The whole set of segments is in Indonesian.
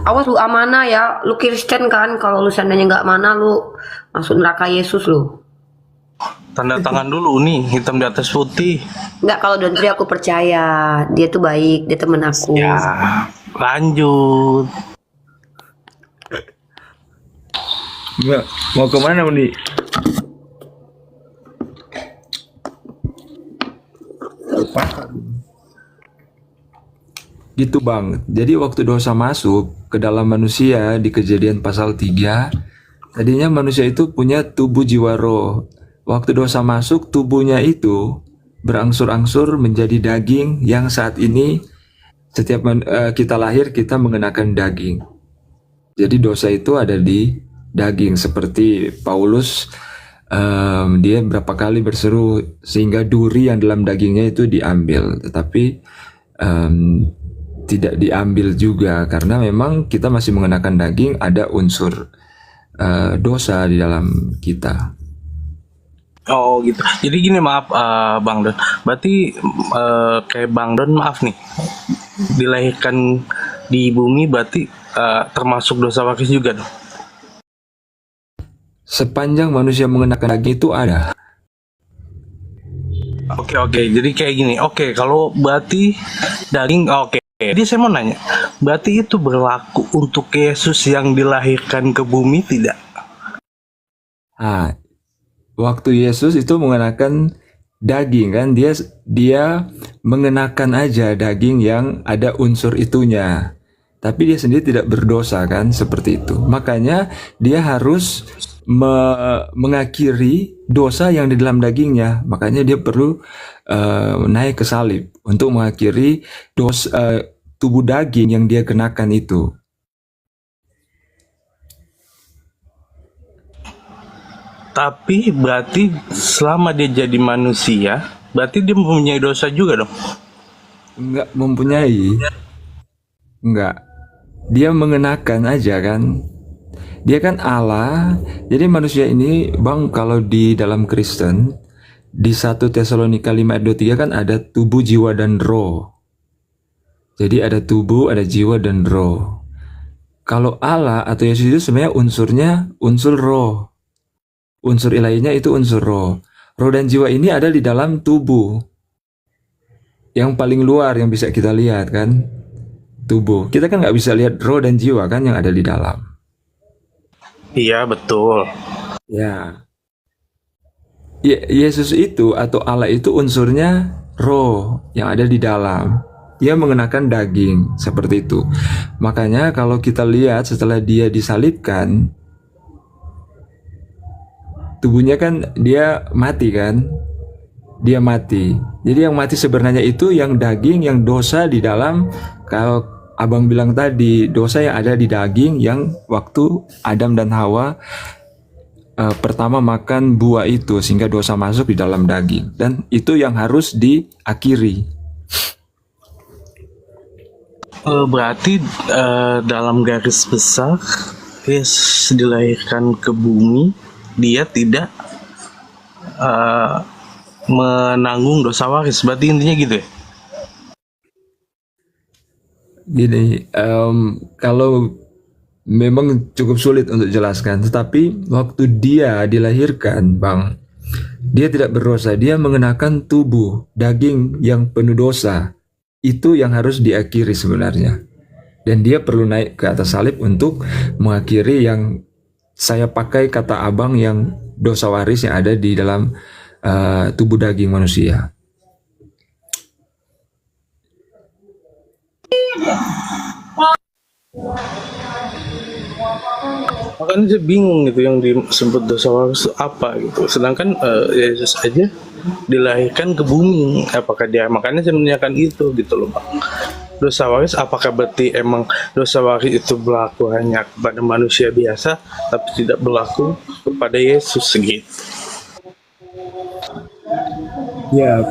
Awas lu amanah ya, lu Kristen kan, kalau lu seandainya nggak mana lu masuk neraka Yesus lu. Tanda tangan dulu nih, hitam di atas putih. Nggak, kalau Don Tri aku percaya, dia tuh baik, dia temen aku. Ya, lanjut. Mau kemana Undi? Gitu Bang. Jadi waktu dosa masuk ke dalam manusia di Kejadian pasal 3, tadinya manusia itu punya tubuh jiwa roh. Waktu dosa masuk, tubuhnya itu berangsur-angsur menjadi daging yang saat ini setiap kita lahir kita mengenakan daging. Jadi dosa itu ada di daging, seperti Paulus dia berapa kali berseru sehingga duri yang dalam dagingnya itu diambil, tetapi tidak diambil juga karena memang kita masih mengenakan daging, ada unsur dosa di dalam kita. Oh gitu. Jadi gini, maaf Bang Don. Berarti kayak Bang Don, maaf nih, dilahirkan di bumi berarti termasuk dosa waris juga dong. Sepanjang manusia mengenakan daging itu ada. Oke. Jadi kayak gini. Oke, kalau berarti daging, oke. Jadi saya mau nanya, berarti itu berlaku untuk Yesus yang dilahirkan ke bumi tidak? Nah, waktu Yesus itu mengenakan daging kan, dia mengenakan aja daging yang ada unsur itunya. Tapi dia sendiri tidak berdosa kan, seperti itu. Makanya dia harus mengakhiri dosa yang di dalam dagingnya. Makanya dia perlu naik ke salib untuk mengakhiri dosa tubuh daging yang dia kenakan itu. Tapi berarti selama dia jadi manusia, berarti dia mempunyai dosa juga dong? Enggak mempunyai. Enggak. Dia mengenakan aja kan. Dia kan Allah. Jadi manusia ini, Bang, kalau di dalam Kristen, di 1 Tesalonika 5 ayat 23 kan ada tubuh, jiwa, dan roh. Jadi ada tubuh, ada jiwa, dan roh. Kalau Allah atau Yesus itu sebenarnya unsurnya unsur roh. Unsur ilahinya itu unsur roh. Roh dan jiwa ini ada di dalam tubuh. Yang paling luar yang bisa kita lihat kan, tubuh. Kita kan nggak bisa lihat roh dan jiwa kan yang ada di dalam. Iya, betul. Ya. Yesus itu atau Allah itu unsurnya roh yang ada di dalam. Dia mengenakan daging seperti itu. Makanya kalau kita lihat setelah dia disalibkan, tubuhnya kan dia mati kan? Dia mati. Jadi yang mati sebenarnya itu yang daging, yang dosa di dalam. Kalau Abang bilang tadi, dosa yang ada di daging yang waktu Adam dan Hawa pertama makan buah itu sehingga dosa masuk di dalam daging. Dan itu yang harus diakhiri. Berarti dalam garis besar, Yesus dilahirkan ke bumi, dia tidak menanggung dosa waris. Berarti intinya gitu ya? Gini, kalau memang cukup sulit untuk jelaskan, tetapi waktu dia dilahirkan, Bang, dia tidak berdosa, dia mengenakan tubuh daging yang penuh dosa. Itu yang harus diakhiri sebenarnya. Dan dia perlu naik ke atas salib untuk mengakhiri yang saya pakai kata Abang yang dosa waris yang ada di dalam tubuh daging manusia. Makanya saya bingung gitu yang disebut dosa waris itu apa gitu. Sedangkan Yesus aja dilahirkan ke bumi. Apakah dia, makanya saya menanyakan itu gitu loh Bang. Dosa waris apakah berarti emang dosa waris itu berlaku hanya kepada manusia biasa tapi tidak berlaku kepada Yesus gitu? Ya,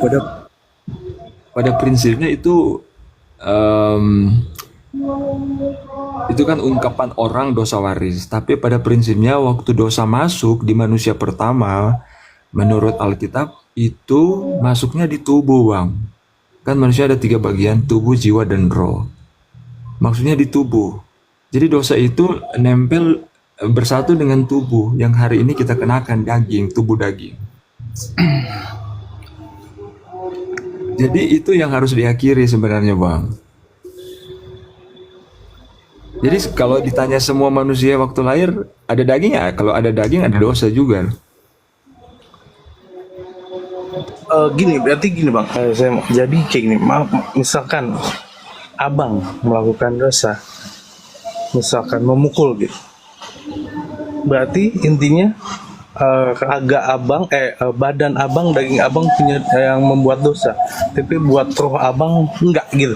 pada prinsipnya itu kan ungkapan orang dosa waris. Tapi pada prinsipnya waktu dosa masuk di manusia pertama, menurut Alkitab itu masuknya di tubuh, Bang. Kan manusia ada 3 bagian, tubuh, jiwa, dan roh. Maksudnya di tubuh. Jadi dosa itu nempel bersatu dengan tubuh yang hari ini kita kenakan, daging, tubuh daging. Jadi itu yang harus diakhiri sebenarnya, Bang. Jadi kalau ditanya semua manusia waktu lahir ada daging ya, kalau ada daging ada dosa juga. Gini, berarti gini bang, jadi kayak gini, misalkan abang melakukan dosa, misalkan memukul gitu, berarti intinya badan abang, daging abang punya yang membuat dosa, tapi buat roh abang enggak gitu.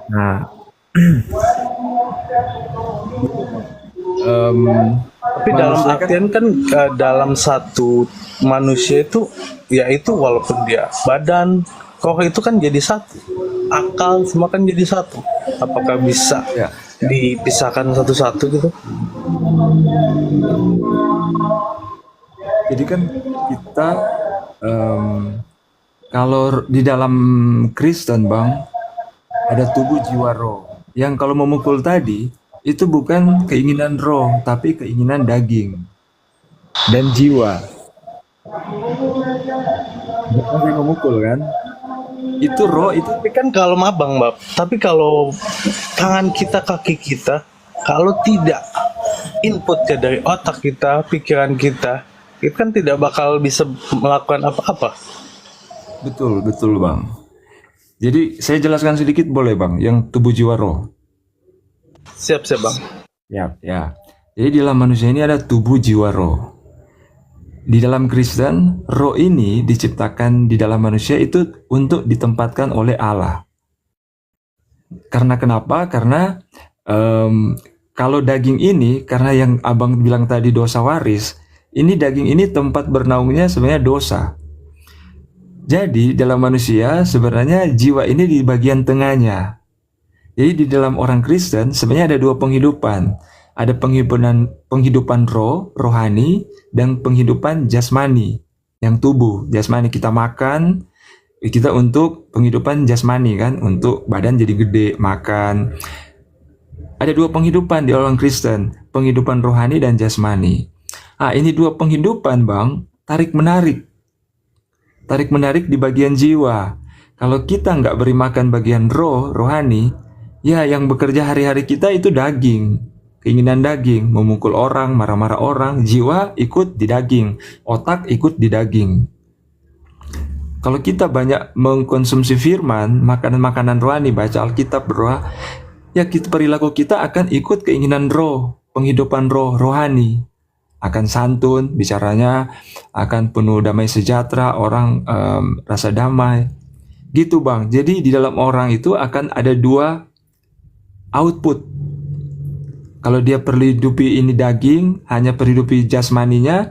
Nah, Tapi dalam manusia artian kan dalam satu manusia itu, yaitu walaupun dia badan, roh itu kan jadi satu, akal semua kan jadi satu. Apakah bisa ya, dipisahkan satu-satu gitu? jadi kan kita kalau di dalam Kristen, Bang, ada tubuh jiwa roh. Yang kalau memukul tadi itu bukan keinginan roh, tapi keinginan daging dan jiwa. Bukan yang memukul kan? Itu roh itu Tapi kan kalau mabang, Bab, tapi kalau tangan kita, kaki kita, kalau tidak inputnya dari otak kita, pikiran kita, itu kan tidak bakal bisa melakukan apa-apa. betul, betul, Bang. Jadi saya jelaskan sedikit boleh, Bang, yang tubuh jiwa roh. Siap-siap, Bang. Ya. Jadi di dalam manusia ini ada tubuh jiwa roh. Di dalam Kristen, roh ini diciptakan di dalam manusia itu untuk ditempatkan oleh Allah. Karena kenapa? Karena kalau daging ini, karena yang abang bilang tadi dosa waris, ini daging ini tempat bernaungnya sebenarnya dosa. Jadi dalam manusia sebenarnya jiwa ini di bagian tengahnya. Jadi di dalam orang Kristen sebenarnya ada dua penghidupan. Ada penghidupan rohani, dan penghidupan jasmani, yang tubuh. Jasmani kita makan, kita untuk penghidupan jasmani kan, untuk badan jadi gede, makan. Ada dua penghidupan di orang Kristen, penghidupan rohani dan jasmani. Ini dua penghidupan, Bang, tarik-menarik di bagian jiwa. Kalau kita nggak beri makan bagian rohani, ya yang bekerja hari-hari kita itu daging, keinginan daging, memukul orang, marah-marah orang, jiwa ikut di daging, otak ikut di daging. Kalau kita banyak mengkonsumsi firman, makanan-makanan rohani, baca Alkitab, berdoa, ya perilaku kita akan ikut keinginan roh, penghidupan rohani. Akan santun, bicaranya akan penuh damai sejahtera, orang rasa damai. Gitu, Bang. Jadi di dalam orang itu akan ada dua output. Kalau dia perhidupi ini daging, hanya perhidupi jasmaninya,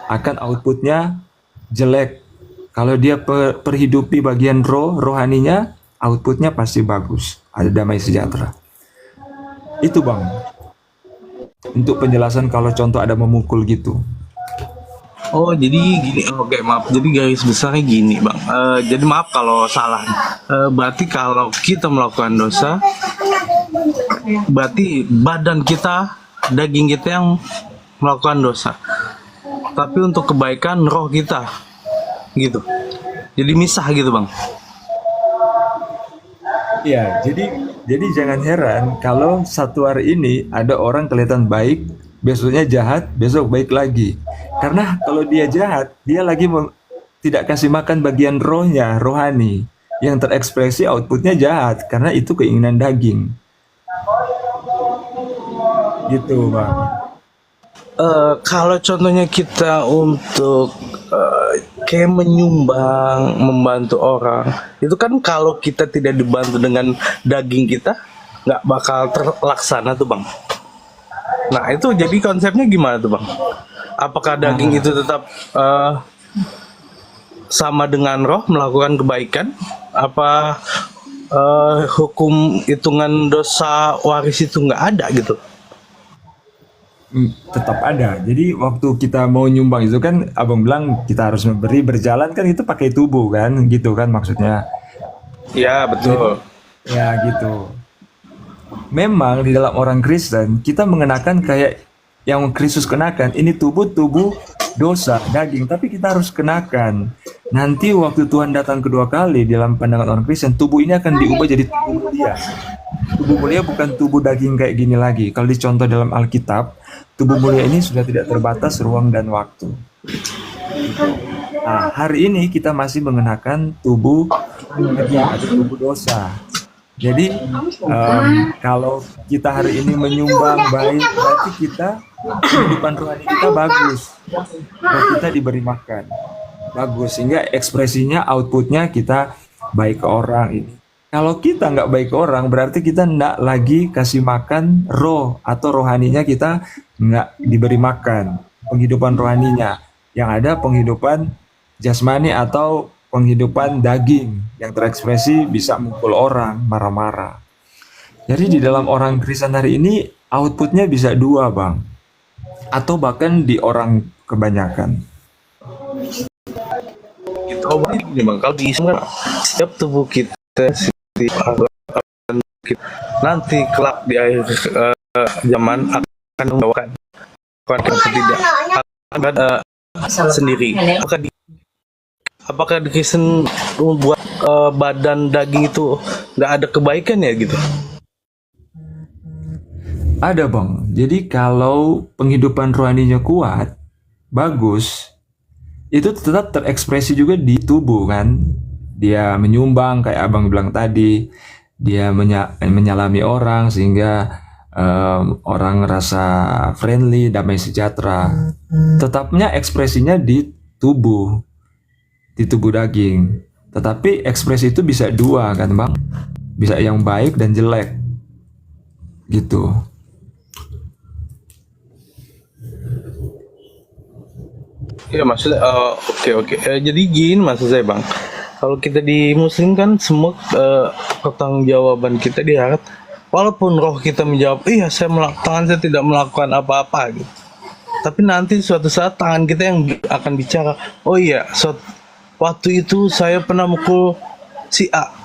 akan outputnya jelek. Kalau dia perhidupi bagian rohaninya, outputnya pasti bagus, ada damai sejahtera. Itu, Bang. Untuk penjelasan kalau contoh ada memukul gitu. Oh, jadi gini. Oke, maaf. Jadi garis besarnya gini, Bang. Jadi maaf kalau salah. Berarti kalau kita melakukan dosa, berarti badan kita, daging kita yang melakukan dosa. Tapi untuk kebaikan roh kita, gitu. Jadi misah gitu, Bang. Ya, jadi jangan heran kalau satu hari ini ada orang kelihatan baik, besoknya jahat, besok baik lagi. Karena kalau dia jahat, dia lagi tidak kasih makan bagian rohnya, rohani. Yang terekspresi outputnya jahat, karena itu keinginan daging. Gitu, Bang. Kalau contohnya kita untuk kayak menyumbang, membantu orang, itu kan kalau kita tidak dibantu dengan daging kita, nggak bakal terlaksana tuh, Bang. Nah, itu jadi konsepnya gimana tuh, Bang? Apakah daging itu tetap sama dengan roh melakukan kebaikan? Apa hukum hitungan dosa waris itu nggak ada gitu? Tetap ada. Jadi waktu kita mau nyumbang itu kan abang bilang kita harus memberi, berjalan kan itu pakai tubuh kan, gitu kan maksudnya. Ya, betul. Ya gitu. memang di dalam orang Kristen kita mengenakan kayak yang Kristus kenakan, ini tubuh dosa daging, tapi kita harus kenakan. Nanti waktu Tuhan datang kedua kali, dalam pandangan orang Kristen, tubuh ini akan diubah jadi tubuh mulia. Tubuh mulia bukan tubuh daging kayak gini lagi. Kalau dicontoh dalam Alkitab, tubuh mulia ini sudah tidak terbatas ruang dan waktu. Nah, hari ini kita masih mengenakan tubuh daging atau tubuh dosa. Jadi kalau kita hari ini menyumbang baik, berarti kita kehidupan rohani kita bagus, roh kita diberi makan bagus, sehingga ekspresinya, outputnya kita baik ke orang ini. Kalau kita nggak baik ke orang, berarti kita nggak lagi kasih makan roh, atau rohaninya kita nggak diberi makan, penghidupan rohaninya. Yang ada penghidupan jasmani atau penghidupan daging yang terekspresi bisa mukul orang, marah-marah. Jadi di dalam orang Kristen hari ini outputnya bisa dua, Bang, atau bahkan di orang kebanyakan. Gitu. Oh, ini Bang, kalau di Islam kan setiap tubuh kita, nanti kelak di akhir zaman akan membawakan atau tidak akan sendiri. Apakah di Kristen membuat badan daging itu nggak ada kebaikan ya gitu? Ada, Bang. Jadi kalau penghidupan rohaninya kuat, bagus, itu tetap terekspresi juga di tubuh kan. Dia menyumbang kayak Abang bilang tadi, dia menyalami orang sehingga orang ngerasa friendly, damai sejahtera. Tetapnya ekspresinya di tubuh daging. Tetapi ekspresi itu bisa dua kan, Bang? Bisa yang baik dan jelek. Gitu. Iya maksudnya oke. Jadi gini maksud saya Bang. Kalau kita di Muslim kan semua pertanggungjawaban kita di akhirat, walaupun roh kita menjawab, iya tangan saya tidak melakukan apa-apa gitu. Tapi nanti suatu saat tangan kita yang akan bicara, oh iya, waktu itu saya pernah mukul si A.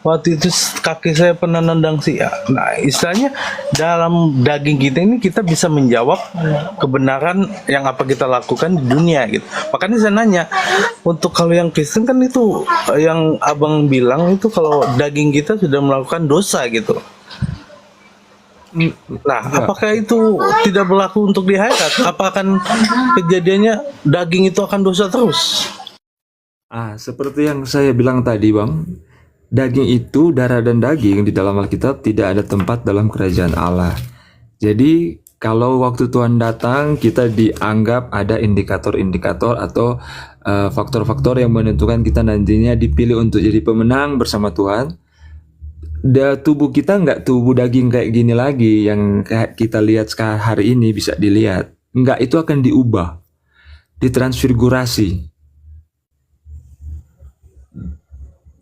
Waktu itu kaki saya pernah nendang si A. Nah, istilahnya dalam daging kita ini kita bisa menjawab kebenaran yang apa kita lakukan di dunia gitu. Makanya saya nanya, untuk kalau yang Kristen kan itu yang Abang bilang itu kalau daging kita sudah melakukan dosa gitu. Nah, apakah itu tidak berlaku untuk di akhirat? Apa akan kejadiannya daging itu akan dosa terus? Seperti yang saya bilang tadi, Bang, daging itu, darah dan daging di dalam Alkitab tidak ada tempat dalam kerajaan Allah. Jadi kalau waktu Tuhan datang, kita dianggap ada indikator-indikator atau faktor-faktor yang menentukan kita nantinya dipilih untuk jadi pemenang bersama Tuhan. Tubuh kita nggak tubuh daging kayak gini lagi yang kayak kita lihat hari ini bisa dilihat. Nggak, itu akan diubah, ditransfigurasi.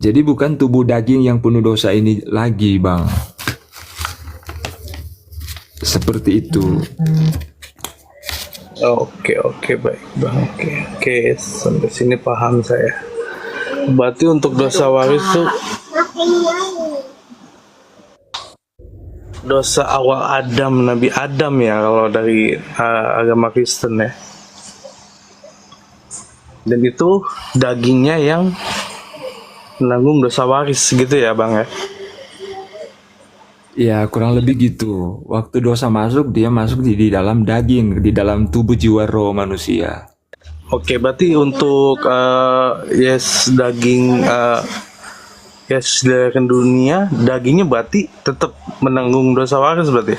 Jadi bukan tubuh daging yang penuh dosa ini lagi, Bang. Seperti itu. Oke, baik Bang. Oke, sampai sini paham saya. Berarti untuk dosa waris itu dosa awal Adam, Nabi Adam ya kalau dari agama Kristen ya. Dan itu dagingnya yang menanggung dosa waris gitu ya Bang ya? Ya kurang lebih gitu. Waktu dosa masuk, dia masuk di dalam daging, di dalam tubuh jiwa roh manusia. Oke, berarti untuk daging dari dunia, dagingnya berarti tetap menanggung dosa waris berarti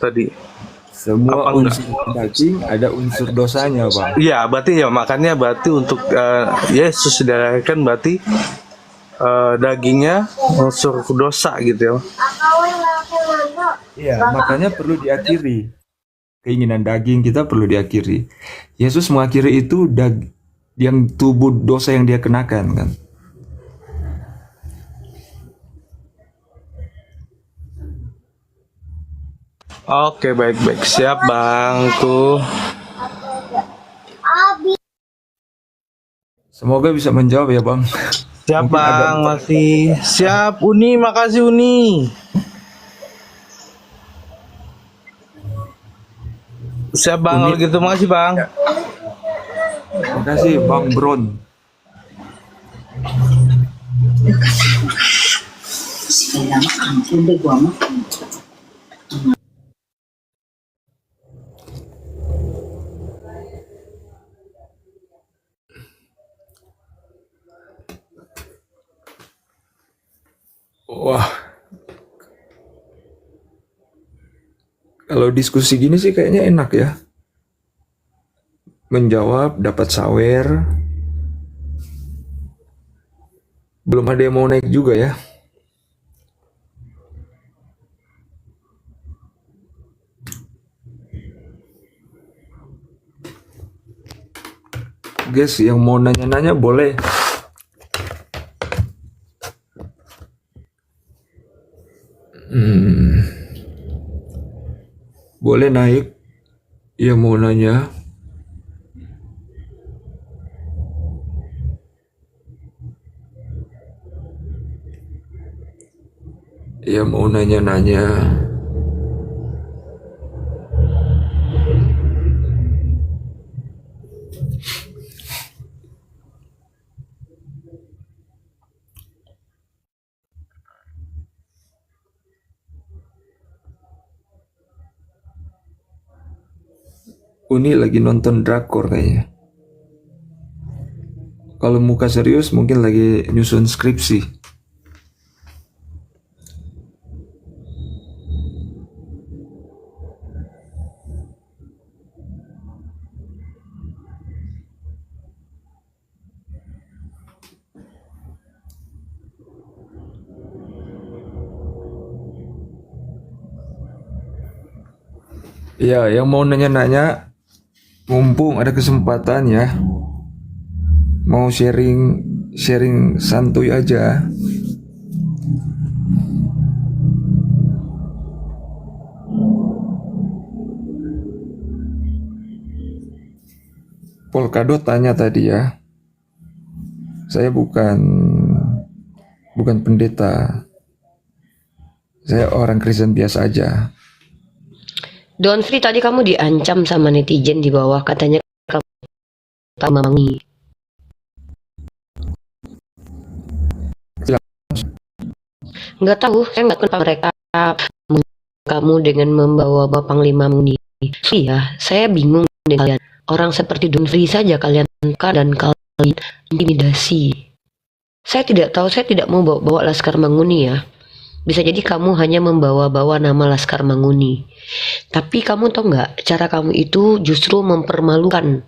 tadi. Semua unsur daging ada unsur dosanya, Bang. Iya, berarti ya makanya berarti untuk Yesus didalilkan berarti dagingnya unsur dosa gitu ya. Iya, makanya perlu diakhiri. Keinginan daging kita perlu diakhiri. Yesus mengakhiri itu yang tubuh dosa yang dia kenakan kan. Oke, baik. Siap, Bang. Tuh. Semoga bisa menjawab ya, Bang. Siap, Bang. Masih. Siap, Uni. Makasih, Uni. Siap bang, kalau gitu makasih bang. Makasih Bang Bron. Sepeda mah ampun deh gua mah. Wah, kalau diskusi gini sih kayaknya enak ya. Menjawab, dapat sawer. Belum ada yang mau naik juga ya. Guys, yang mau nanya-nanya boleh. Boleh naik. Yang mau nanya. Yang mau nanya-nanya. Uni lagi nonton drakor kayaknya. Kalau muka serius mungkin lagi nyusun skripsi. Ya, yang mau nanya-nanya, mumpung ada kesempatan ya, mau sharing santuy aja. Polkadot tanya tadi ya, saya bukan pendeta, saya orang Kristen biasa aja. Don Free, tadi kamu diancam sama netizen di bawah, katanya kamu tak memangi. Nggak tahu, saya nggak kenal mereka. Kamu dengan membawa Bapak Panglima Muni. Iya, saya bingung dengan kalian. Orang seperti Don Free saja kalian dan kalian intimidasi. Saya tidak tahu, saya tidak mau bawa Laskar Manguni ya. Bisa jadi kamu hanya membawa-bawa nama Laskar Manguni. Tapi kamu tahu nggak, cara kamu itu justru mempermalukan.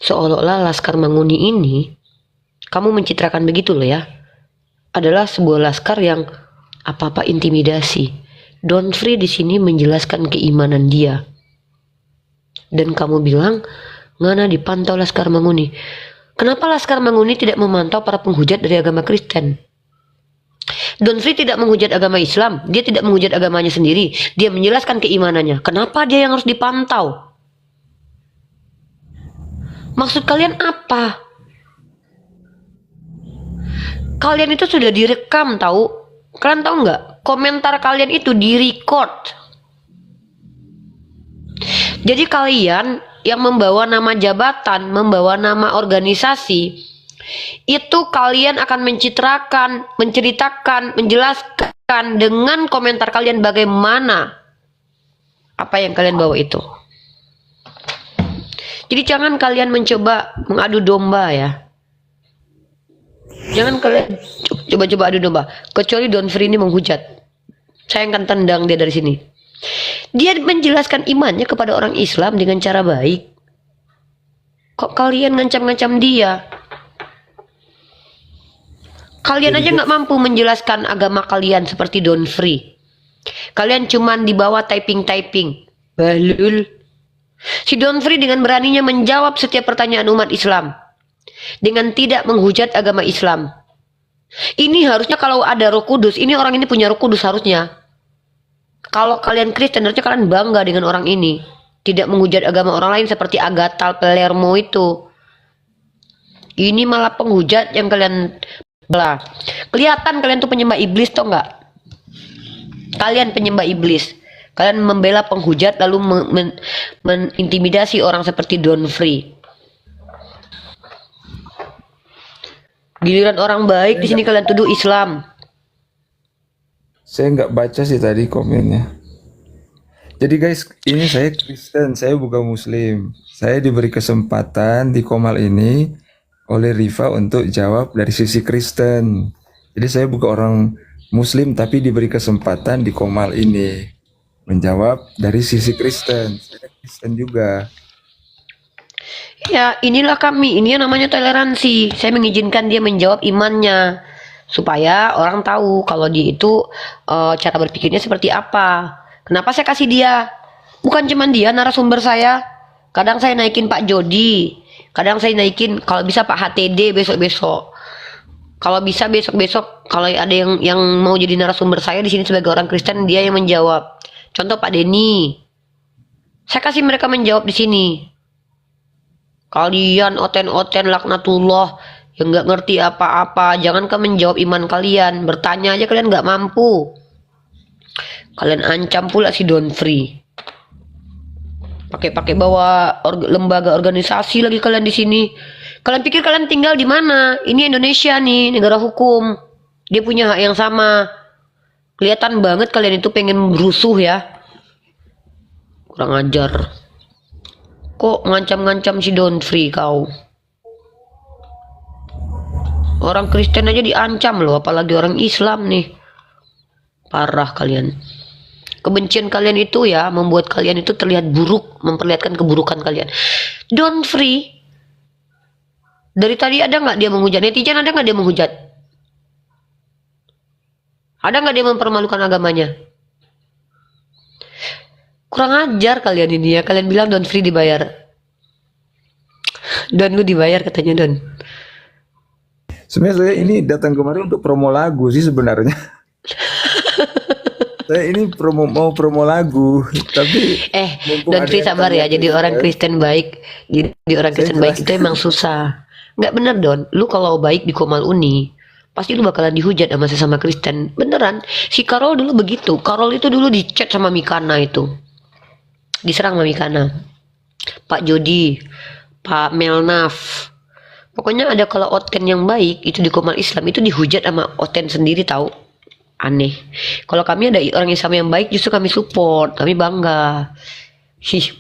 Seolah-olah Laskar Manguni ini, kamu mencitrakan begitu loh ya, adalah sebuah laskar yang apa-apa intimidasi. Don Free di sini menjelaskan keimanan dia. Dan kamu bilang, ngana dipantau Laskar Manguni. Kenapa Laskar Manguni tidak memantau para penghujat dari agama Kristen? Don Free tidak menghujat agama Islam, dia tidak menghujat agamanya sendiri, dia menjelaskan keimanannya. Kenapa dia yang harus dipantau? Maksud kalian apa? Kalian itu sudah direkam tahu? Kalian tahu nggak? Komentar kalian itu direcord. Jadi kalian yang membawa nama jabatan, membawa nama organisasi, itu kalian akan mencitrakan, menceritakan, menjelaskan dengan komentar kalian bagaimana apa yang kalian bawa itu. Jadi jangan kalian mencoba mengadu domba ya. Jangan kalian coba-coba adu domba. Kecuali Don Free ini menghujat, saya akan tendang dia dari sini. Dia menjelaskan imannya kepada orang Islam dengan cara baik. Kok kalian ngancam-ngancam dia? Kalian aja nggak mampu menjelaskan agama kalian seperti Don Free. Kalian cuman dibawa typing-typing. Balul. Si Don Free dengan beraninya menjawab setiap pertanyaan umat Islam. Dengan tidak menghujat agama Islam. Ini harusnya kalau ada Roh Kudus, ini orang ini punya Roh Kudus harusnya. Kalau kalian Kristen harusnya kalian bangga dengan orang ini. Tidak menghujat agama orang lain seperti Agatal Palermo itu. Ini malah penghujat yang kalian belah. Kelihatan kalian tuh penyembah iblis, tau nggak? Kalian penyembah iblis. Kalian membela penghujat lalu menintimidasi orang seperti Don Free. Giliran orang baik di sini kalian tuduh Islam. Saya nggak baca sih tadi komennya. Jadi guys, ini saya Kristen, saya bukan Muslim. Saya diberi kesempatan di Komal ini oleh Riva untuk jawab dari sisi Kristen. Jadi saya bukan orang Muslim tapi diberi kesempatan di Komal ini menjawab dari sisi Kristen. Saya Kristen juga. Ya, inilah kami. Ini yang namanya toleransi. Saya mengizinkan dia menjawab imannya supaya orang tahu kalau dia itu cara berpikirnya seperti apa. Kenapa saya kasih dia? Bukan cuma dia narasumber saya. Kadang saya naikin Pak Jody. Kadang saya naikin kalau bisa Pak HTD besok-besok. Kalau bisa besok-besok kalau ada yang mau jadi narasumber saya di sini sebagai orang Kristen, dia yang menjawab. Contoh Pak Denny. Saya kasih mereka menjawab di sini. Kalian oten-oten laknatullah yang nggak ngerti apa-apa, jangankan menjawab iman kalian, bertanya aja kalian nggak mampu. Kalian ancam pula si Don Free. Pakai bawa lembaga organisasi lagi kalian di sini. Kalian pikir kalian tinggal di mana? Ini Indonesia nih, negara hukum. Dia punya hak yang sama. Kelihatan banget kalian itu pengen berusuh ya. Kurang ajar. Kok ngancam-ngancam si Don Free kau? Orang Kristen aja diancam loh, apalagi orang Islam nih. Parah kalian. Kebencian kalian itu ya membuat kalian itu terlihat buruk, memperlihatkan keburukan kalian. Don Free, dari tadi ada nggak dia menghujat? Netizen ada nggak dia menghujat? Ada nggak dia mempermalukan agamanya? Kurang ajar kalian ini ya. Kalian bilang Don Free dibayar. Don, lu dibayar katanya Don. Sebenarnya saya ini datang kemarin untuk promo lagu sih sebenarnya. Saya ini mau promo lagu, tapi Don Free sabar ya. Jadi orang Kristen baik, jadi orang Kristen baik itu emang susah. Nggak bener Don. Lu kalau baik di Komal Uni, pasti lu bakalan dihujat sama sesama Kristen. Beneran. Si Karol dulu begitu. Karol itu dulu dicat sama Mikana itu. Diserang sama Mikana. Pak Jody, Pak Melnaf. Pokoknya ada kalau Oten yang baik itu di Komal Islam itu dihujat sama Oten sendiri tahu. Aneh. Kalau kami ada orang Islam yang baik justru kami support, kami bangga.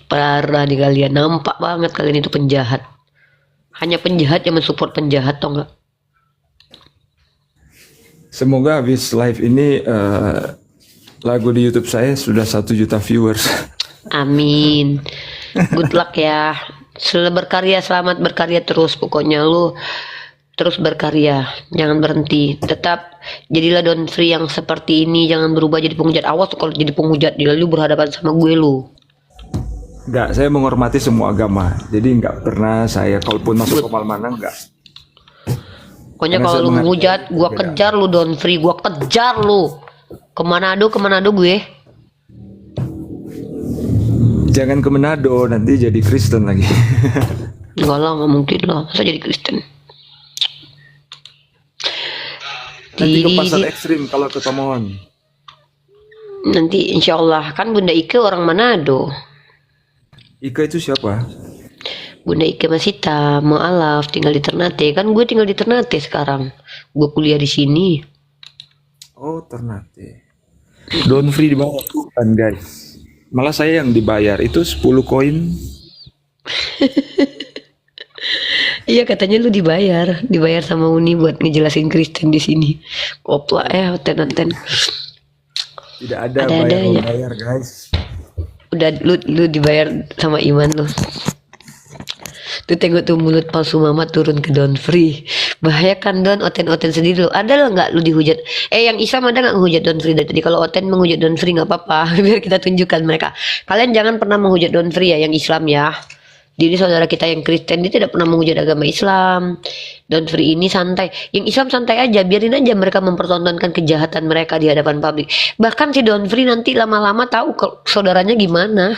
Parah nih kalian, nampak banget kalian itu penjahat. Hanya penjahat yang mensupport penjahat, tau nggak? semoga habis live ini lagu di YouTube saya sudah 1 juta viewers. Amin. Good luck ya. Berkarya, selamat berkarya terus. Pokoknya lu terus berkarya, jangan berhenti. Tetap jadilah Don Free yang seperti ini, jangan berubah jadi penghujat. Awas tuh kalau jadi penghujat, lu berhadapan sama gue lu. Enggak, saya menghormati semua agama. Jadi enggak pernah saya kalaupun masuk Komal mana enggak. Pokoknya Karena kalau saya lu mengerti menghujat, gua beda. kejar lu Don Free, gua kejar lu. Ke Manado gue. Jangan ke Manado, nanti jadi Kristen lagi. Enggak lah, nggak mungkin lah. Masa jadi Kristen? Nanti ke pasar ekstrim kalau ke Tomohon. Nanti insya Allah kan Bunda Ike orang Manado. Ika itu siapa? Bunda Ike Masita, mualaf tinggal di Ternate. Kan gue tinggal di Ternate sekarang. Gue kuliah di sini. Oh, Ternate. Don Free dibayar bukan guys. Malah saya yang dibayar itu 10 koin. Iya katanya lu dibayar sama Uni buat ngejelasin Kristen di sini. Kopla Oten. Tidak ada Ada ya. bayar guys. Udah lu dibayar sama Iman lu. Tuh tengok tuh mulut palsu Mama turun ke Don Free. Bahaya kan Don, Oten sendiri lu. Ada lah nggak lu dihujat? Yang Islam ada nggak menghujat Don Free dari tadi? Kalau Oten menghujat Don Free nggak apa-apa. Biar kita tunjukkan mereka. Kalian jangan pernah menghujat Don Free ya, yang Islam ya. Jadi saudara kita yang Kristen dia tidak pernah menghujat agama Islam. Don Free ini santai. Yang Islam santai aja, biarin aja mereka mempertontonkan kejahatan mereka di hadapan publik. Bahkan si Don Free nanti lama-lama tahu saudaranya gimana.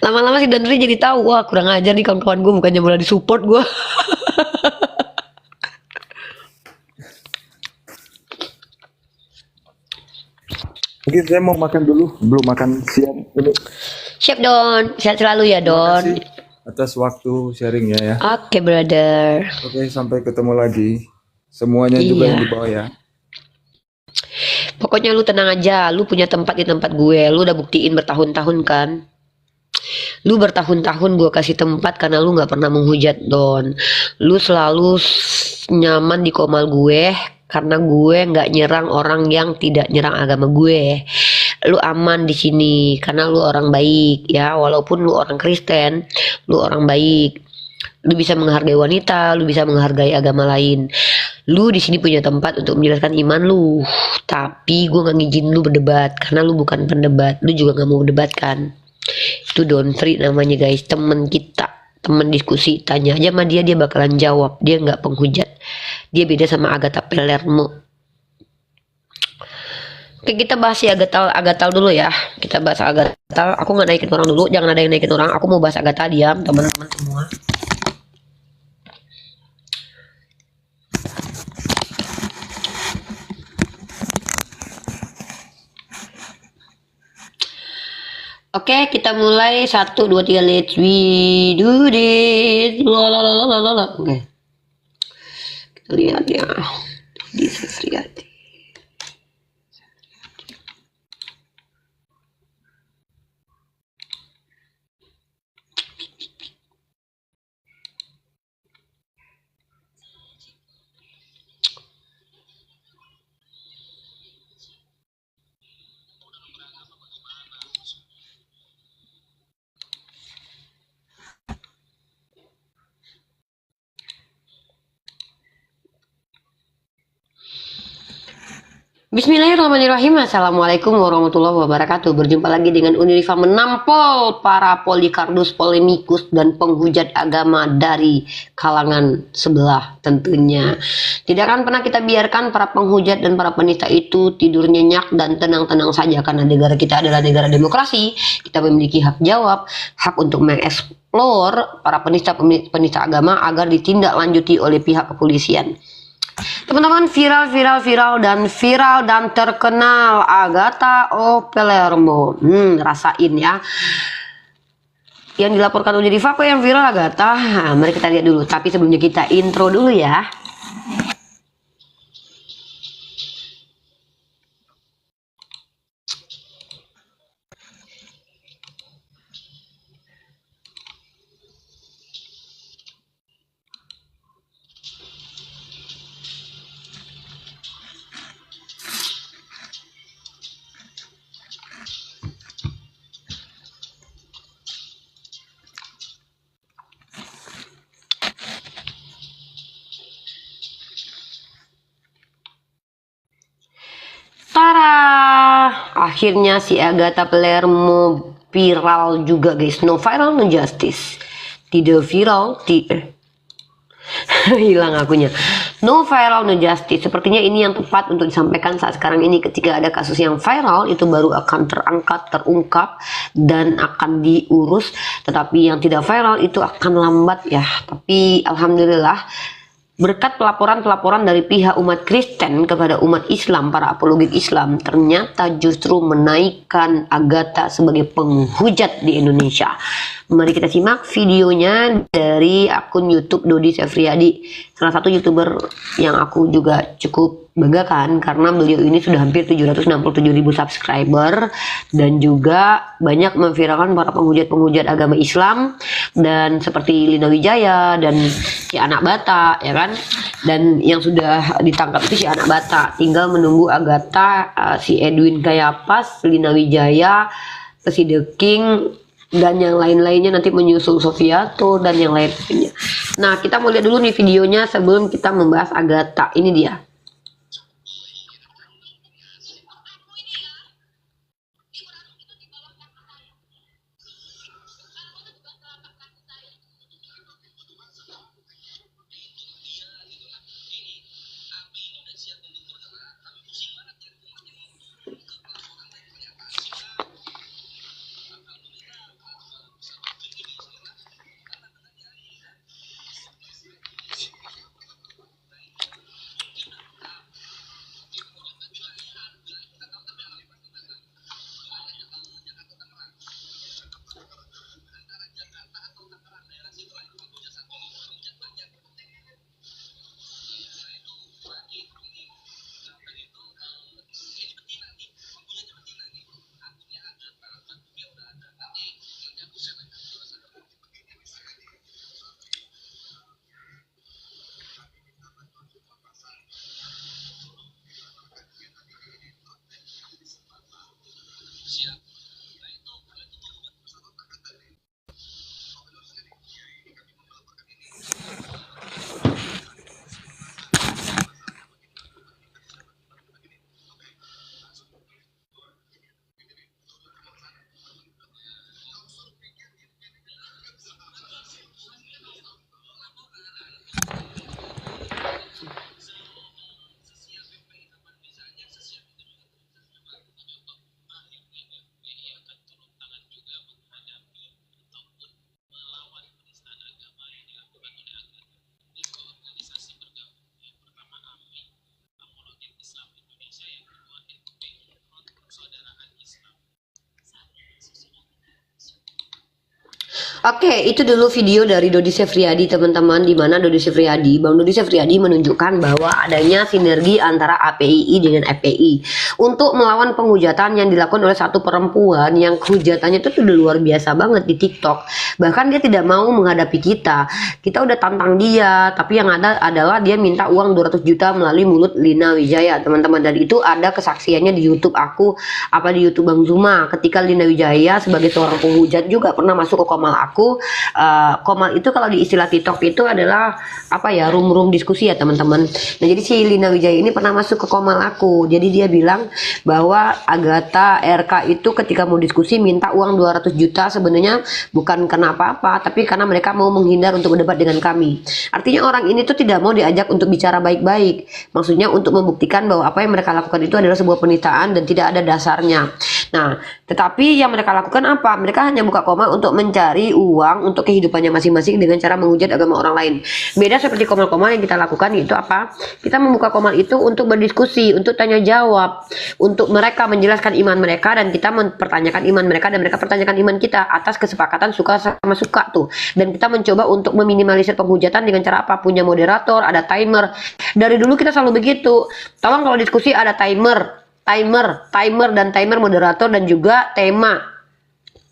Lama-lama si Don Free jadi tahu, wah kurang ajar nih kawan-kawan gue, bukannya malah disupport gue. Mungkin saya mau makan dulu, belum makan siang ini. Siap Don, sehat selalu ya Terima Don. kasih atas waktu sharingnya ya. Oke brother. Oke, sampai ketemu lagi. Semuanya juga yang Iya. di bawah ya. Pokoknya lu tenang aja, lu punya tempat di tempat gue, lu udah buktiin bertahun-tahun kan. Lu bertahun-tahun gue kasih tempat karena lu nggak pernah menghujat Don. Lu selalu nyaman di komal gue karena gue nggak nyerang orang yang tidak nyerang agama gue. Lu aman di sini karena lu orang baik ya, walaupun lu orang Kristen, lu orang baik. Lu bisa menghargai wanita, lu bisa menghargai agama lain. Lu di sini punya tempat untuk menjelaskan iman lu. Tapi gue nggak ngizin lu berdebat karena lu bukan pendebat. Lu juga nggak mau berdebat kan. Itu Don Free namanya guys, temen kita, temen diskusi. Tanya aja sama dia, dia bakalan jawab. Dia nggak penghujat. Dia beda sama Agatha Palermo. Oke, kita bahas si Agatal dulu ya. Kita bahas Agatal. Aku nggak naikin orang dulu, jangan ada yang naikin orang. Aku mau bahas Agatha, diam teman-teman semua. Oke, kita mulai 1, 2, 3, let's we do this. Lalalala. Oke, kita lihat ya. Lihat. Bismillahirrahmanirrahim. Assalamualaikum warahmatullahi wabarakatuh. Berjumpa lagi dengan Unirifa menampol para Polycardos polemikus dan penghujat agama dari kalangan sebelah tentunya. Tidak akan pernah kita biarkan para penghujat dan para penista itu tidur nyenyak dan tenang-tenang saja karena negara kita adalah negara demokrasi. Kita memiliki hak jawab, hak untuk mengeksplor para penista agama agar ditindaklanjuti oleh pihak kepolisian. Teman-teman, viral dan terkenal Agatha Palermo. Rasain ya. Yang dilaporkan oleh Diva kok yang viral Agatha. Nah, mari kita lihat dulu. Tapi sebelumnya kita intro dulu ya. Akhirnya si Agatha Palermo viral juga guys. No viral, no justice. Tidak viral, hilang akunya. No viral, no justice. Sepertinya ini yang tepat untuk disampaikan saat sekarang ini. Ketika ada kasus yang viral, itu baru akan terangkat, terungkap, dan akan diurus. Tetapi yang tidak viral itu akan lambat ya. Tapi alhamdulillah, berkat pelaporan-pelaporan dari pihak umat Kristen kepada umat Islam, para apologit Islam, ternyata justru menaikkan Agatha sebagai penghujat di Indonesia. Mari kita simak videonya dari akun YouTube Dodi Sefriadi, salah satu YouTuber yang aku juga cukup banggakan karena beliau ini sudah hampir 767.000 subscriber dan juga banyak memviralkan para penghujat-penghujat agama Islam dan seperti Lina Wijaya dan si anak Bata ya kan, dan yang sudah ditangkap itu si anak Bata, tinggal menunggu Agatha, si Edwin Kayapas, Lina Wijaya, si The King dan yang lain-lainnya nanti menyusul Sofiato dan yang lainnya. Nah, kita mau lihat dulu nih videonya sebelum kita membahas Agatha. Ini dia. Oke, itu dulu video dari Dodi Sefriadi teman-teman, di mana Bang Dodi Sefriadi menunjukkan bahwa adanya sinergi antara APII dengan FPI untuk melawan penghujatan yang dilakukan oleh satu perempuan yang hujatannya itu sudah luar biasa banget di TikTok. Bahkan dia tidak mau menghadapi kita. Kita udah tantang dia, tapi yang ada adalah dia minta uang 200 juta melalui mulut Lina Wijaya, teman-teman. Dan itu ada kesaksiannya di YouTube aku, di YouTube Bang Zuma, ketika Lina Wijaya sebagai seorang penghujat juga pernah masuk ke komal aku. Komal itu kalau di istilah TikTok itu adalah room diskusi ya teman-teman. Nah, jadi si Lina Wijaya ini pernah masuk ke komal aku. Jadi dia bilang bahwa Agatha RK itu ketika mau diskusi minta uang 200 juta sebenarnya bukan karena apa-apa, tapi karena mereka mau menghindar untuk berdebat dengan kami. Artinya orang ini tuh tidak mau diajak untuk bicara baik-baik. Maksudnya untuk membuktikan bahwa apa yang mereka lakukan itu adalah sebuah penistaan dan tidak ada dasarnya. Nah, tetapi yang mereka lakukan apa? Mereka hanya buka komal untuk mencari uang untuk kehidupannya masing-masing dengan cara menghujat agama orang lain. Beda seperti komal-komal yang kita lakukan, itu apa? Kita membuka komal itu untuk berdiskusi, untuk tanya jawab, untuk mereka menjelaskan iman mereka dan kita mempertanyakan iman mereka dan mereka pertanyakan iman kita atas kesepakatan suka sama suka tuh. Dan kita mencoba untuk meminimalisir penghujatan dengan cara apa? Punya moderator, ada timer. Dari dulu kita selalu begitu. Tolong kalau diskusi ada timer dan timer moderator dan juga tema.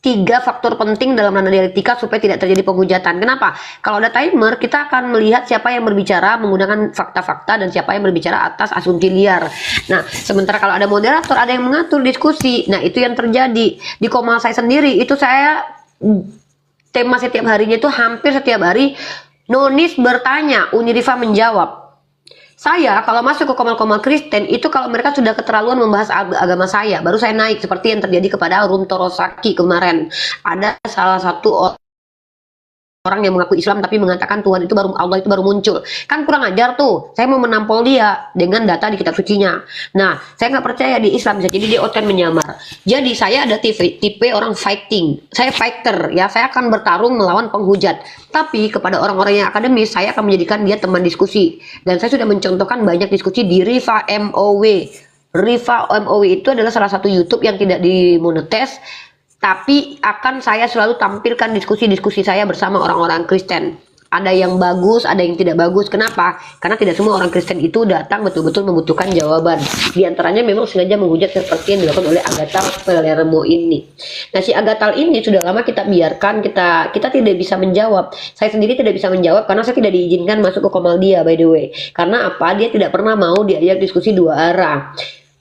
3 faktor penting dalam ranah dialektika supaya tidak terjadi penghujatan. Kenapa? Kalau ada timer, kita akan melihat siapa yang berbicara menggunakan fakta-fakta dan siapa yang berbicara atas asumsi liar. Nah, sementara kalau ada moderator, ada yang mengatur diskusi. Nah, itu yang terjadi di komal saya sendiri. Itu saya tema setiap harinya itu hampir setiap hari Nonis bertanya, Unirifa menjawab. Saya kalau masuk ke komal-komal Kristen itu kalau mereka sudah keterlaluan membahas agama saya, baru saya naik, seperti yang terjadi kepada Rum Torosaki kemarin. Ada salah satu orang yang mengaku Islam tapi mengatakan Tuhan itu Allah itu baru muncul. Kan kurang ajar tuh. Saya mau menampol dia dengan data di kitab sucinya. Nah, saya nggak percaya di Islam bisa jadi dia outcome menyamar. Jadi saya ada tipe orang fighting. Saya fighter ya, saya akan bertarung melawan penghujat. Tapi kepada orang-orang yang akademis, saya akan menjadikan dia teman diskusi. Dan saya sudah mencontohkan banyak diskusi di Riva MOW. Riva MOW itu adalah salah satu YouTube yang tidak dimonetes, tapi akan saya selalu tampilkan diskusi-diskusi saya bersama orang-orang Kristen. Ada yang bagus, ada yang tidak bagus. Kenapa? Karena tidak semua orang Kristen itu datang betul-betul membutuhkan jawaban. Di antaranya memang sengaja menghujat seperti yang dilakukan oleh Agatha Palermo ini. Nah, si Agatha ini sudah lama kita biarkan, kita tidak bisa menjawab. Saya sendiri tidak bisa menjawab karena saya tidak diizinkan masuk ke komal dia, by the way. Karena apa? Dia tidak pernah mau diajak diskusi dua arah.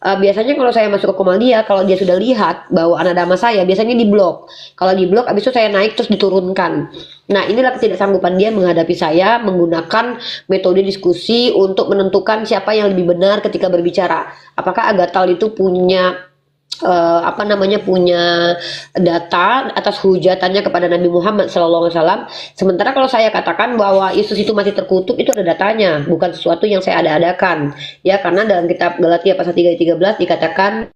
Biasanya kalau saya masuk ke komal dia, kalau dia sudah lihat bahwa anak nama saya, biasanya di blok. Kalau di blok, abis itu saya naik terus diturunkan. Nah, inilah ketidaksanggupan dia menghadapi saya menggunakan metode diskusi untuk menentukan siapa yang lebih benar ketika berbicara. Apakah Agatha itu punya punya data atas hujatannya kepada Nabi Muhammad SAW. Sementara kalau saya katakan bahwa Yesus itu masih terkutuk, itu ada datanya, bukan sesuatu yang saya ada-adakan. Ya, karena dalam kitab Galatia pasal 3:13 dikatakan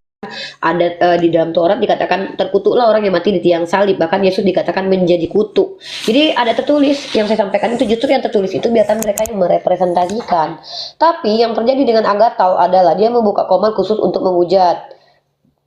ada di dalam Taurat dikatakan terkutuklah orang yang mati di tiang salib, bahkan Yesus dikatakan menjadi kutuk. Jadi ada tertulis, yang saya sampaikan itu justru yang tertulis itu biarkan mereka yang merepresentasikan. Tapi yang terjadi dengan Agatha adalah dia membuka komal khusus untuk menghujat.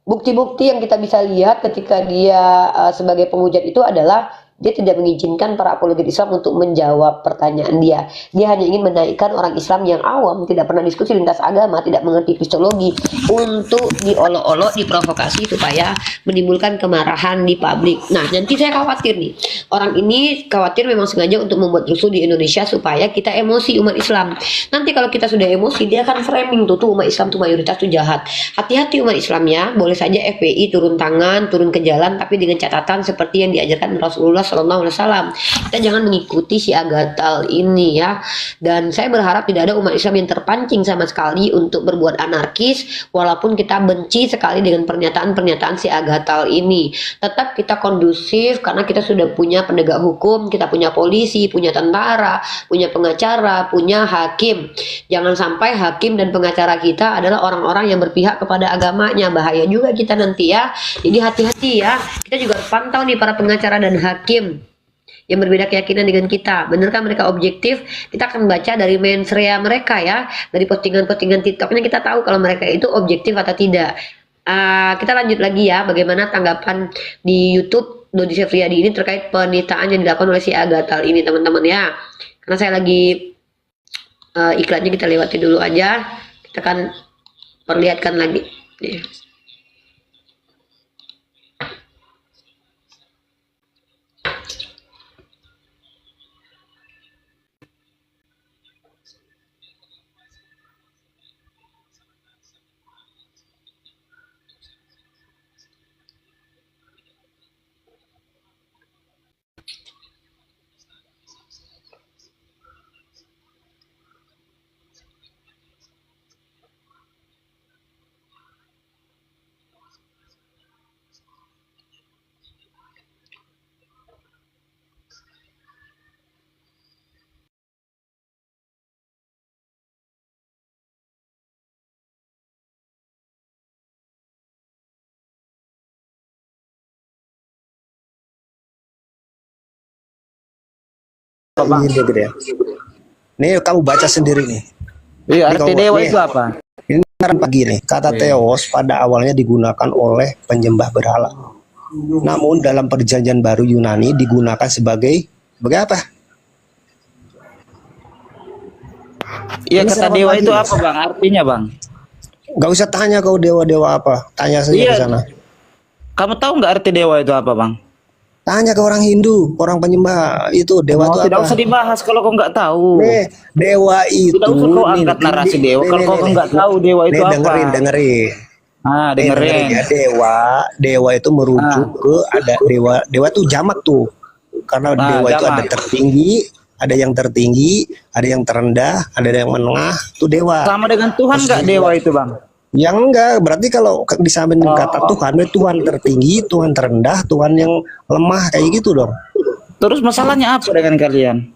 Bukti-bukti yang kita bisa lihat ketika dia sebagai penghujat itu adalah Dia tidak mengizinkan para apologet Islam untuk menjawab pertanyaan dia. Dia hanya ingin menaikkan orang Islam yang awam, tidak pernah diskusi lintas agama, tidak mengerti kristologi, untuk diolok-olok, diprovokasi supaya menimbulkan kemarahan di publik. Nah, nanti saya khawatir nih, orang ini khawatir memang sengaja untuk membuat rusuh di Indonesia supaya kita emosi umat Islam. Nanti kalau kita sudah emosi, dia akan framing tuh umat Islam tuh mayoritas tuh jahat. Hati-hati umat Islam ya, boleh saja FPI turun tangan, turun ke jalan, tapi dengan catatan seperti yang diajarkan Rasulullah SAW. Kita jangan mengikuti si Agatal ini ya. Dan saya berharap tidak ada umat Islam yang terpancing sama sekali untuk berbuat anarkis, walaupun kita benci sekali dengan pernyataan-pernyataan si Agatal ini. Tetap kita kondusif karena kita sudah punya penegak hukum, kita punya polisi, punya tentara, punya pengacara, punya hakim. Jangan sampai hakim dan pengacara kita adalah orang-orang yang berpihak kepada agamanya. Bahaya juga kita nanti ya. Jadi hati-hati ya. Kita juga harus pantau nih para pengacara dan hakim yang berbeda keyakinan dengan kita. Benarkah mereka objektif? Kita akan baca dari mensrea mereka ya, dari postingan-postingan TikToknya kita tahu kalau mereka itu objektif atau tidak. Kita lanjut lagi ya, bagaimana tanggapan di YouTube Dodi Sefriadi ini terkait penistaan yang dilakukan oleh si Agatal ini teman-teman ya. Karena saya lagi iklannya kita lewati dulu aja, kita akan perlihatkan lagi nih. Ini gitu ya. Nih kamu baca sendiri nih. Iya, Ini arti kamu- dewa nih, itu apa? Ini kan pagi nih. Kata Theos pada awalnya digunakan oleh penyembah berhala. Namun dalam perjanjian baru Yunani digunakan sebagai apa? Iya, Ini kata sarapan dewa pagi itu nih. apa, Bang? Artinya, Bang? Gak usah tanya kau dewa-dewa apa. Tanya saja Iya. ke sana. Kamu tahu nggak arti dewa itu apa, Bang? Tanya ke orang Hindu, orang penyembah itu dewa itu Tidak apa? usah dibahas kalau kau nggak tahu. Nih, dewa itu. Tidak usah kau angkat narasi dewa kalau kau nggak tahu dewa itu apa. Dengerin. Ah, Dengerin dengerin. ya, dewa itu merujuk ke ada dewa tuh jamak tuh. Karena dewa itu jamak. ada tertinggi, ada yang tertinggi, ada yang terendah, ada yang menengah, tuh dewa. Sama dengan Tuhan nggak dewa itu, Bang? Yang enggak, berarti kalau disamain dengan kata Tuhan, Tuhan tertinggi, Tuhan terendah, Tuhan yang lemah kayak gitu dong. Terus masalahnya apa dengan kalian?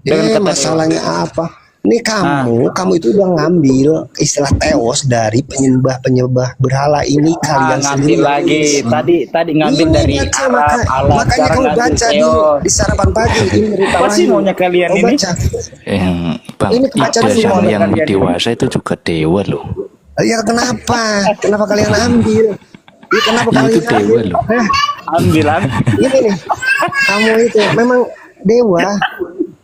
Dengan kata Masalahnya apa? Ini kamu itu udah ngambil istilah Theos dari penyembah berhala ini kalian ngambil sendiri. lagi. Tadi ngambil Ini dari baca, Arab, Allah. makanya Sekarang kamu ngambil baca Theos. di sarapan pagi ini cerita Apa sih Wahyu. maunya kalian Kau ini? baca. Bang, Ini kebaca ide dulu. sang yang dewasa itu juga dewa loh. Ya kenapa? Kenapa kalian ambil? Ya, kenapa Ya, kalian itu dewa ambil? loh. Ambil. Ini nih, kamu itu memang dewa,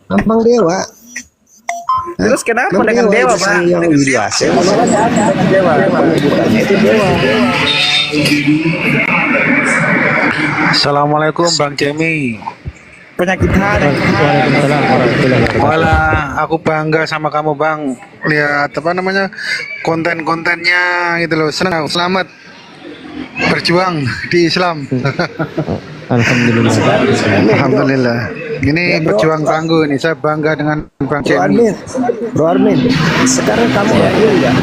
memang dewa. Terus kenapa Memang dengan dewa, itu Bang? yang dewasa. Masalahnya apa dengan dewa? Penyebutannya itu dewa. Assalamualaikum Bang Jemi. Penyakit hati. Walah, aku bangga sama kamu Bang. Lihat apa namanya konten-kontennya gitu loh. Senang, selamat berjuang di Islam. Alhamdulillah. Ini pejuang tangguh ini. Saya bangga dengan Bang Jemi. Bro Armin, sekarang kamu akui nggak?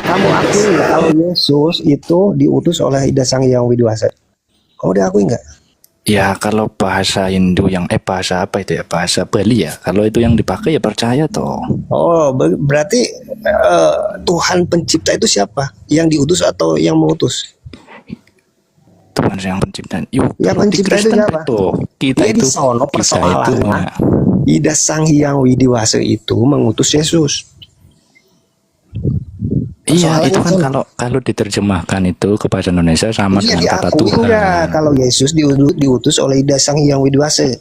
Kamu akui nggak kalau Yesus itu diutus oleh Ida Sang Hyang Widiwasa? Kamu diakui nggak? Ya kalau bahasa Hindu yang bahasa apa itu ya, bahasa Bali ya. Kalau itu yang dipakai ya percaya toh. Oh, berarti Tuhan pencipta itu siapa? Yang diutus atau yang mengutus? Tuhan yang pencipta. Yuk, Yang kalau di pencipta itu Kristen siapa? tuh, kita Jadi itu sono kita itu persoalannya, Ida Sang Hyang Widiwasa itu mengutus Yesus. Iya, itu kan Persoalannya kalau diterjemahkan itu ke bahasa Indonesia sama iya dengan kata diakui enggak Tuhan. kalau Yesus diutus oleh Ida Sang Hyang Widiwasa?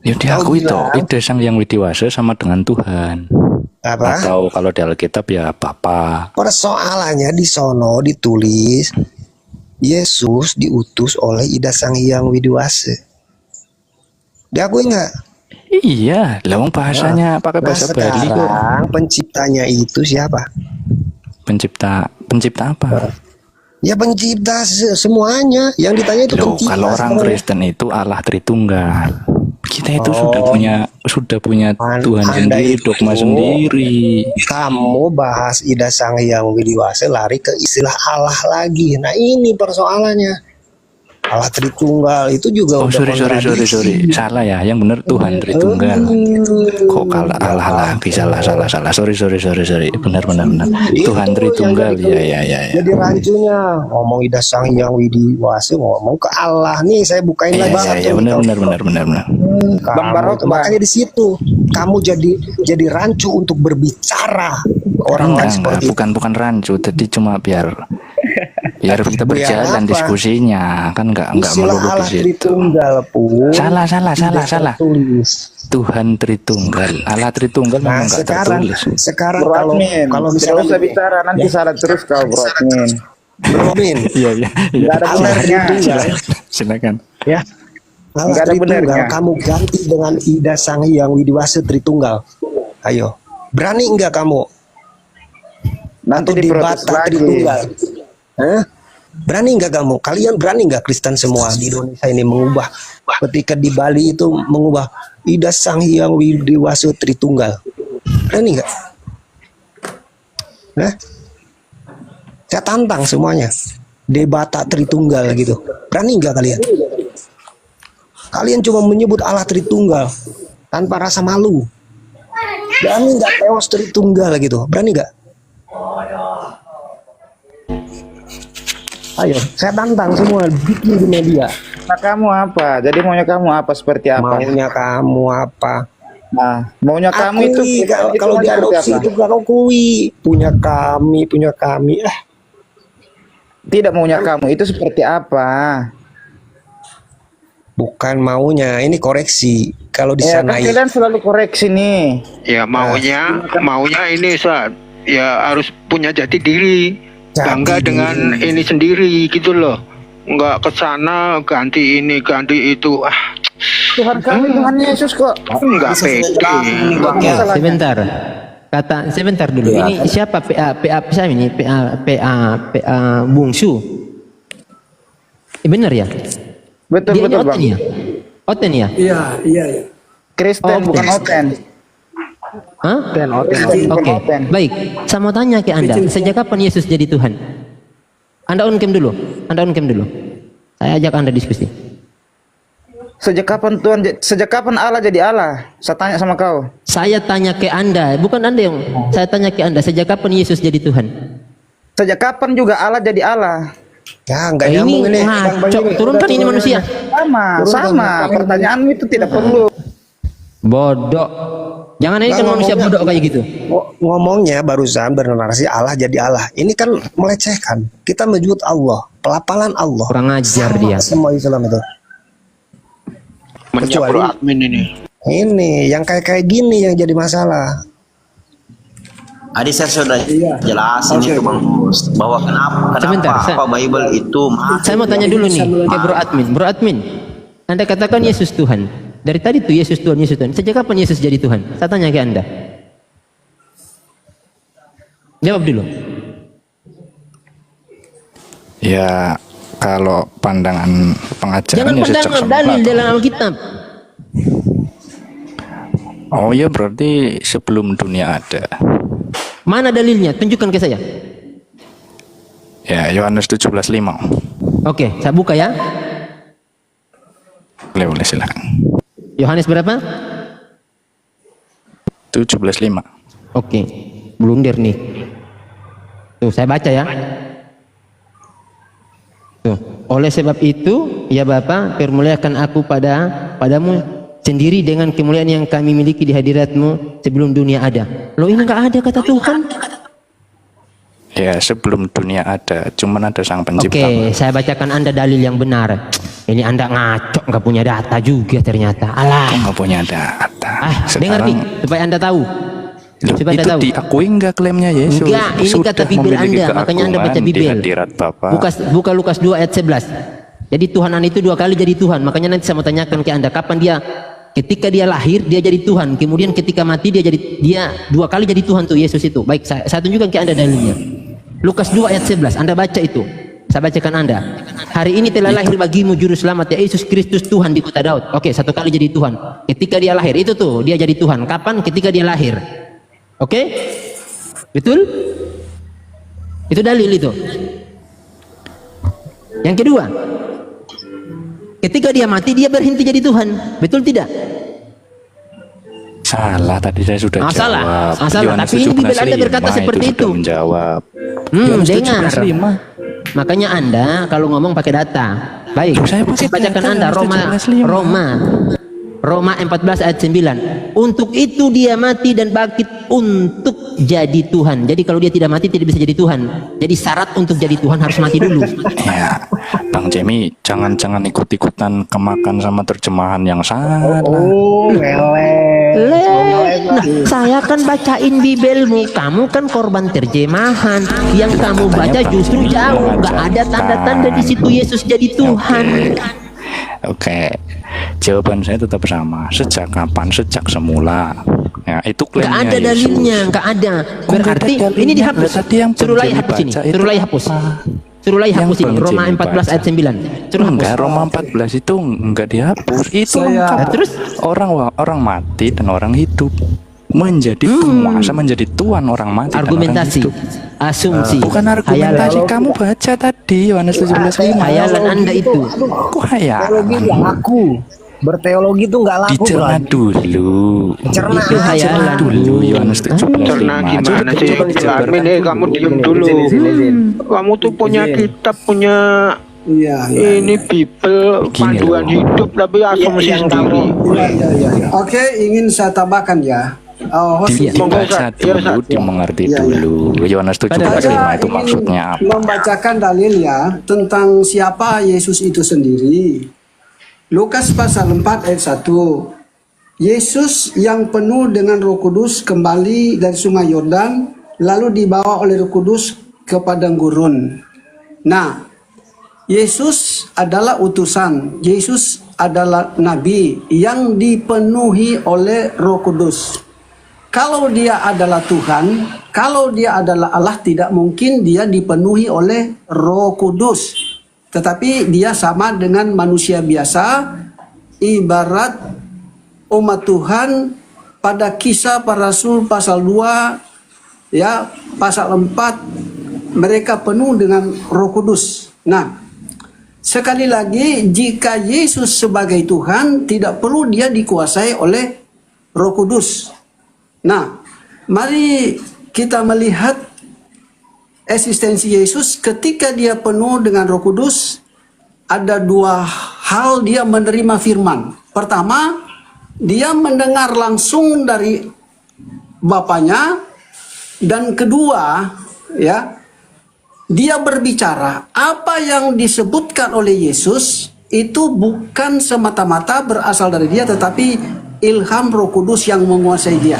Ya Kau diakui toh, bilang Ida Sang Yang Widiwasa sama dengan Tuhan. apa? Atau kalau di Alkitab ya Bapa. Persoalannya di sono ditulis Yesus diutus oleh Ida Sang Hyang Widiwasa. Diakui enggak? Iya, lawang bahasanya pakai Nah bahasa Bali kok. sekarang penciptanya itu siapa? Pencipta apa? Ya pencipta semuanya. Yang ditanya itu Loh, pencipta kalau orang sebenarnya. Kristen itu Allah Tritunggal. Kita itu sudah Oh, punya Tuhan Anda sendiri, itu dogma sendiri. kamu bahas Ida Sang Hyang Widiwasa lari ke istilah Allah lagi. Nah ini persoalannya. Allah Tritunggal itu juga Oh, udah sorry. kontradiksi. Salah ya. Yang benar Tuhan Tritunggal. Kok kalah Allah lagi, salah. Sorry. Benar. Itu Tuhan yang Tritunggal. jadi Ya. jadi rancunya ngomong Ida Sang Hyang Widiwasa ngomong ke Allah nih saya bukain lagi satu Ya, nih, benar. Bang kamu Barok, itu Bang. makanya di situ kamu jadi rancu untuk berbicara ke orang lain Enggak, seperti itu. bukan rancu. Tadi cuma biar kita Biar berjalan apa? diskusinya, kan enggak Istilah melulu di Allah situ. Tritunggal pun Salah. tidak tertulis. Tuhan Tritunggal, Allah Tritunggal Nah memang enggak sekarang tertulis. Bro Admin, kalau tidak misalnya usah bicara nanti salah terus kau Bro Admin. Robin, Iya. Nggak ada Allah benernya. Tritunggal Silakan. ya Allah Nggak ada Tritunggal benernya. kamu ganti dengan Ida Sang Hyang Widiwasa Tritunggal. Ayo, berani enggak kamu Nanti untuk diprotes dibata lagi. Tritunggal? Hah? Berani nggak kamu? Kalian berani nggak Kristen semua di Indonesia ini mengubah ketika di Bali itu mengubah Ida Sang Hyang Widiwasa Tritunggal? Berani nggak? Nah, saya tantang semuanya. Debata Tritunggal gitu. Berani nggak kalian? Kalian cuma menyebut Allah Tritunggal tanpa rasa malu. Berani nggak teos Tritunggal gitu? Berani nggak? Ayo, saya tantang semua bikin di media. Nah, kamu apa? Jadi maunya kamu apa? Seperti apa? Maunya kamu apa? Nah, maunya kamu itu Akui, kalau maunya diadopsi seperti itu apa? gak akui. Punya kami. Tidak maunya kamu itu seperti apa? Bukan maunya, ini koreksi. Kalau di Ya sana kan kalian selalu koreksi nih. Ya maunya ini Ustaz, ya harus punya jati diri, bangga Jati dengan diri. ini sendiri gitu loh. Nggak kesana ganti ini ganti itu, Tuhan kami Tuhan Yesus kok. nggak pede. Sebentar. Sebentar dulu. Ini siapa PA saya ini? PA bungsu. Benar ya? Betul Dia Bang. Oten ya? Oten ya? Kristen Oh, bukan oke. Oten. Hah? Kristen bukan Oke, Oten. baik. Saya mau tanya ke Anda, sejak kapan Yesus jadi Tuhan? Anda on cam dulu. Saya ajak Anda diskusi. Sejak kapan Allah jadi Allah? Saya tanya sama kau. Saya tanya ke Anda, bukan Anda yang saya tanya ke Anda, sejak kapan Yesus jadi Tuhan? Sejak kapan juga Allah jadi Allah? Ya nggak Ini nyambung ini. ngaco, turunkan ini manusia. Sama. Pertanyaanmu itu tidak perlu. Bodoh. Jangan ini kan Nggak, manusia ngomongnya- bodoh kayak gitu. Ngomongnya barusan bernarasi Allah jadi Allah. Ini kan melecehkan. Kita menyebut Allah, pelapalan Allah. Kurang ajar Sama dia. semua Islam itu. Menyabro admin ini. Ini yang kayak gini yang jadi masalah. Tadi saya sudah jelasin itu Bang Gus, bahwa Sebentar, kenapa Bible itu Saya mau tanya dulu nih ke Bro Admin. Bro Admin, Anda katakan Yesus Tuhan. Dari tadi tuh Yesus Tuhan. Sejak kapan Yesus jadi Tuhan? Saya tanya ke Anda. Jawab dulu. Ya kalau pandangan pengajaran Jangan ya sejak pandangan semula dalil toh. dalam Alkitab. Oh ya berarti sebelum dunia ada. Mana dalilnya? Tunjukkan ke saya. Ya Yohanes 17:5. Oke, saya buka ya. Boleh silakan. Yohanes berapa? 17:5. Oke, blunder nih. Tuh, saya baca ya. Tuh, oleh sebab itu, ya Bapa, permuliakan aku padamu sendiri dengan kemuliaan yang kami miliki di hadiratmu sebelum dunia ada. Loh, ini enggak ada kata Tuhan. Ya, sebelum dunia ada, cuman ada Sang Pencipta. Oke, saya bacakan Anda dalil yang benar. Ini Anda ngaco, nggak punya data juga ternyata. Alah. Nggak punya data. Dengar nih, supaya Anda tahu. Loh, Supaya Anda itu tahu. diakui nggak klaimnya Yesus? Enggak, ini Sudah kata Bibel memiliki Anda, makanya Anda baca keagungan di Bibel. hadirat Bapa. Buka Lukas 2 ayat 11. Jadi Tuhanan itu 2 kali jadi Tuhan. Makanya nanti saya mau tanyakan ke Anda, kapan dia, ketika dia lahir dia jadi Tuhan, kemudian ketika mati dia 2 kali jadi Tuhan tuh Yesus itu. Baik, saya tunjukkan ke Anda dalilnya. Lukas 2 ayat 11, Anda baca itu. Saya bacakan Anda. Hari ini telah lahir bagimu juru selamat, ya Yesus Kristus Tuhan di kota Daud. Oke, 1 kali jadi Tuhan. Ketika dia lahir itu tuh dia jadi Tuhan. Kapan? Ketika dia lahir. Oke? Betul? Itu dalil itu. Yang kedua, ketika dia mati dia berhenti jadi Tuhan. Betul tidak? Salah, tadi saya sudah Salah. jawab. Salah, Yohanes tapi ini Bibel Anda 17:5 berkata seperti sudah itu. menjawab. Yohanes Dengar. 17:5. Makanya Anda kalau ngomong pakai data. Baik, Saya pakai bacakan data, Anda Yohanes Roma 14 ayat 9. Untuk itu dia mati dan bangkit untuk jadi Tuhan. Jadi kalau dia tidak mati tidak bisa jadi Tuhan. Jadi syarat untuk jadi Tuhan harus mati dulu. Ya, Bang Jemi, jangan ikut-ikutan kemakan sama terjemahan yang salah. Nah, saya kan bacain Bibelmu, kamu kan korban terjemahan. Yang kamu baca justru jauh, nggak ada tanda-tanda di situ Yesus jadi Tuhan. Oke, jawaban saya tetap sama. Sejak kapan? Sejak semula. Ya, itu Nggak klaimnya ada Yesus. dalilnya, nggak ada. Berarti ini dihapus. Suruh lagi hapus ini. Suruh lagi hapus. Suruh lagi hapus ini. Roma 14 ayat 9. Suruh hapus. Enggak, Roma 14 itu enggak dihapus. Itu Nah, terus orang mati dan orang hidup menjadi penguasa, menjadi tuan orang mati argumentasi, dan orang hidup. asumsi, Bukan argumentasi, kamu baca tadi Yohanes 17:5. hayalan Anda itu. Kok hayalan? Teologi nggak laku. Berteologi itu nggak laku. Dicerna dulu. Cerna. Itu hayalan Dulu Yohanes 17:5. Cerna gimana sih? Amin, kamu diam dulu. Kamu tuh punya kitab, punya ini Bibel, panduan hidup, tapi asumsi sendiri. Oke, ingin saya tambahkan ya. Dibaca dulu, dimengerti dulu. Yohanes 17:5 itu maksudnya apa? Membacakan dalil ya tentang siapa Yesus itu sendiri. Lukas pasal 4 ayat 1. Yesus yang penuh dengan Roh Kudus kembali dari Sungai Yordan, lalu dibawa oleh Roh Kudus ke padang gurun. Nah, Yesus adalah utusan. Yesus adalah nabi yang dipenuhi oleh Roh Kudus. Kalau dia adalah Tuhan, kalau dia adalah Allah, tidak mungkin dia dipenuhi oleh Roh Kudus. Tetapi dia sama dengan manusia biasa, ibarat umat Tuhan pada Kisah Para Rasul pasal 2 ya, pasal 4, mereka penuh dengan Roh Kudus. Nah, sekali lagi, jika Yesus sebagai Tuhan, tidak perlu dia dikuasai oleh Roh Kudus. Nah, mari kita melihat eksistensi Yesus ketika dia penuh dengan Roh Kudus. Ada 2 hal dia menerima firman. Pertama, dia mendengar langsung dari Bapaknya, dan kedua, ya, dia berbicara. Apa yang disebutkan oleh Yesus itu bukan semata-mata berasal dari dia, tetapi ilham Roh Kudus yang menguasai dia.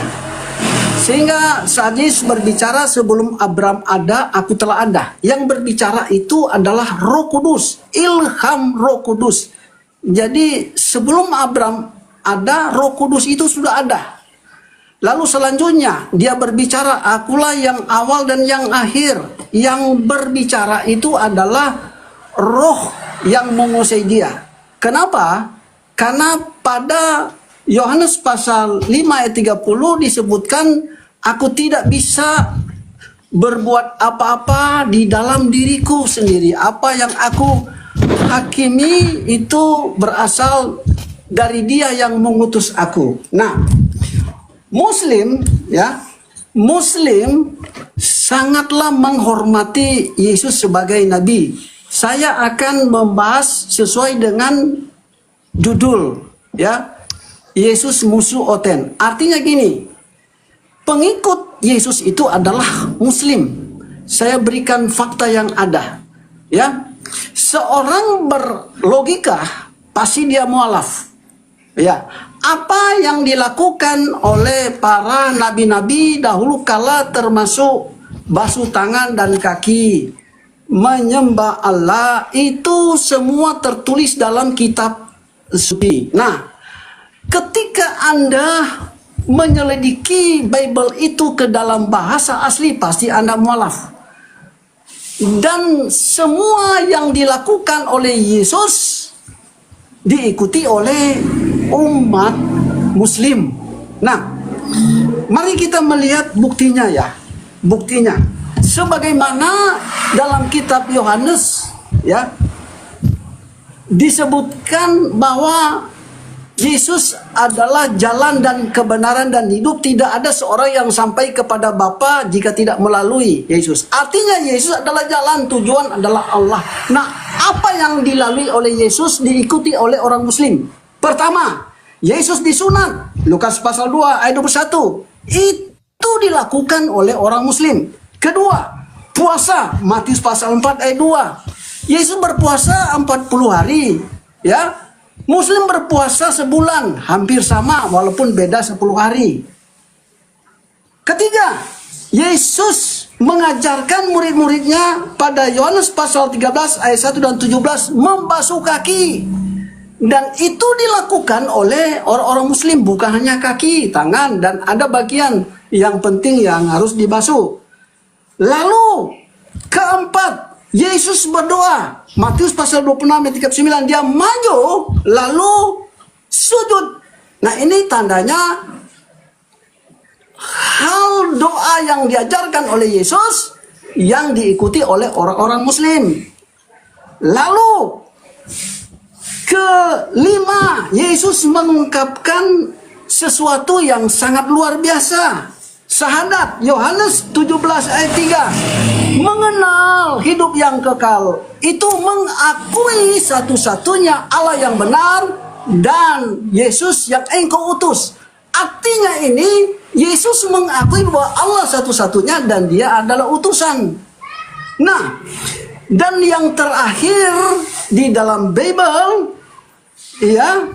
Sehingga saat Yesus berbicara, sebelum Abraham ada, aku telah ada. Yang berbicara itu adalah Roh Kudus, ilham Roh Kudus. Jadi sebelum Abraham ada, Roh Kudus itu sudah ada. Lalu selanjutnya dia berbicara, akulah yang awal dan yang akhir. Yang berbicara itu adalah Roh yang menguasai dia. Kenapa? Karena pada Yohanes pasal 5 ayat 30 disebutkan, aku tidak bisa berbuat apa-apa di dalam diriku sendiri. Apa yang aku hakimi itu berasal dari Dia yang mengutus aku. Nah, Muslim ya, Muslim sangatlah menghormati Yesus sebagai nabi. Saya akan membahas sesuai dengan judul ya, Yesus musuh Oten. Artinya gini, pengikut Yesus itu adalah Muslim. saya berikan fakta yang ada. Ya, seorang berlogika pasti dia mualaf. Ya, apa yang dilakukan oleh para nabi-nabi dahulu kala termasuk basuh tangan dan kaki, menyembah Allah, itu semua tertulis dalam kitab suci. Nah, ketika Anda menyelidiki Bible itu ke dalam bahasa asli, pasti Anda mualaf. Dan semua yang dilakukan oleh Yesus diikuti oleh umat Muslim. Nah, mari kita melihat buktinya ya. Buktinya, sebagaimana dalam kitab Yohanes ya disebutkan bahwa Yesus adalah jalan dan kebenaran dan hidup. Tidak ada seorang yang sampai kepada Bapa jika tidak melalui Yesus. Artinya Yesus adalah jalan, tujuan adalah Allah. Nah, apa yang dilalui oleh Yesus diikuti oleh orang Muslim. Pertama, Yesus disunat. Lukas pasal 2 ayat 21. Itu dilakukan oleh orang Muslim. Kedua, puasa. Matius pasal 4 ayat 2. Yesus berpuasa 40 hari. Ya, Muslim berpuasa sebulan, hampir sama walaupun beda 10 hari. Ketiga, Yesus mengajarkan murid-muridnya pada Yohanes pasal 13 ayat 1 dan 17 membasuh kaki. Dan itu dilakukan oleh orang-orang Muslim, bukan hanya kaki, tangan, dan ada bagian yang penting yang harus dibasuh. Lalu keempat, Yesus berdoa. Matius pasal 26 ayat 39, dia maju lalu sujud. Nah, ini tandanya hal doa yang diajarkan oleh Yesus yang diikuti oleh orang-orang Muslim. Lalu kelima, Yesus mengungkapkan sesuatu yang sangat luar biasa. Syahadat Yohanes 17 ayat 3, mengenal hidup yang kekal itu mengakui satu-satunya Allah yang benar dan Yesus yang engkau utus. Artinya ini Yesus mengakui bahwa Allah satu-satunya dan dia adalah utusan. Nah, dan yang terakhir di dalam Bible, ya,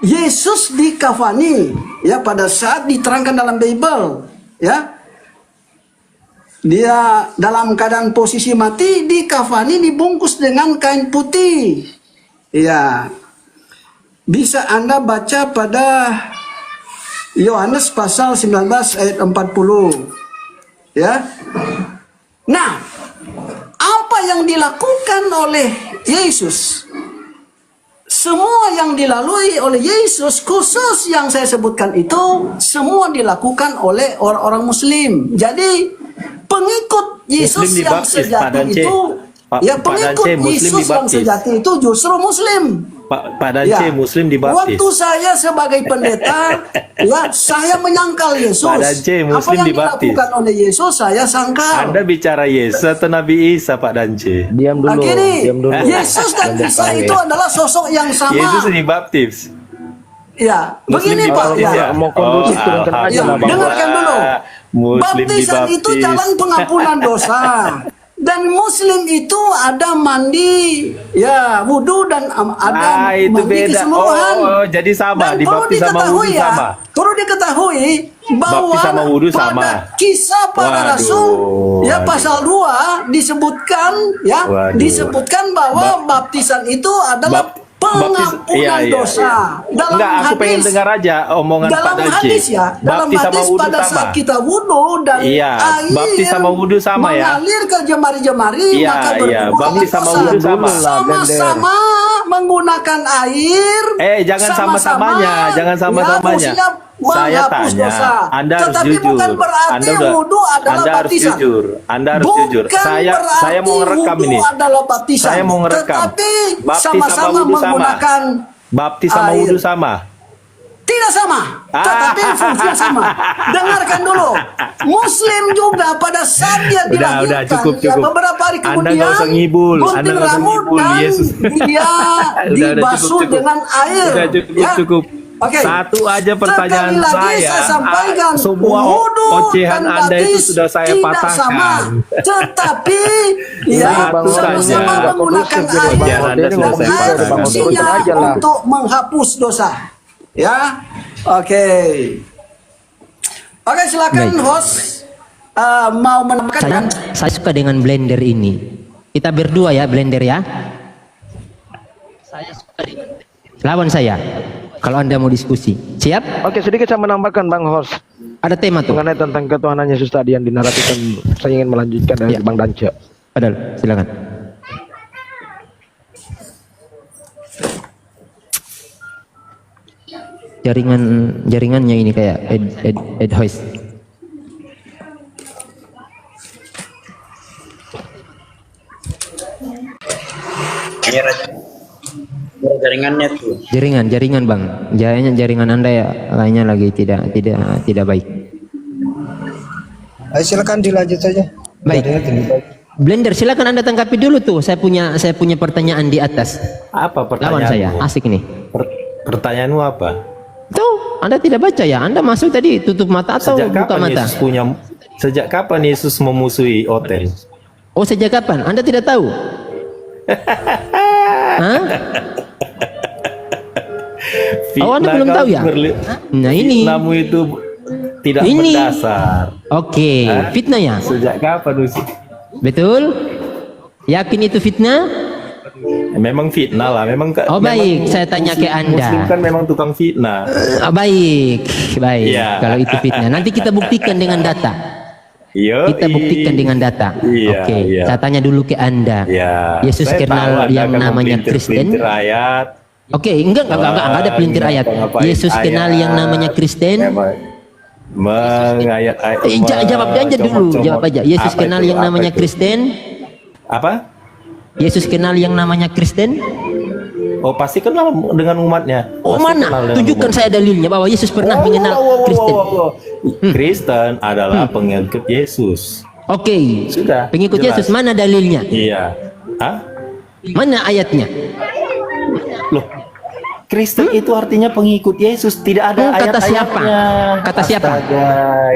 Yesus dikafani, ya, pada saat diterangkan dalam Bible, ya, dia dalam keadaan posisi mati, dikafani, dibungkus dengan kain putih. Ya, bisa Anda baca pada Yohanes pasal 19 ayat 40. Ya. Nah, apa yang dilakukan oleh Yesus? Semua yang dilalui oleh Yesus, khusus yang saya sebutkan itu, semua dilakukan oleh orang-orang Muslim. Jadi pengikut Yesus yang sejati itu, ya, pengikut Yesus yang sejati itu justru Muslim. Pak Dance, Muslim dibaptis. Waktu saya sebagai pendeta, ya, saya menyangkal Yesus. Pak Dance, Muslim apa yang dibaptis. dilakukan oleh Yesus, saya sangkal. Anda bicara Yesus atau Nabi Isa, Pak Dance? Diam dulu. Gini, Diam dulu. Yesus dan Isa itu adalah sosok yang sama. Yesus dibaptis. Ya, begini Pak. Ya. Mau kondusif turunkan aja lah, Bang. Dengarkan dulu. Muslim Baptisan dibaptis. itu jalan pengampunan dosa. Dan Muslim itu ada mandi, ya, wudhu, dan ada itu mandi beda. keseluruhan. Oh, jadi sama, Dan dibaptis sama wudhu ya, sama. perlu diketahui bahwa Baptis sama wudhu pada sama. kisah para Waduh, rasul, ya, waduh. pasal 2 disebutkan, ya, Waduh. disebutkan bahwa baptisan itu adalah pengampunan dosa. Dalam Enggak, aku pengen hadis, dengar aja omongan Pak dalam Dance. hadis, ya, dalam Baptis sama hadis wudhu pada sama. saat kita wudhu dan Iya, air baptis sama wudhu sama ya. mengalir ke jemari-jemari, Iya, maka iya, berkumpul baptis sama dosa. wudhu sama. Sama-sama menggunakan air. Jangan sama-samanya, jangan sama-samanya. Ya, Saya menghapus tanya, dosa. Anda harus Tetapi jujur. bukan berarti wudhu adalah Anda harus baptisan. jujur. Anda harus Bukan jujur. Saya mau ngerekam wudhu ini. adalah baptisan. Saya mau ngerekam. Tetapi Baptis sama sama-sama wudhu sama. menggunakan Baptis sama air. wudhu sama. Tidak sama, tetapi fungsinya sama. Dengarkan dulu. Muslim juga pada saat dia dilahirkan, Udah, cukup. ya, beberapa hari Anda kemudian, nggak usah ngibul. Anda gunting nggak usah rambut ngibul, dan Yesus. dia Udah, dibasuh cukup. dengan air. Udah, cukup. Oke. Satu aja pertanyaan Sekali lagi saya sampaikan, semua wudu ocehan dan Anda itu baptis sudah saya tidak patahkan. sama. Tetapi ya Satu sama-sama saja. menggunakan Ocehan Anda sudah saya air patahkan. fungsinya untuk menghapus dosa. Ya, oke. Oke, silakan Baik. host mau menambahkan. Saya suka dengan blender ini. Kita berdua ya blender ya. Saya suka dengan lawan saya. Kalau Anda mau diskusi, siap? Oke, sedikit saya menambahkan Bang Hos. Ada tema tuh. Mengenai tentang ketuhanan Yesus tadi yang dinarasikan, saya ingin melanjutkan dari Bang Dance. Padahal, silakan. Jaringannya ini kayak Ed Hoist. Jaringannya tuh. Jaringan Bang. Jaringan Anda ya kayaknya lagi tidak baik. Ayo silakan dilanjut saja. Baik. Blender, silakan Anda tanggapi dulu tuh. Saya punya pertanyaan di atas. Apa Lawan saya, pertanyaanmu? asik nih. Pertanyaanmu apa? Tuh, Anda tidak baca ya? Anda masuk tadi tutup mata atau Sejak buka kapan mata? Sejak kapan Yesus memusuhi Oten? Oh, sejak kapan? Anda tidak tahu? Hah? Oh, Anda belum tahu ya? Nah, ini. Fitnahmu itu tidak Ini. berdasar. Oke, Hah? fitnah ya? Sejak kapan? Betul? Yakin itu fitnah? Memang fitnah lah. Oh, baik, saya tanya ke Anda. Muslim kan memang tukang fitnah. Baik. Iya. Kalau itu fitnah, nanti kita buktikan dengan data. Kita buktikan dengan data. Iya, Oke, iya. saya tanya dulu ke Anda. Ya, Yesus saya kenal tahu Anda yang akan namanya Kristen? mempelintir ayat. Oke, enggak ada pelintir ayat. ngapa-ngapain Yesus kenal ayat. yang namanya Kristen? Mengayat-ayat. Jawab aja dulu, jawab aja. Yesus Apa kenal itu? yang Apa namanya itu? Kristen? Apa? Yesus kenal yang namanya Kristen? Oh, pasti kenal dengan umatnya. Oh, Pasti kenal mana? dengan Tunjukkan umat. saya dalilnya bahwa Yesus pernah mengenal Kristen. Kristen adalah pengikut Yesus. Oke. Sudah. Pengikut jelas. Yesus, mana dalilnya? Iya. Hah? Mana ayatnya? Loh, Kristen itu artinya pengikut Yesus. Tidak ada Kata ayat-ayatnya. siapa? Kata siapa? Astaga,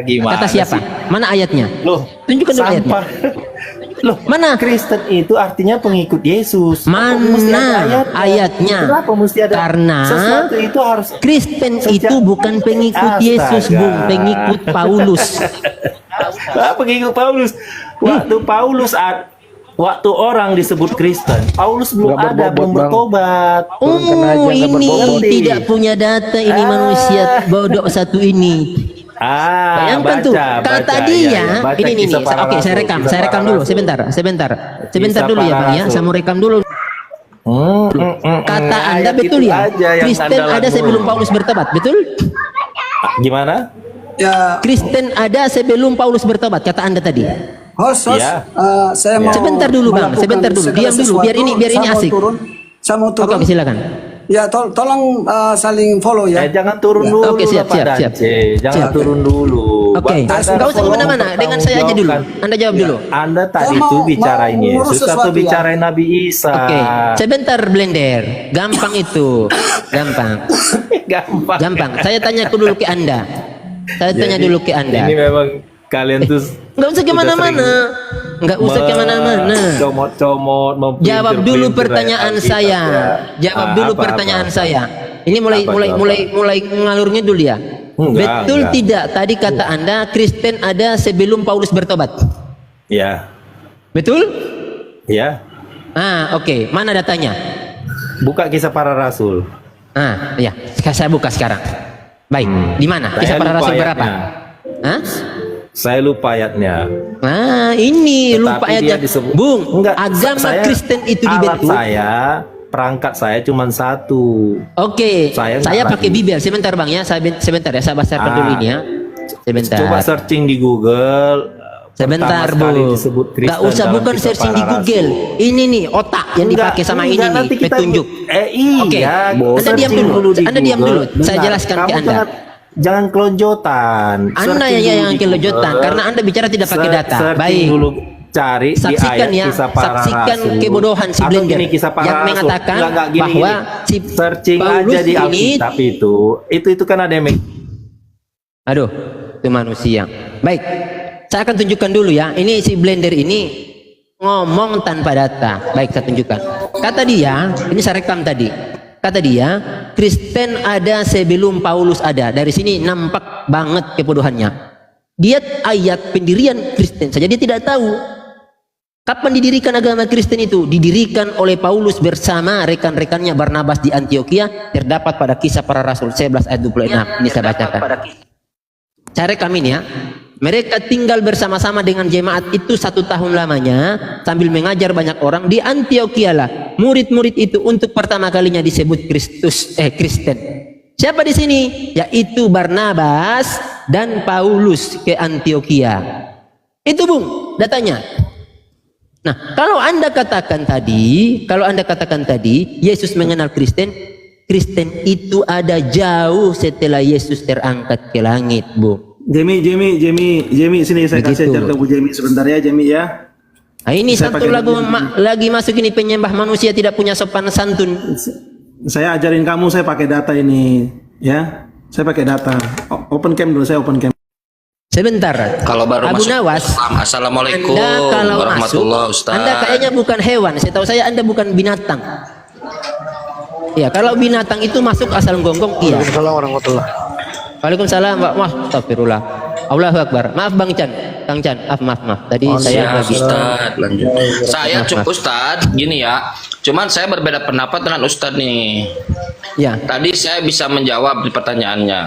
gimana Kata siapa? sih? Mana ayatnya? Loh, Tunjukkan dulu ayatnya. sampah. Loh, mana? Kristen itu artinya pengikut Yesus. Kenapa mesti ada Mana ayatnya? Kenapa mesti ada? Karena Sesuatu itu harus Kristen itu bukan pengikut Yesus, Astaga. Bung, pengikut Paulus. Pengikut Paulus. Waktu orang disebut Kristen, Paulus belum ada, belum bertobat. Oh, ini tidak punya data ini manusia bodoh satu ini. Bayangkan tuh, kata dia, ini. Oke, saya rekam dulu, sebentar dulu ya Bang ya, saya mau rekam dulu. Kata Anda betul ya? Kristen ada sebelum Paulus bertobat, betul? Gimana? Ya. Kristen ada sebelum Paulus bertobat, kata Anda tadi. Host, Ya. saya mau Sebentar dulu Bang, melakukan sebentar dulu, segala diam dulu, sesuatu. biar ini Saya mau asik. Saya mau turun. Oke, silakan. Ya, tolong saling follow ya. Jangan turun Ya. dulu. Oke, siap. Jangan turun dulu. Oke, nggak usah kemana-mana, dengan saya aja dulu. Anda jawab dulu. Anda tadi Saya itu mau bicarain ngurus Yesus atau sesuatu ya. bicarain Nabi Isa? Oke, sebentar Blender. Gampang itu. Gampang. Gampang. Saya tanya dulu ke Anda. Dulu ke Anda. Ini memang kalian tuh Nggak usah kemana-mana. Nggak usah kemana-mana. Comot-comot. Jawab dulu pertanyaan saya. Jawab dulu pertanyaan saya. Ini mulai ngalurnya dulu ya. Betul enggak. tidak? Tadi kata Anda Kristen ada sebelum Paulus bertobat. Ya, Betul? ya. Oke. Mana datanya? Buka Kisah Para Rasul. Ya. Saya buka sekarang. Baik. Di mana? Kisah Saya Para lupa Rasul berapa? ayatnya. Saya lupa ayatnya. Ini Tetapi lupa ayatnya. dia disebut- Bung, Enggak, agama saya- Kristen itu alat dibentuk. perangkat saya cuma satu. Oke, Saya saya nggak pakai lagi. Bibel. Sebentar Bang ya, sebentar ya, saya bacakan dulu ini ya. Sebentar. Coba searching di Google. Sebentar pertama kali Bu. disebut Kristen Nggak usah dalam bukan Kisah searching di Para Google. Rasul. Ini nih otak yang dipakai sama ini nih, nanti kita- petunjuk. Iya. Oke. Anda searching diam dulu. di Anda diam Google. dulu. Saya Bentar, jelaskan ke kamu Anda. Jangan kelonjotan. Anda Searching yang dulu di kelojotan Google. karena Anda bicara tidak pakai data. Searching Baik. dulu. cari di Saksikan ayat ya, kisah para saksikan rasul. kebodohan si Atau Blender gini, kisah para yang rasul. mengatakan Enggak, gini, bahwa si searching Paulus aja di ini, Alkitab itu kan ada yang aduh, itu manusia. Baik, saya akan tunjukkan dulu ya. Ini si Blender ini ngomong tanpa data. Baik, saya tunjukkan. Kata dia, ini saya rekam tadi. Kata dia, Kristen ada sebelum Paulus ada. Dari sini nampak banget kebodohannya. Dia ayat pendirian Kristen saja dia tidak tahu. Kapan didirikan agama Kristen itu? Didirikan oleh Paulus bersama rekan-rekannya Barnabas di Antioquia. Terdapat pada Kisah Para Rasul 11 ayat 26. Ini saya bacakan. Saya rekam ini ya. Mereka tinggal bersama-sama dengan jemaat itu 1 tahun lamanya sambil mengajar banyak orang di Antioquia lah. Murid-murid itu untuk pertama kalinya disebut Kristen. Siapa di sini? Yaitu Barnabas dan Paulus ke Antioquia. Itu Bung datanya. Nah, kalau Anda katakan tadi Yesus mengenal Kristen, Kristen itu ada jauh setelah Yesus terangkat ke langit, Bung. Jemi, sini saya kasih ajar kamu Jemi sebentar ya, Jemi ya. Nah, ini satu lagu lagi masuk ini penyembah manusia tidak punya sopan santun. Saya ajarin kamu, saya pakai data ini ya. Saya pakai data. Open cam dulu, saya open cam. Sebentar. Kalau baru Abu masuk. Nawas, Assalamualaikum Anda kalau warahmatullah masuk, Ustaz. Anda kayaknya bukan hewan. Saya tahu saya Anda bukan binatang. Ya, kalau binatang itu masuk asal gonggong iya. Waalaikumsalam warahmatullah. Waalaikumsalam, Pak. Wah, astagfirullah. Allahu Akbar. Maaf Bang Chan. Kang Chan, maaf. Tadi saya Siap, lagi. Ustaz, lanjut. Saya Maaf. Ustaz, gini ya. Cuman saya berbeda pendapat dengan Ustaz nih. Ya. Tadi saya bisa menjawab di pertanyaannya.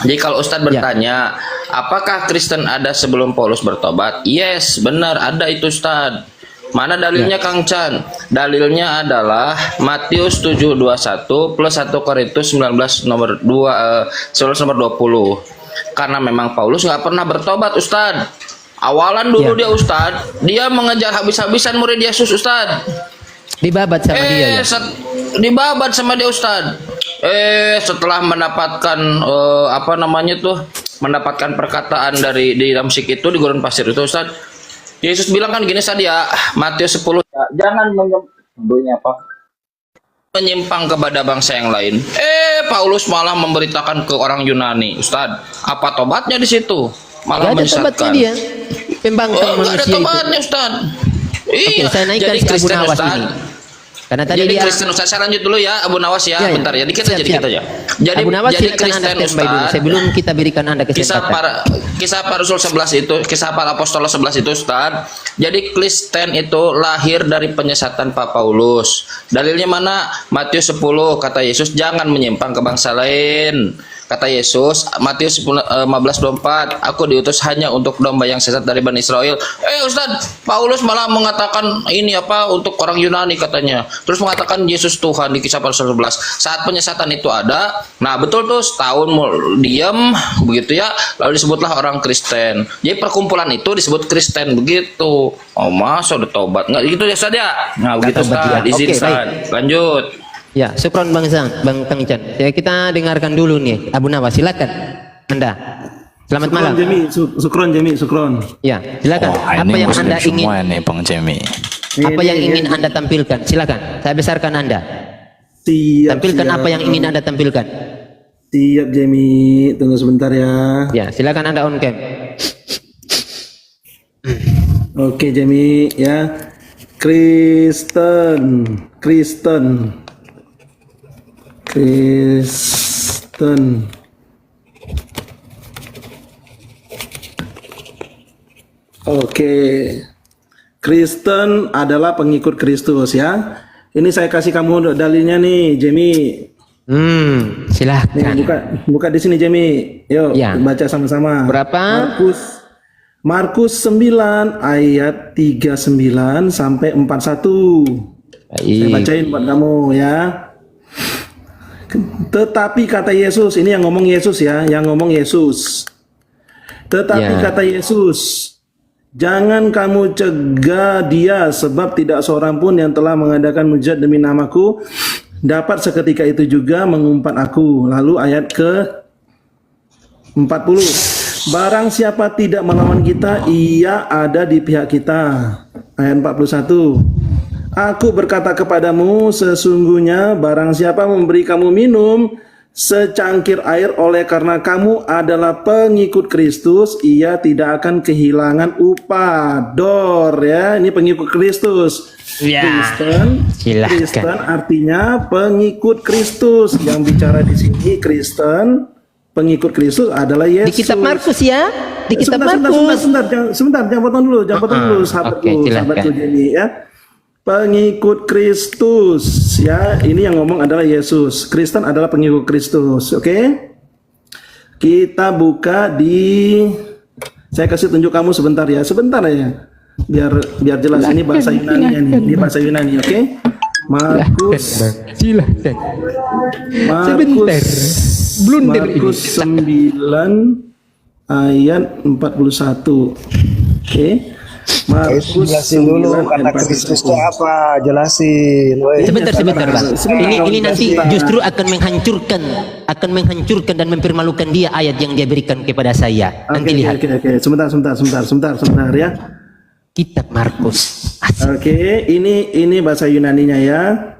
Jadi kalau Ustadz bertanya, apakah Kristen ada sebelum Paulus bertobat? Yes, benar ada itu Ustadz. Mana dalilnya Kang Chan? Dalilnya adalah Matius 7:21 plus 1 Korintus 19 nomor 20. Karena memang Paulus nggak pernah bertobat Ustadz. Awalan dulu dia Ustadz, dia mengejar habis-habisan murid Yesus Ustadz. Dibabat sama dia ya. Dibabat sama dia Ustadz. Setelah mendapatkan mendapatkan perkataan dari di Damsyik itu di gurun pasir itu Ustadz, Yesus bilang kan gini tadi ya, Matius 10 ya, jangan menyimpang kepada bangsa yang lain. Paulus malah memberitakan ke orang Yunani Ustadz, apa tobatnya di situ? Malah menyesatkan. Dia pembangkang manusia ada tobatnya Ustadz. Oke, saya naikkan si Abu Nawas ini. Karena tadi jadi dia Kristen Ustaz, saya lanjut dulu ya Abu Nawas ya, bentar ya, dikit aja ya. Jadi Abu Nawas jadi silakan Anda Kristen standby dulu Ustaz. sebelum kita berikan Anda kesempatan. Kisah para Rasul 11 itu, kisah para apostol 11 itu Ustaz. Jadi Kristen itu lahir dari penyesatan Pak Paulus. Dalilnya mana? Matius 10 kata Yesus jangan menyimpang ke bangsa lain. Kata Yesus, Matius 15:24, aku diutus hanya untuk domba yang sesat dari Bani Israel. Ustaz, Paulus malah mengatakan ini untuk orang Yunani katanya. Terus mengatakan Yesus Tuhan di Kisah Para Rasul 11. Saat penyesatan itu ada, nah betul tuh setahun diam begitu ya, lalu disebutlah orang Kristen. Jadi perkumpulan itu disebut Kristen begitu. Masa udah tobat? Nggak gitu ya Ustaz ya? Nah begitu Ustaz, izin Ustaz. Lanjut. Ya, syukron Bang Kang Chan. Ya, kita dengarkan dulu nih Abu Nawas, silakan Anda. Selamat malam. Sukron. Ya, silakan. Apa yang Anda ingin? Bang Jemi. Apa yang ingin Anda tampilkan? Silakan. Saya besarkan Anda. Tampilkan apa yang ingin Anda tampilkan. Siap Jemi, tunggu sebentar ya. Ya, silakan Anda on cam. Oke Jemi ya. Kristen. Oke. Kristen adalah pengikut Kristus ya. Ini saya kasih kamu dalilnya nih, Jemi. Silahkan. Nih, buka di sini Jemi. Yuk, baca sama-sama. Berapa? Markus 9 ayat 39 sampai 41. Saya bacain buat kamu ya. Tetapi kata Yesus, ini yang ngomong Yesus ya, Tetapi kata Yesus, jangan kamu cegah dia, sebab tidak seorang pun yang telah mengadakan mujizat demi namaku dapat seketika itu juga mengumpat aku. Lalu ayat ke 40, Barang siapa tidak melawan kita, ia ada di pihak kita. Ayat 41. Aku berkata kepadamu, sesungguhnya barang siapa memberi kamu minum secangkir air oleh karena kamu adalah pengikut Kristus, ia tidak akan kehilangan upah. Dor ya, ini pengikut Kristus. Ya, Kristen artinya pengikut Kristus. Yang bicara di sini Kristen, pengikut Kristus adalah Yesus. Di kitab Markus ya, di kitab Markus. Sebentar, jangan potong dulu, sahabatku Jenny ya. Pengikut Kristus ya, ini yang ngomong adalah Yesus. Kristen adalah pengikut Kristus, oke? Kita buka di, saya kasih tunjuk kamu sebentar ya, biar jelas. Ini bahasa Yunani nih, ini bahasa Yunani, oke? Markus, Markus 9 ayat 41, oke? Markus jelasin dulu kata Kristus itu apa, jelasin. Sebentar Bang. Ini nanti justru akan menghancurkan dan mempermalukan dia ayat yang dia berikan kepada saya. Nanti lihat. Oke. Sebentar ya. Kitab Markus. Oke, ini bahasa Yunaninya ya.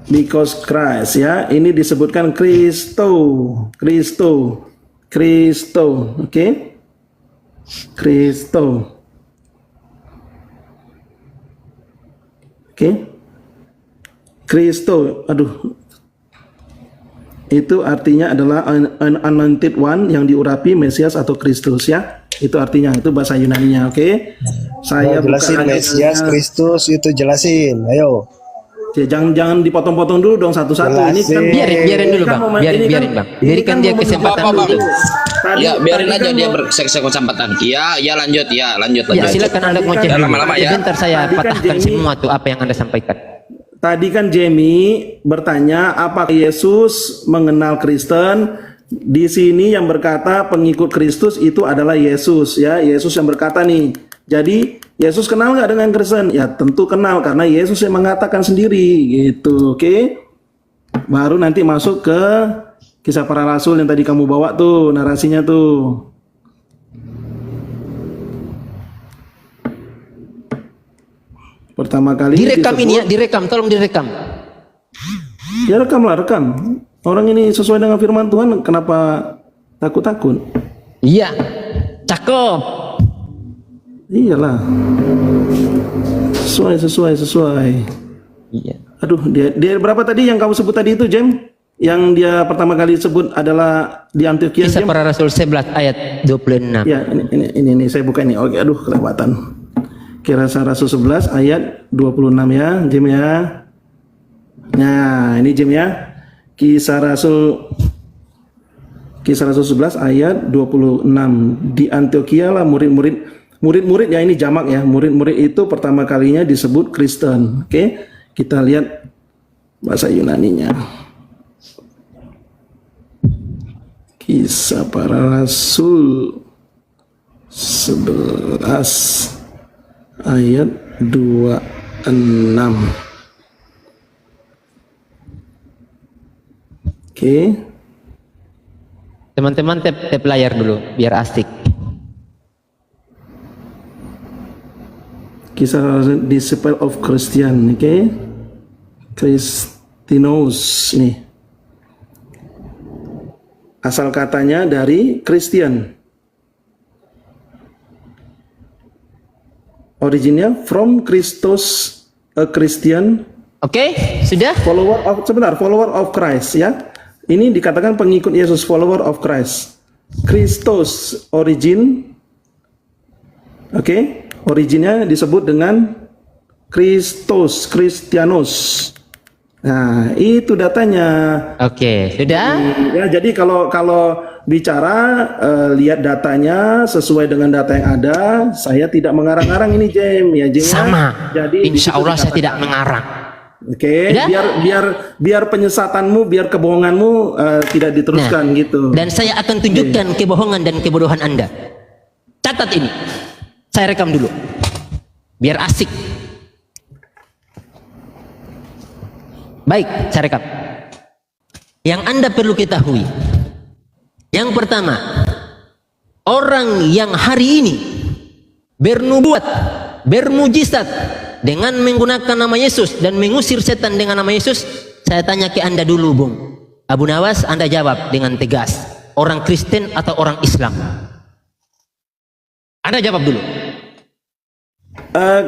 Because Christ ya, ini disebutkan Kristo, oke? Kristo. Oke. Kristo, itu artinya adalah an anointed one, yang diurapi, Mesias atau Kristus ya. Itu artinya, itu bahasa Yunaninya, oke? Saya jelasin Mesias, Kristus itu jelasin. Ayo. Ya, jangan dipotong-potong dulu dong satu-satu. Ini kan biarin dulu Bang. Biarin Bang. Berikan dia kesempatan dulu. Ya, biarin aja dia kesempatan. Ya, lanjut. Ya, silakan Anda ngoceh dulu. Sebentar saya patahkan semua tuh apa yang Anda sampaikan. Tadi kan Jamie bertanya apakah Yesus mengenal Kristen. Di sini yang berkata pengikut Kristus itu adalah Yesus ya. Yesus yang berkata nih. Jadi Yesus kenal nggak dengan Kristen? Ya tentu kenal karena Yesus yang mengatakan sendiri gitu, oke? Baru nanti masuk ke Kisah Para Rasul yang tadi kamu bawa tuh narasinya tuh. Pertama kali direkam ini ya, tolong direkam. Ya rekam. Orang ini sesuai dengan firman Tuhan, kenapa takut-takut? Iya, cakep. Iyalah. Sesuai. Iya. Aduh, dia berapa tadi yang kamu sebut tadi itu, Jem? Yang dia pertama kali sebut adalah di Antioquia. Kisah Para Rasul 11 ayat 26. Ya, ini saya buka ini. Oke, aduh kelewatan. Kisah Rasul 11 ayat 26 ya, Jem ya. Nah, ini Jem ya. Kisah Rasul 11 ayat 26. Di Antioquia lah murid-murid ya, ini jamak ya. Murid-murid itu pertama kalinya disebut Kristen. Oke, kita lihat bahasa Yunaninya. Kisah Para Rasul 11 ayat 26. Oke. Teman-teman tap layar dulu biar asik. Kisah Disciple of Christian, oke? Christinos nih. Asal katanya dari Christian. Originnya from Christos, a Christian. Oke, sudah? Follower of Christ ya. Ini dikatakan pengikut Yesus, follower of Christ. Christos origin. Oke. Originnya disebut dengan Christos, Christianos. Nah, itu datanya. Oke, sudah? Ya, jadi kalau bicara lihat datanya sesuai dengan data yang ada, saya tidak mengarang-arang ini, Jem. Ya, Jem. Sama. Jadi insya Allah saya tidak mengarang. Oke, biar penyesatanmu, biar kebohonganmu tidak diteruskan gitu. Dan saya akan tunjukkan kebohongan dan kebodohan Anda. Catat ini. Saya rekam dulu. Biar asik. Baik, saya rekam. Yang Anda perlu ketahui. Yang pertama, orang yang hari ini bernubuat, bermujizat dengan menggunakan nama Yesus dan mengusir setan dengan nama Yesus, saya tanya ke Anda dulu, Bung Abu Nawas, Anda jawab dengan tegas, orang Kristen atau orang Islam? Anda jawab dulu.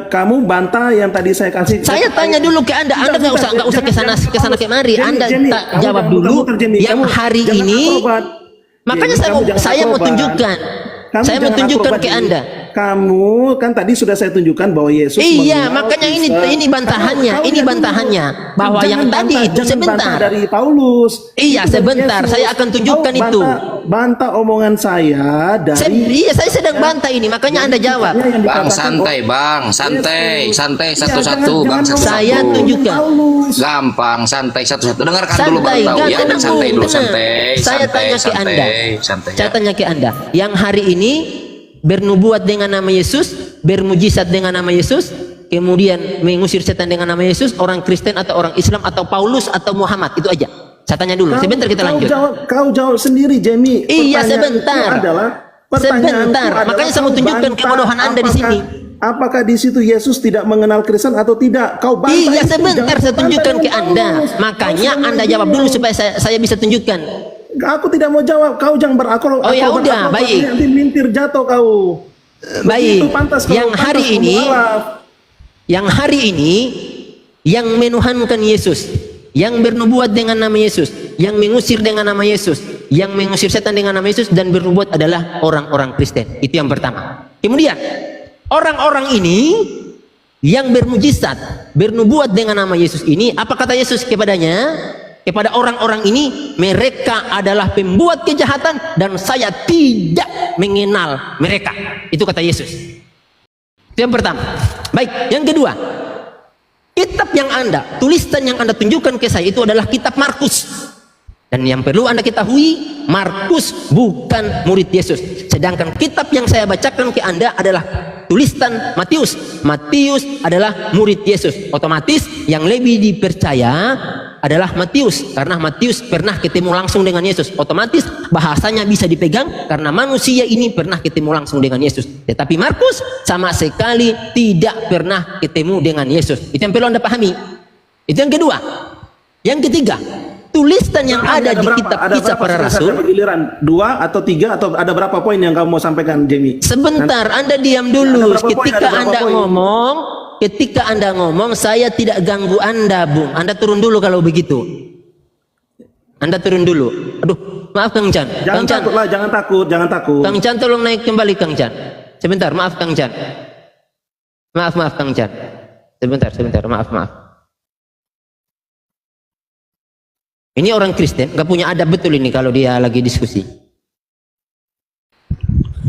Kamu bantah yang tadi saya kasih. Saya tanya dulu ke Anda nggak usah kesana kemari. Anda jawab dulu yang hari ini. Makanya saya mau tunjukkan. Saya mau tunjukkan ke Anda. Kamu kan tadi sudah saya tunjukkan bahwa Yesus. Iya, makanya ini bantahannya bahwa yang tadi itu sebentar dari Paulus. Iya, sebentar. Saya akan tunjukkan itu. Bantah omongan saya dari. Iya, saya sedang bantah ini. Makanya Anda jawab. Bang, santai, Bang. Santai satu-satu, Bang. Saya tunjukkan. Gampang, santai satu-satu. Dengarkan dulu baru tahu ya. Santai dulu, santai. Saya tanya ke Anda. Saya tanya ke Anda. Yang hari ini bernubuat dengan nama Yesus, bermujizat dengan nama Yesus, kemudian mengusir setan dengan nama Yesus, orang Kristen atau orang Islam atau Paulus atau Muhammad, itu aja. Saya tanya dulu, sebentar kita lanjut. Kau jawab sendiri, Jamie. Iya, sebentar. Sebentar. Makanya saya mau tunjukkan kebodohan Anda di sini. Apakah di situ Yesus tidak mengenal Kristen atau tidak? Kau bantah. Iya, sebentar saya tunjukkan ke Anda. Makanya Anda jawab dulu supaya saya bisa tunjukkan. Aku tidak mau jawab. Kau jangan berakal. Oh ya udah, baik. Nanti mintir jatuh kau. Baik. Yang hari ini yang menuhankan Yesus, yang bernubuat dengan nama Yesus, yang mengusir dengan nama Yesus, yang mengusir setan dengan nama Yesus dan bernubuat adalah orang-orang Kristen. Itu yang pertama. Kemudian orang-orang ini yang bermujizat, bernubuat dengan nama Yesus ini, apa kata Yesus kepadanya? Kepada orang-orang ini, mereka adalah pembuat kejahatan dan saya tidak mengenal mereka. Itu kata Yesus. Itu yang pertama. Baik, yang kedua, kitab yang tulisan yang Anda tunjukkan ke saya itu adalah kitab Markus. Dan yang perlu Anda ketahui, Markus bukan murid Yesus. Sedangkan kitab yang saya bacakan ke Anda adalah tulisan Matius. Matius adalah murid Yesus. Otomatis yang lebih dipercaya adalah Matius, karena Matius pernah ketemu langsung dengan Yesus. Otomatis bahasanya bisa dipegang karena manusia ini pernah ketemu langsung dengan Yesus. Tetapi Markus sama sekali tidak pernah ketemu dengan Yesus. Itu yang perlu Anda pahami. Itu yang kedua. Yang ketiga, tulisan yang ada di kitab Kisah Para Rasul. Giliran 2 atau 3 atau ada berapa poin yang kamu mau sampaikan, Jamie? Sebentar, Anda diam dulu. Ketika Anda ngomong, saya tidak ganggu Anda, Bung. Anda turun dulu kalau begitu. Anda turun dulu. Aduh, maaf Kang Chan. Jangan takut lah, jangan takut. Kang Chan tolong naik kembali, Kang Chan. Sebentar, maaf Kang Chan. Maaf Kang Chan. Sebentar, maaf. Ini orang Kristen, gak punya adab betul ini kalau dia lagi diskusi.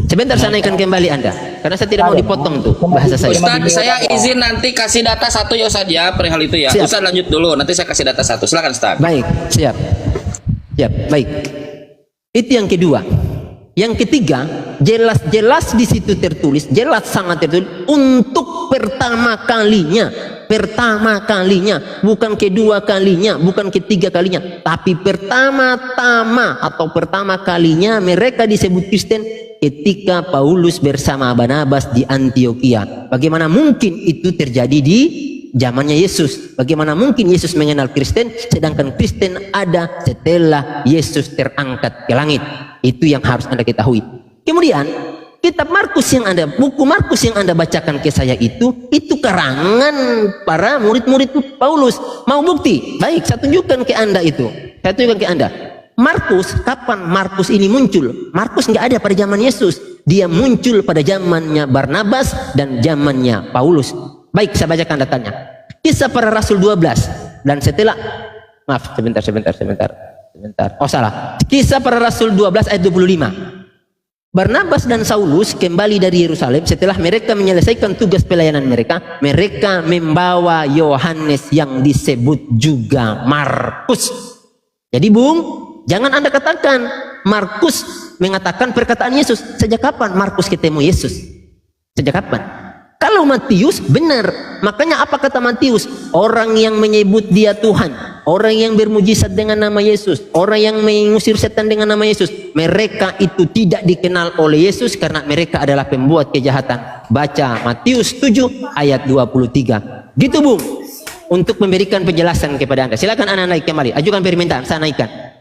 Sebentar saya naikkan kembali Anda, karena saya tidak mau dipotong tuh bahasa saya. Ustaz, saya izin nanti kasih data satu ya Ustaz ya, perihal itu ya. Siap. Ustaz lanjut dulu, nanti saya kasih data satu. Silakan Ustaz. Baik, siap, baik. Itu yang kedua. Yang ketiga, jelas di situ tertulis, jelas sangat tertulis untuk pertama kalinya, bukan kedua kalinya, bukan ketiga kalinya, tapi pertama kalinya mereka disebut Kristen ketika Paulus bersama Barnabas di Antioquia. Bagaimana mungkin itu terjadi di zamannya Yesus? Bagaimana mungkin Yesus mengenal Kristen sedangkan Kristen ada setelah Yesus terangkat ke langit? Itu yang harus Anda ketahui. Kemudian kitab Markus buku Markus yang Anda bacakan ke saya itu karangan para murid-murid Paulus. Mau bukti? Baik, saya tunjukkan ke Anda itu. Markus, kapan Markus ini muncul? Markus nggak ada pada zaman Yesus. Dia muncul pada zamannya Barnabas dan zamannya Paulus. Baik, saya bacakan datanya. Kisah Para Rasul 12 dan setelah sebentar. Oh salah. Kisah Para Rasul 12 ayat 25. Barnabas dan Saulus kembali dari Yerusalem setelah mereka menyelesaikan tugas pelayanan mereka. Mereka membawa Yohanes yang disebut juga Markus. Jadi Bung, jangan Anda katakan Markus mengatakan perkataan Yesus. Sejak kapan Markus ketemu Yesus? Sejak kapan? Kalau Matius benar. Makanya apa kata Matius? Orang yang menyebut dia Tuhan. orang yang bermujizat dengan nama Yesus, orang yang mengusir setan dengan nama Yesus, mereka itu tidak dikenal oleh Yesus karena mereka adalah pembuat kejahatan. Baca Matius 7 ayat 23. Gitu Bung, untuk memberikan penjelasan kepada Anda. Silakan Anda naik kembali, ajukan permintaan, saya naikkan.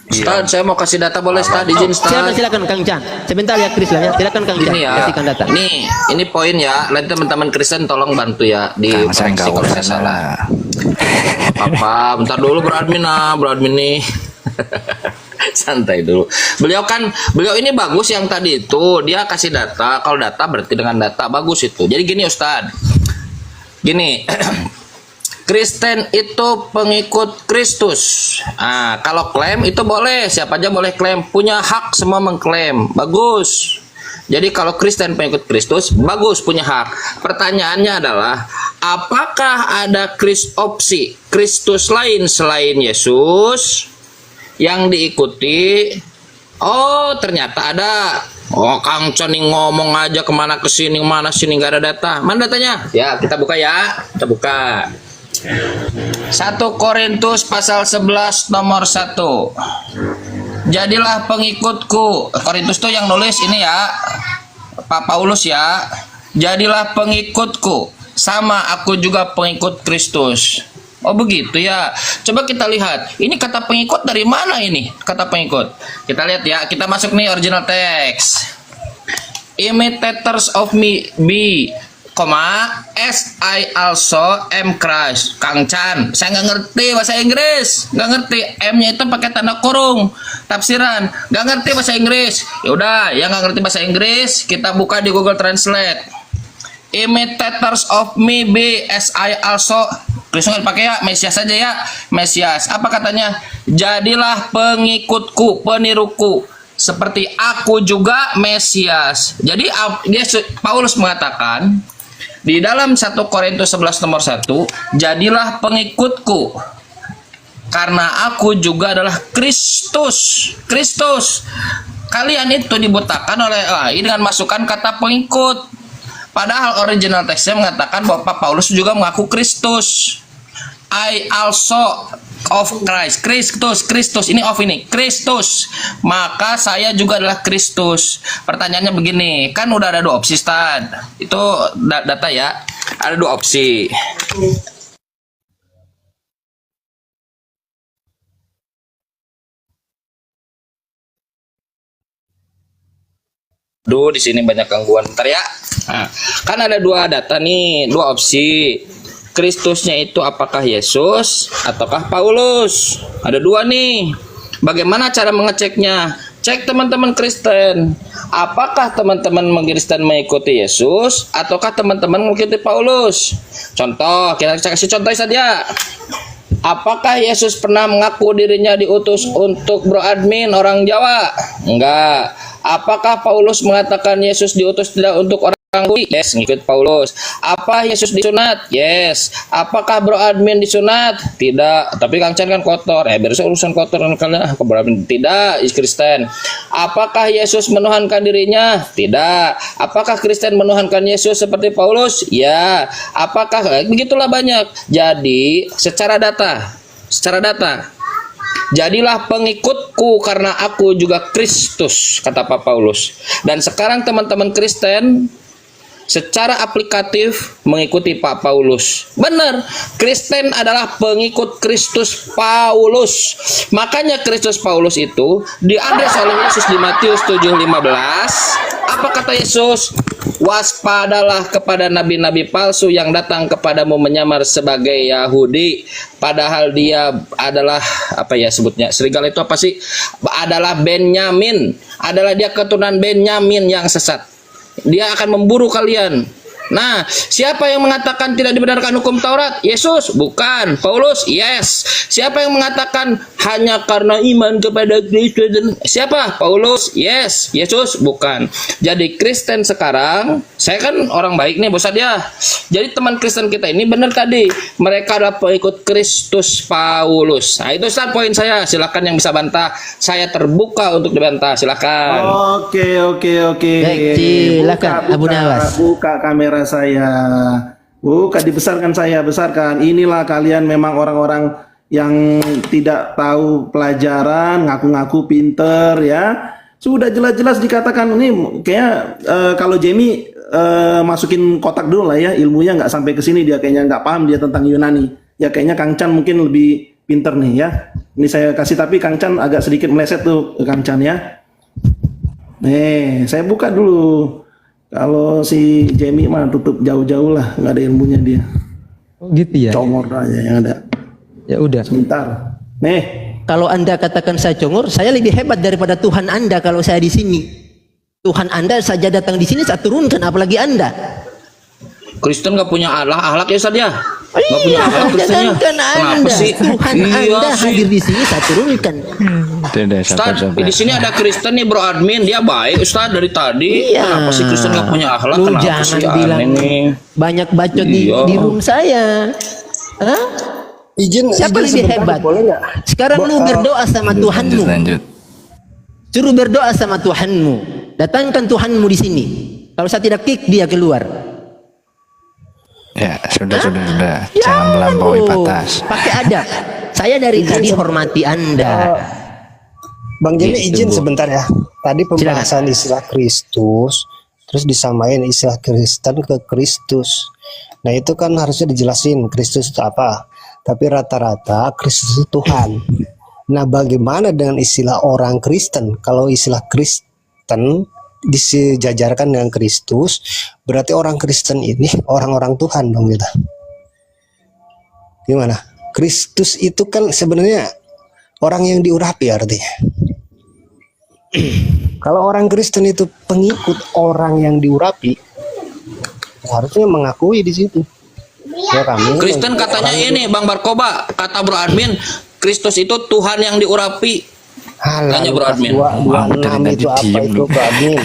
Ustaz, saya mau kasih data boleh Ustaz, izin Ustaz. Silakan Kang Chan. Sebentar ya Chris lah ya. Silakan Kang Chan. Ini ya, Kasihkan data. ini poin ya. Nanti teman-teman Kristen tolong bantu ya di saya nggak kalau saya salah. Apa? Bentar dulu Bro admin nih. Santai dulu. Beliau ini bagus yang tadi itu dia kasih data. Kalau data berarti dengan data bagus itu. Jadi gini Ustaz. Gini. Kristen itu pengikut Kristus. Nah, kalau klaim itu boleh, siapa aja boleh klaim, punya hak semua mengklaim. Bagus. Jadi kalau Kristen pengikut Kristus, bagus punya hak. Pertanyaannya adalah, apakah ada opsi Kristus lain selain Yesus yang diikuti? Oh, ternyata ada. Oh, Kang Coni ngomong aja kemana kesini, mana sini nggak ada data. Mana datanya? Ya, kita buka ya. Kita buka. 1 Korintus pasal 11 nomor 1. Jadilah pengikutku. Korintus tuh yang nulis ini ya, Pak Paulus ya. Jadilah pengikutku, sama aku juga pengikut Kristus. Oh begitu ya. Coba kita lihat. Ini kata pengikut dari mana ini? Kata pengikut. Kita lihat ya. Kita masuk nih original text. Imitators of me be, as I also am Christ. Kang Chan, saya nggak ngerti bahasa Inggris, nggak ngerti. M-nya itu pakai tanda kurung, tafsiran. Nggak ngerti bahasa Inggris. Ya udah, yang nggak ngerti bahasa Inggris, kita buka di Google Translate. Imitators of me be as I also. Tulisan pakai ya, Mesias saja ya, Mesias. Apa katanya? Jadilah pengikutku, peniruku, seperti aku juga Mesias. Jadi Paulus mengatakan di dalam 1 Korintus 11 nomor 1, jadilah pengikutku karena aku juga adalah Kristus. Kristus. Kalian itu dibutakan oleh dengan masukkan kata pengikut. Padahal original teksnya mengatakan bahwa Paulus juga mengaku Kristus. I also of Christ. Kristus. Ini of ini. Kristus. Maka saya juga adalah Kristus. Pertanyaannya begini, kan udah ada 2 opsi, Ustaz. Itu data ya. Ada 2 opsi. Di sini banyak gangguan. Bentar ya. Nah, kan ada 2 data nih, 2 opsi. Kristusnya itu apakah Yesus ataukah Paulus? Ada 2 nih. Bagaimana cara mengeceknya? Cek teman-teman Kristen. Apakah teman-teman Kristen mengikuti Yesus ataukah teman-teman mengikuti Paulus? Contoh, kita kasih contoh saja. Apakah Yesus pernah mengaku dirinya diutus untuk Bro admin orang Jawa? Enggak. Apakah Paulus mengatakan Yesus diutus tidak untuk orang Bugis? Yes, ngikut Paulus. Apa Yesus disunat? Yes. Apakah Bro admin disunat? Tidak. Tapi Kang Chan kan kotor. Biar urusan kotor kan kalian. Tidak, Kristen. Apakah Yesus menuhankan dirinya? Tidak. Apakah Kristen menuhankan Yesus seperti Paulus? Ya. Apakah begitulah banyak. Jadi secara data. Jadilah pengikutku karena aku juga Kristus, kata Pak Paulus. Dan sekarang teman-teman Kristen secara aplikatif mengikuti Pak Paulus. Benar, Kristen adalah pengikut Kristus Paulus. Makanya Kristus Paulus itu diadres oleh Yesus di Matius 7:15. Apa kata Yesus? Waspadalah kepada nabi-nabi palsu yang datang kepadamu menyamar sebagai Yahudi, padahal dia adalah apa ya sebutnya? Serigala itu apa sih? Adalah Benyamin. Adalah dia keturunan Benyamin yang sesat. Dia akan memburu kalian. Nah, siapa yang mengatakan tidak dibenarkan hukum Taurat? Yesus? Bukan. Paulus? Yes. Siapa yang mengatakan hanya karena iman kepada Kristus? Siapa? Paulus? Yes. Yesus? Bukan. Jadi Kristen sekarang, saya kan orang baik nih, bosan ya. Jadi teman Kristen kita ini benar tadi, mereka adalah pengikut Kristus Paulus. Nah, itu Ustaz poin saya. Silakan yang bisa bantah. Saya terbuka untuk dibantah. Silakan. Oke. Baik, silakan Abu Nawas. Buka kamera saya. Bukan dibesarkan saya, besarkan. Inilah kalian memang orang-orang yang tidak tahu pelajaran, ngaku-ngaku pinter ya. Sudah jelas-jelas dikatakan ini kayak kalau Jamie masukin kotak dulu lah ya, ilmunya nggak sampai ke sini, dia kayaknya nggak paham dia tentang Yunani. Ya kayaknya Kang Chan mungkin lebih pinter nih ya. Ini saya kasih, tapi Kang Chan agak sedikit meleset tuh ke Kang Chan ya. Nih, saya buka dulu. Kalau si Jamie mah tutup jauh-jauh lah, nggak ada ilmunya dia. Oh gitu ya. Congor aja yang ada. Ya udah. Sebentar. Nih, kalau Anda katakan saya congor, saya lebih hebat daripada Tuhan Anda kalau saya di sini. Tuhan Anda saja datang di sini, saya turunkan, apalagi Anda. Kristen nggak punya Allah, ahlak ya Ustaz ya? Nggak punya Iya, Allah Kristennya. jangankan Kenapa Anda, sih? Tuhan Iya Anda sih. hadir di sini, saya turunkan. Ustaz, di sini ada Kristen nih bro admin, dia baik Ustaz dari tadi. Iya. Kenapa sih Kristen nggak punya akhlak? Lu Kenapa jangan sih bilang aneh nih? banyak bacot Iya. di room saya. Hah? Siapa lebih hebat? Sekarang lu berdoa sama Tuhanmu. Suruh berdoa sama Tuhanmu. Datangkan Tuhanmu di sini. Kalau saya tidak kick dia keluar. Ya, sudah. Jangan melampaui batas. Pakai adab. Saya dari tadi hormati Anda. Bang Jimmy Gitu, izin Bu. sebentar ya. Tadi pembahasan istilah Kristus, terus disamain istilah Kristen ke Kristus. Nah itu kan harusnya dijelasin Kristus itu apa. Tapi rata-rata Kristus itu Tuhan. Nah bagaimana dengan istilah orang Kristen? Kalau istilah Kristen disejajarkan dengan Kristus, berarti orang Kristen ini orang-orang Tuhan dong kita. Gimana? Kristus itu kan sebenarnya orang yang diurapi artinya. Kalau orang Kristen itu pengikut orang yang diurapi, harusnya mengakui di situ. Ya, kami Kristen katanya ini Bang Barkoba, kata bro admin, Kristus itu Tuhan yang diurapi. Tanya bro admin. 26 itu apa itu Bro Admin?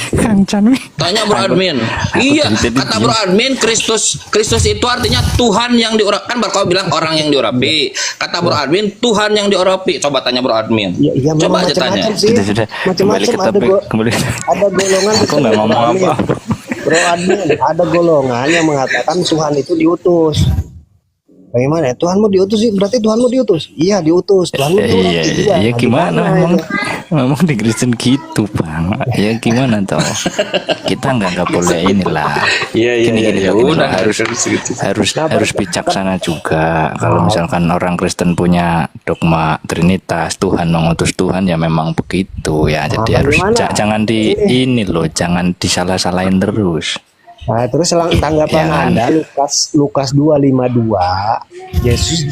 Tanya bro admin. Iya, kata bro admin, Kristus itu artinya Tuhan yang diurapi. Kan Barkoba bilang orang yang diurapi. Kata bro admin, Tuhan yang diurapi. Coba tanya bro admin. Ya, Coba aja tanya. Sudah. Kembali ke topik. Ada golongan Aku nggak ngomong apa. Bro Admin, ada golongan yang mengatakan Tuhan itu diutus. Bagaimana? Tuhanmu diutus sih, berarti Tuhanmu diutus. Iya, diutus. Tuhanmu diutus. Iya, gimana memang di Kristen gitu bang. Ya gimana toh? Kita nggak boleh inilah. Gini, udah harus bijaksana juga. Kalau misalkan orang Kristen punya dogma Trinitas, Tuhan mengutus Tuhan, ya memang begitu ya. Jadi harus jangan jangan disalah-salahin terus. Nah, terus tanggapan Anda Lukas 2:52, Yesus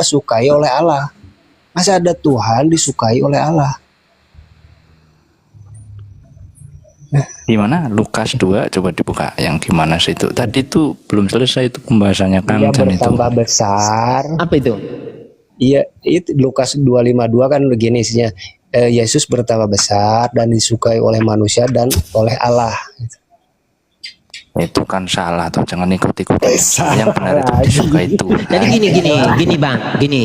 sukai oleh Allah. Masa ada Tuhan disukai oleh Allah? Gimana? Lukas 2 coba dibuka yang gimana sih itu? Tadi tuh belum selesai itu pembahasannya Kang Chan itu. Bertambah besar. Apa itu? Iya, itu Lukas 2:52 kan begini isinya. Yesus bertambah besar dan disukai oleh manusia dan oleh Allah. Itu kan salah tuh, jangan ikut-ikutin yang benar itu disukai itu. Jadi gini bang, gini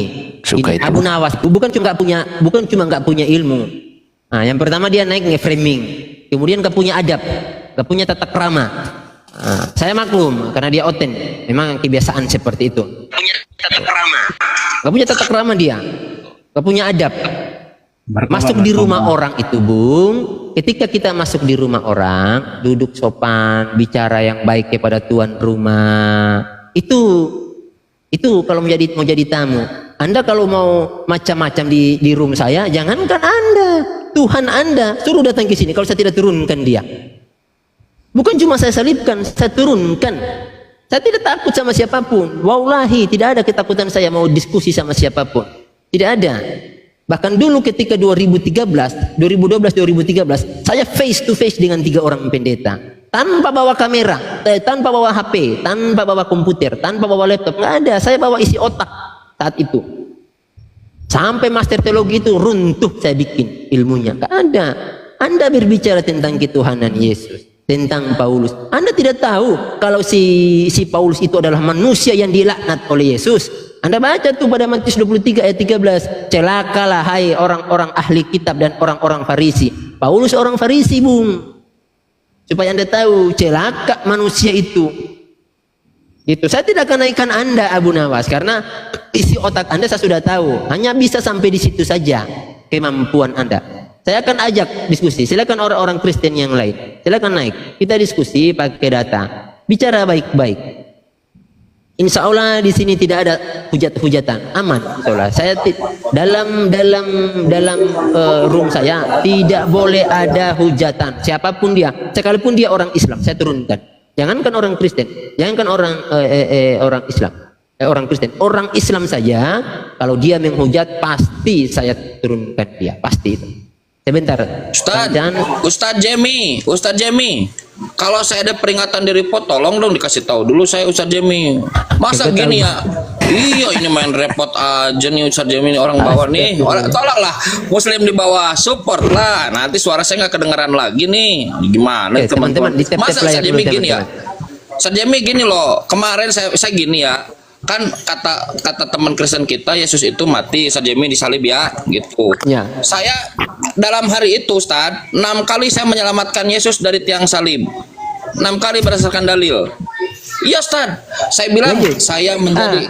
Abu Nawas bukan cuma nggak punya ilmu. Nah, yang pertama dia naik nge-framing, kemudian nggak punya adab, nggak punya tata krama. Nah, saya maklum karena dia oten, memang kebiasaan seperti itu. Nggak punya tata krama dia, nggak punya adab. Masuk di rumah orang itu, Bung. Ketika kita masuk di rumah orang, duduk sopan, bicara yang baik kepada tuan rumah. Itu kalau mau jadi tamu. Anda kalau mau macam-macam di room saya, jangankan Anda, Tuhan Anda suruh datang ke sini. Kalau saya tidak turunkan dia, bukan cuma saya salibkan, saya turunkan. Saya tidak takut sama siapapun. Wallahi tidak ada ketakutan saya mau diskusi sama siapapun. Tidak ada. Bahkan dulu ketika 2013, saya face to face dengan 3 orang pendeta. Tanpa bawa kamera, tanpa bawa HP, tanpa bawa komputer, tanpa bawa laptop. Nggak ada, saya bawa isi otak saat itu. Sampai master teologi itu runtuh saya bikin ilmunya. Nggak ada. Anda berbicara tentang ketuhanan Yesus, tentang Paulus. Anda tidak tahu kalau si Paulus itu adalah manusia yang dilaknat oleh Yesus. Anda baca tuh pada Matius 23 ayat 13. Celakalah hai orang-orang ahli kitab dan orang-orang Farisi. Paulus orang Farisi, Bung. Supaya Anda tahu celaka manusia itu. Itu saya tidak akan naikkan Anda Abu Nawas karena isi otak Anda saya sudah tahu. Hanya bisa sampai di situ saja kemampuan Anda. Saya akan ajak diskusi. Silakan orang-orang Kristen yang lain. Silakan naik. Kita diskusi pakai data. Bicara baik-baik. Insya Allah di sini tidak ada hujat-hujatan, aman. Insya Allah. Saya dalam room saya tidak boleh ada hujatan. Siapapun dia, sekalipun dia orang Islam, saya turunkan. Jangankan orang Kristen, jangankan orang Islam, orang Kristen, orang Islam saja. Kalau dia menghujat, pasti saya turunkan dia, pasti itu. Sebentar, Ustadz Jemi, kalau saya ada peringatan di report, tolong dong dikasih tahu dulu saya Ustadz Jemi. Masa gini ya? Iya, ini main repot aja nih Ustadz Jemi, orang bawah nih. Tolonglah, Muslim di bawah support lah. Nanti suara saya nggak kedengeran lagi nih. Gimana teman-teman? Masa Ustadz Jemi gini ya? Ustadz Jemi gini loh. Kemarin saya gini ya. Kan kata teman Kristen kita, Yesus itu mati, Ustadz Jemi disalib ya, gitu. Ya. Saya dalam hari itu Ustadz, 6 kali saya menyelamatkan Yesus dari tiang salib. 6 kali berdasarkan dalil. Iya Ustadz, saya bilang saya menjadi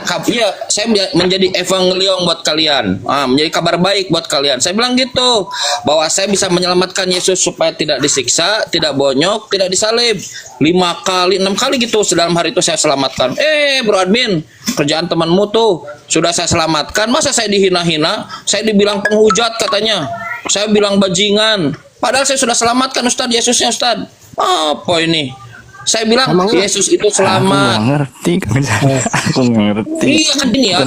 saya menjadi evangelion buat kalian, menjadi kabar baik buat kalian. Saya bilang gitu, bahwa saya bisa menyelamatkan Yesus supaya tidak disiksa, tidak bonyok, tidak disalib. 5 kali, 6 kali gitu dalam hari itu saya selamatkan. Bro admin, kerjaan temanmu tuh sudah saya selamatkan, masa saya dihina-hina, saya dibilang penghujat katanya, saya bilang bajingan, padahal saya sudah selamatkan Ustadz Yesusnya Ustadz. Apa ini? Saya bilang Yesus itu selamat. Aku nggak ngerti. Iya kan gini ya.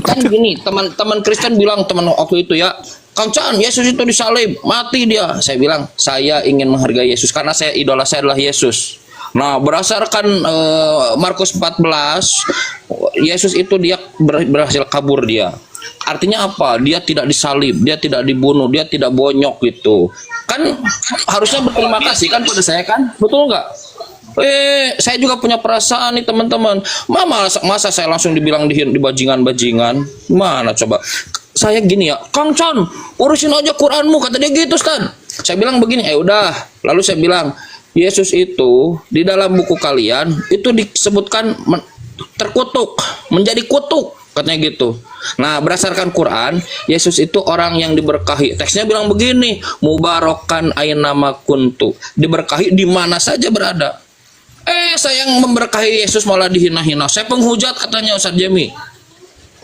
Kan gini, teman-teman Kristen bilang, teman waktu itu ya, Kang Chan, Yesus itu disalib, mati dia. Saya bilang, saya ingin menghargai Yesus karena saya idola saya adalah Yesus. Nah, berdasarkan Markus 14, Yesus itu dia berhasil kabur dia. Artinya apa? Dia tidak disalib, dia tidak dibunuh, dia tidak bonyok gitu. Kan harusnya berterima kasih kan pada saya kan? Betul nggak? Saya juga punya perasaan nih teman-teman. Masa saya langsung dibilang di bajingan-bajingan? Mana coba? Saya gini ya, Kang Chan, urusin aja Quranmu, kata dia gitu, Ustaz. Saya bilang begini, udah. Lalu saya bilang, Yesus itu di dalam buku kalian itu disebutkan terkutuk, menjadi kutuk, katanya gitu. Nah, berdasarkan Quran, Yesus itu orang yang diberkahi. Teksnya bilang begini, mubarokan ainama kuntu, diberkahi di mana saja berada. Saya yang memberkahi Yesus malah dihina-hina. Saya penghujat katanya Ustadz Jemi.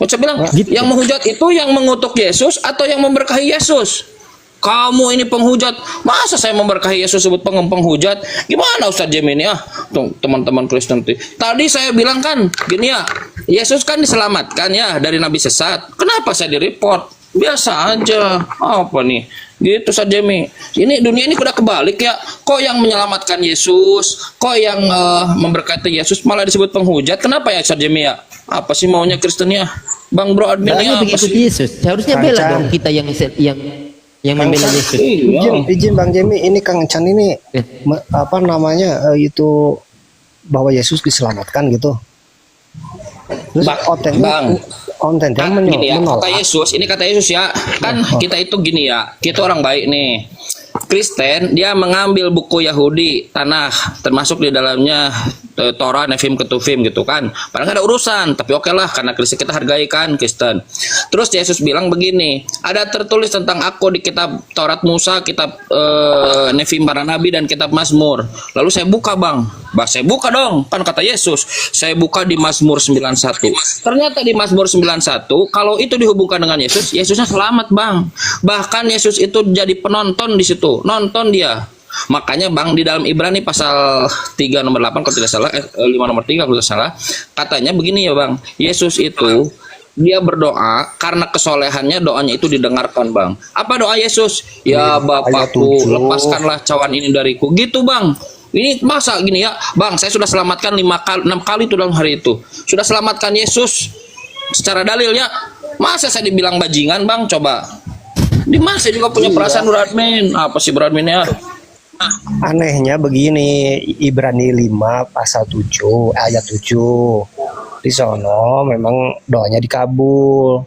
Saya bilang, yang menghujat itu yang mengutuk Yesus atau yang memberkahi Yesus? Kamu ini penghujat. Masa saya memberkahi Yesus sebut penghujat? Gimana Ustadz Jemi ini? Teman-teman Kristen. Tadi saya bilang kan, gini ya, Yesus kan diselamatkan ya dari nabi sesat. Kenapa saya direport? Biasa aja. Apa nih? Gitu Ustadz Jemi. Ini dunia ini udah kebalik ya. Kok yang menyelamatkan Yesus, kok yang memberkati Yesus malah disebut penghujat? Kenapa ya Ustadz Jemi ya? Apa sih maunya Kristen ya? Bang Bro admin ya apa sih? Yesus. Seharusnya bela dong kita yang membela Yesus. Izin Bang Jemi, ini Kang Chan ini apa namanya itu bahwa Yesus diselamatkan gitu. Terus kontennya gini ya, kata Yesus, ini kata Yesus ya, kan kita itu gini ya, kita orang baik nih. Kristen dia mengambil buku Yahudi tanah, termasuk di dalamnya Torah, Nefim, Ketuvim gitu kan. Padahal nggak ada urusan, tapi oke lah karena Kristen kita hargai kan Kristen. Terus Yesus bilang begini, ada tertulis tentang aku di kitab Taurat Musa, kitab Nefim para nabi dan kitab Mazmur. Lalu saya buka saya buka dong, kan kata Yesus. Saya buka di Mazmur 91. Ternyata di Mazmur 91 kalau itu dihubungkan dengan Yesus, Yesusnya selamat bang. Bahkan Yesus itu jadi penonton di situ, nonton dia. Makanya bang di dalam Ibrani pasal 3 nomor 8 kalau tidak salah, 5 nomor 3 kalau tidak salah, katanya begini ya bang, Yesus itu dia berdoa karena kesolehannya doanya itu didengarkan bang. Apa doa Yesus? Ya Bapakku, lepaskanlah cawan ini dariku. Gitu bang. Ini masa gini ya bang, saya sudah selamatkan 6 kali itu dalam hari itu. Sudah selamatkan Yesus secara dalilnya. Masa saya dibilang bajingan bang? Coba. Di mana saya juga punya perasaan Beradmin. Apa sih Beradmin ya? Anehnya begini, Ibrani 5 pasal 7 ayat 7. Di sono memang doanya dikabul,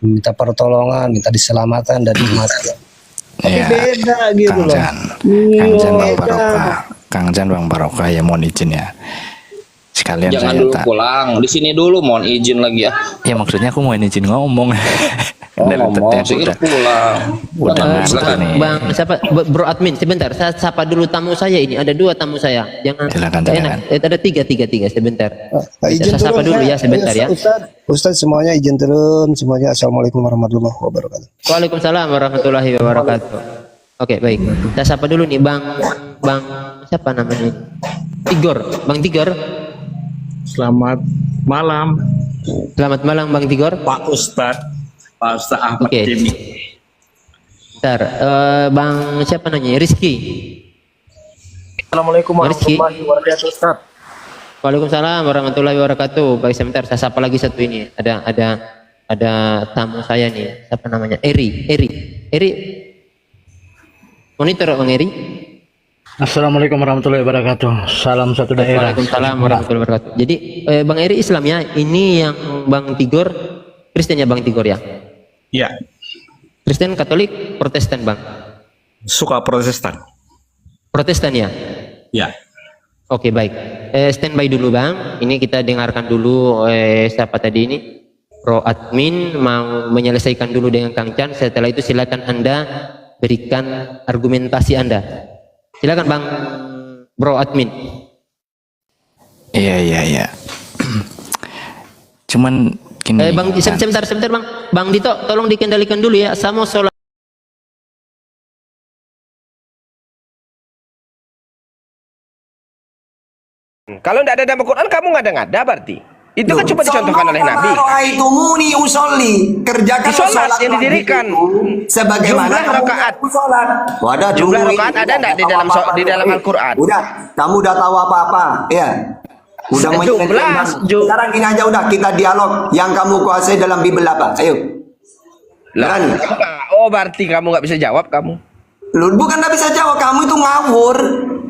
minta pertolongan, minta diselamatkan dari kematian. Tapi beda gitu loh. Kang Jan Bang Barokah ya, mohon izin ya. sekalian Jangan saya dulu tak. pulang. Di sini dulu mohon izin lagi ya. Ya maksudnya aku mau izin ngomong. Oh, Dari tadi ngomong, aku saya kira udah pulang. udah ngantuk Silakan. nih. Bang, siapa? Bro admin, sebentar. Saya sapa dulu tamu saya ini. Ada 2 tamu saya. Jangan. Silakan, Enak. Ada tiga. Sebentar. Izin Saya sapa turun, dulu ya sebentar ya. Ustaz semuanya izin turun semuanya. Assalamualaikum warahmatullahi wabarakatuh. Waalaikumsalam warahmatullahi wabarakatuh. Oke, baik. Saya sapa dulu nih Bang siapa namanya? Bang Tigor. Selamat malam Selamat malam Bang Tigor. Pak Ustadz Ahmad Oke. Jemi. Bentar, Bang siapa namanya? Rizky. Assalamualaikum Rizky. warahmatullahi wabarakatuh Ustaz. Waalaikumsalam warahmatullahi wabarakatuh. Baik, sebentar saya sapa lagi satu ini. Ada tamu saya nih. Siapa namanya? Eri. Monitor Bang Eri. Assalamualaikum warahmatullahi wabarakatuh. Salam satu daerah. Waalaikumsalam warahmatullahi wabarakatuh. Jadi Bang Eri Islam ya. Ini yang Bang Tigor Kristen ya Bang Tigor ya. Ya, Kristen, Katolik, Protestan Bang. suka Protestan. Protestan ya. Ya. Oke baik. Standby dulu Bang. Ini kita dengarkan dulu siapa tadi ini. Pro admin mau menyelesaikan dulu dengan Kang Chan. Setelah itu silakan Anda berikan argumentasi Anda. Silakan Bang Bro admin. Iya. Cuman gini. Bang sebentar Bang. Bang Dito tolong dikendalikan dulu ya. Saya mau sholat. Kalau tidak ada dalam Quran, kamu ngada-ngada berarti. Itu kan cuma dicontohkan oleh Nabi. Itu muni usolli, kerjakan Sholat yang didirikan. sebagaimana Jumlah rakaat. sholat. Wadah, Jumlah tunggu rakaat ini. ada enggak di dalam Al-Qur'an? Udah, kamu udah tahu apa-apa, ya. Udah Sekarang gini aja udah kita dialog. Yang kamu kuasai dalam Bible apa? Ayo. Berani. Oh, berarti kamu nggak bisa jawab kamu. Lu bukan nggak bisa jawab, kamu itu ngawur.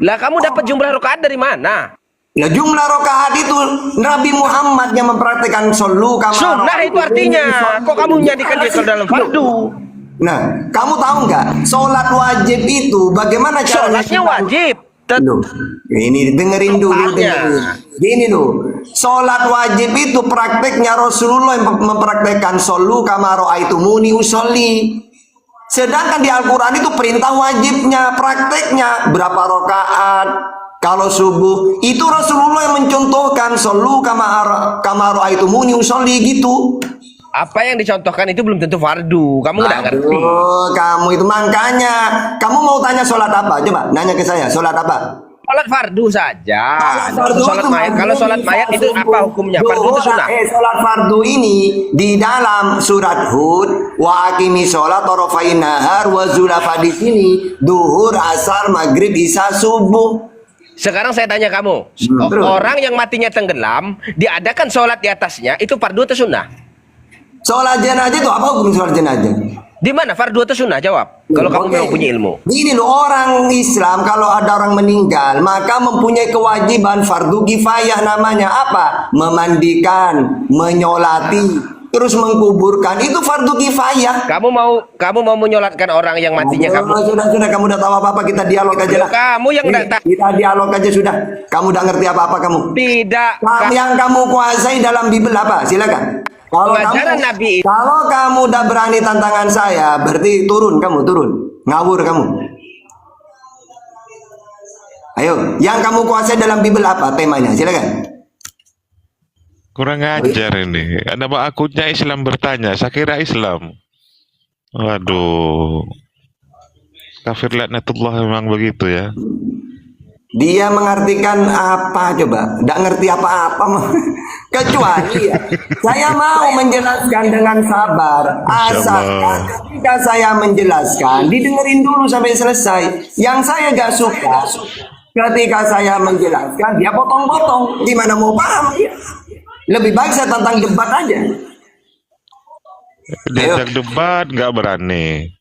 Lah kamu dapat jumlah rakaat dari mana? Ya jumlah rakaat itu Nabi Muhammad yang mempraktekkan solu kamar. Sunnah itu artinya. Kok kamu menjadikan dia ke dalam fardu? Nah, kamu tahu nggak? Sholat wajib itu bagaimana caranya? Sholatnya wajib. Loh, ini dengerin dulu. Gini loh, sholat wajib itu prakteknya Rasulullah yang mempraktekkan solu kamar aitumuni usolli. Sedangkan di Al-Quran itu perintah wajibnya, prakteknya berapa rakaat. Kalau subuh itu Rasulullah yang mencontohkan solu kamar aitumuni usolli gitu. Apa yang dicontohkan itu belum tentu fardu. Kamu nggak ngerti. Kamu itu makanya. Kamu mau tanya sholat apa? Coba nanya ke saya. Sholat apa? Sholat fardu saja. Sholat mayat. Kalau sholat mayat itu apa hukumnya? Fardu itu sunnah. Sholat fardu ini di dalam surat Hud. Wa aqimi sholat torofain nahar wa zulafa di sini. Duhur, asar, maghrib, isya, subuh. Sekarang saya tanya kamu. Orang yang matinya tenggelam, diadakan sholat di atasnya, itu fardu atau sunnah? Sholat jenazah itu apa hukum sholat jenazah? Di mana fardu atau sunnah? Jawab. Kalau kamu memang punya ilmu. Ini loh, orang Islam kalau ada orang meninggal maka mempunyai kewajiban fardu kifayah, namanya apa? Memandikan, menyolati, terus mengkuburkan, itu fardu kifayah. Kamu mau menyolatkan orang yang matinya kamu? Sudah kamu udah tahu apa-apa, kita dialog aja lah. Kamu yang kita dialog aja sudah. Kamu udah ngerti apa-apa kamu? Tidak. Yang kamu kuasai dalam Bible apa? Silakan. Kalau kamu udah berani tantangan saya, berarti turun, ngawur kamu. Ayo, yang kamu kuasai dalam Bible apa temanya? Silakan. Kurang ajar ini. Nama akunnya Islam bertanya, saya kira Islam. Waduh. Kafir laknatullah memang begitu ya. Dia mengartikan apa coba? Nggak ngerti apa-apa. Kecuali ya, saya mau menjelaskan dengan sabar. Asalkan ketika saya menjelaskan, didengerin dulu sampai selesai. Yang saya gak suka, ketika saya menjelaskan, dia potong-potong. Gimana mau paham? Lebih baik saya tantang debat aja. Diajak debat nggak berani.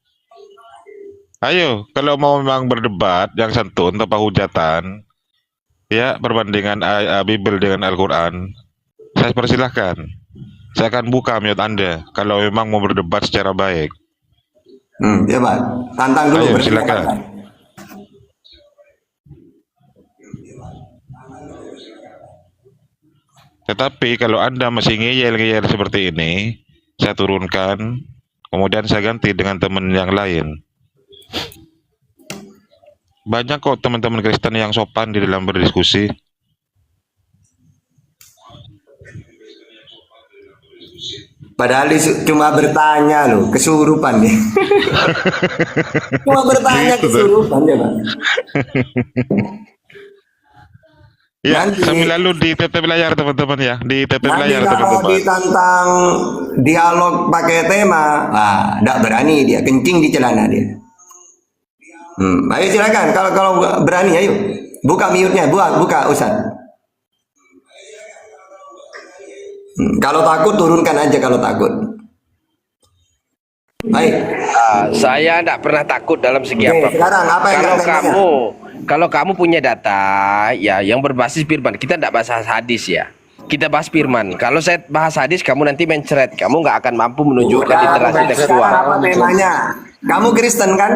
Ayo, kalau mau memang berdebat yang santun tanpa hujatan, ya perbandingan Bible dengan Al-Quran, saya persilahkan. Saya akan buka mute Anda kalau memang mau berdebat secara baik. Ya Pak, tantang dulu. Ayo, silakan. Tetapi kalau Anda masih ngeyel-ngeyel seperti ini, saya turunkan, kemudian saya ganti dengan teman yang lain. Banyak kok teman-teman Kristen yang sopan di dalam berdiskusi. Padahal cuma bertanya loh, kesurupan nih. Cuma bertanya Gitu tuh. kesurupan ya, Pak. Ya, Nanti- sambil lalu di TTP layar teman-teman ya, di TTP Nanti layar kalau teman-teman. ditantang dialog pakai tema, enggak berani dia, kencing di celana dia. Ayo silakan, kalau berani ayo. Buka mute-nya, buka Ustaz. Kalau takut turunkan aja kalau takut. Baik. Saya tidak pernah takut dalam segi Oke, apapun. sekarang apa yang Kalau Anda tanya? kalau kamu punya data ya yang berbasis firman, kita tidak bahas hadis ya. Kita bahas firman. Kalau saya bahas hadis, kamu nanti mencret. Kamu nggak akan mampu menunjukkan literasi tekstual. Apa temanya? Kamu Kristen kan?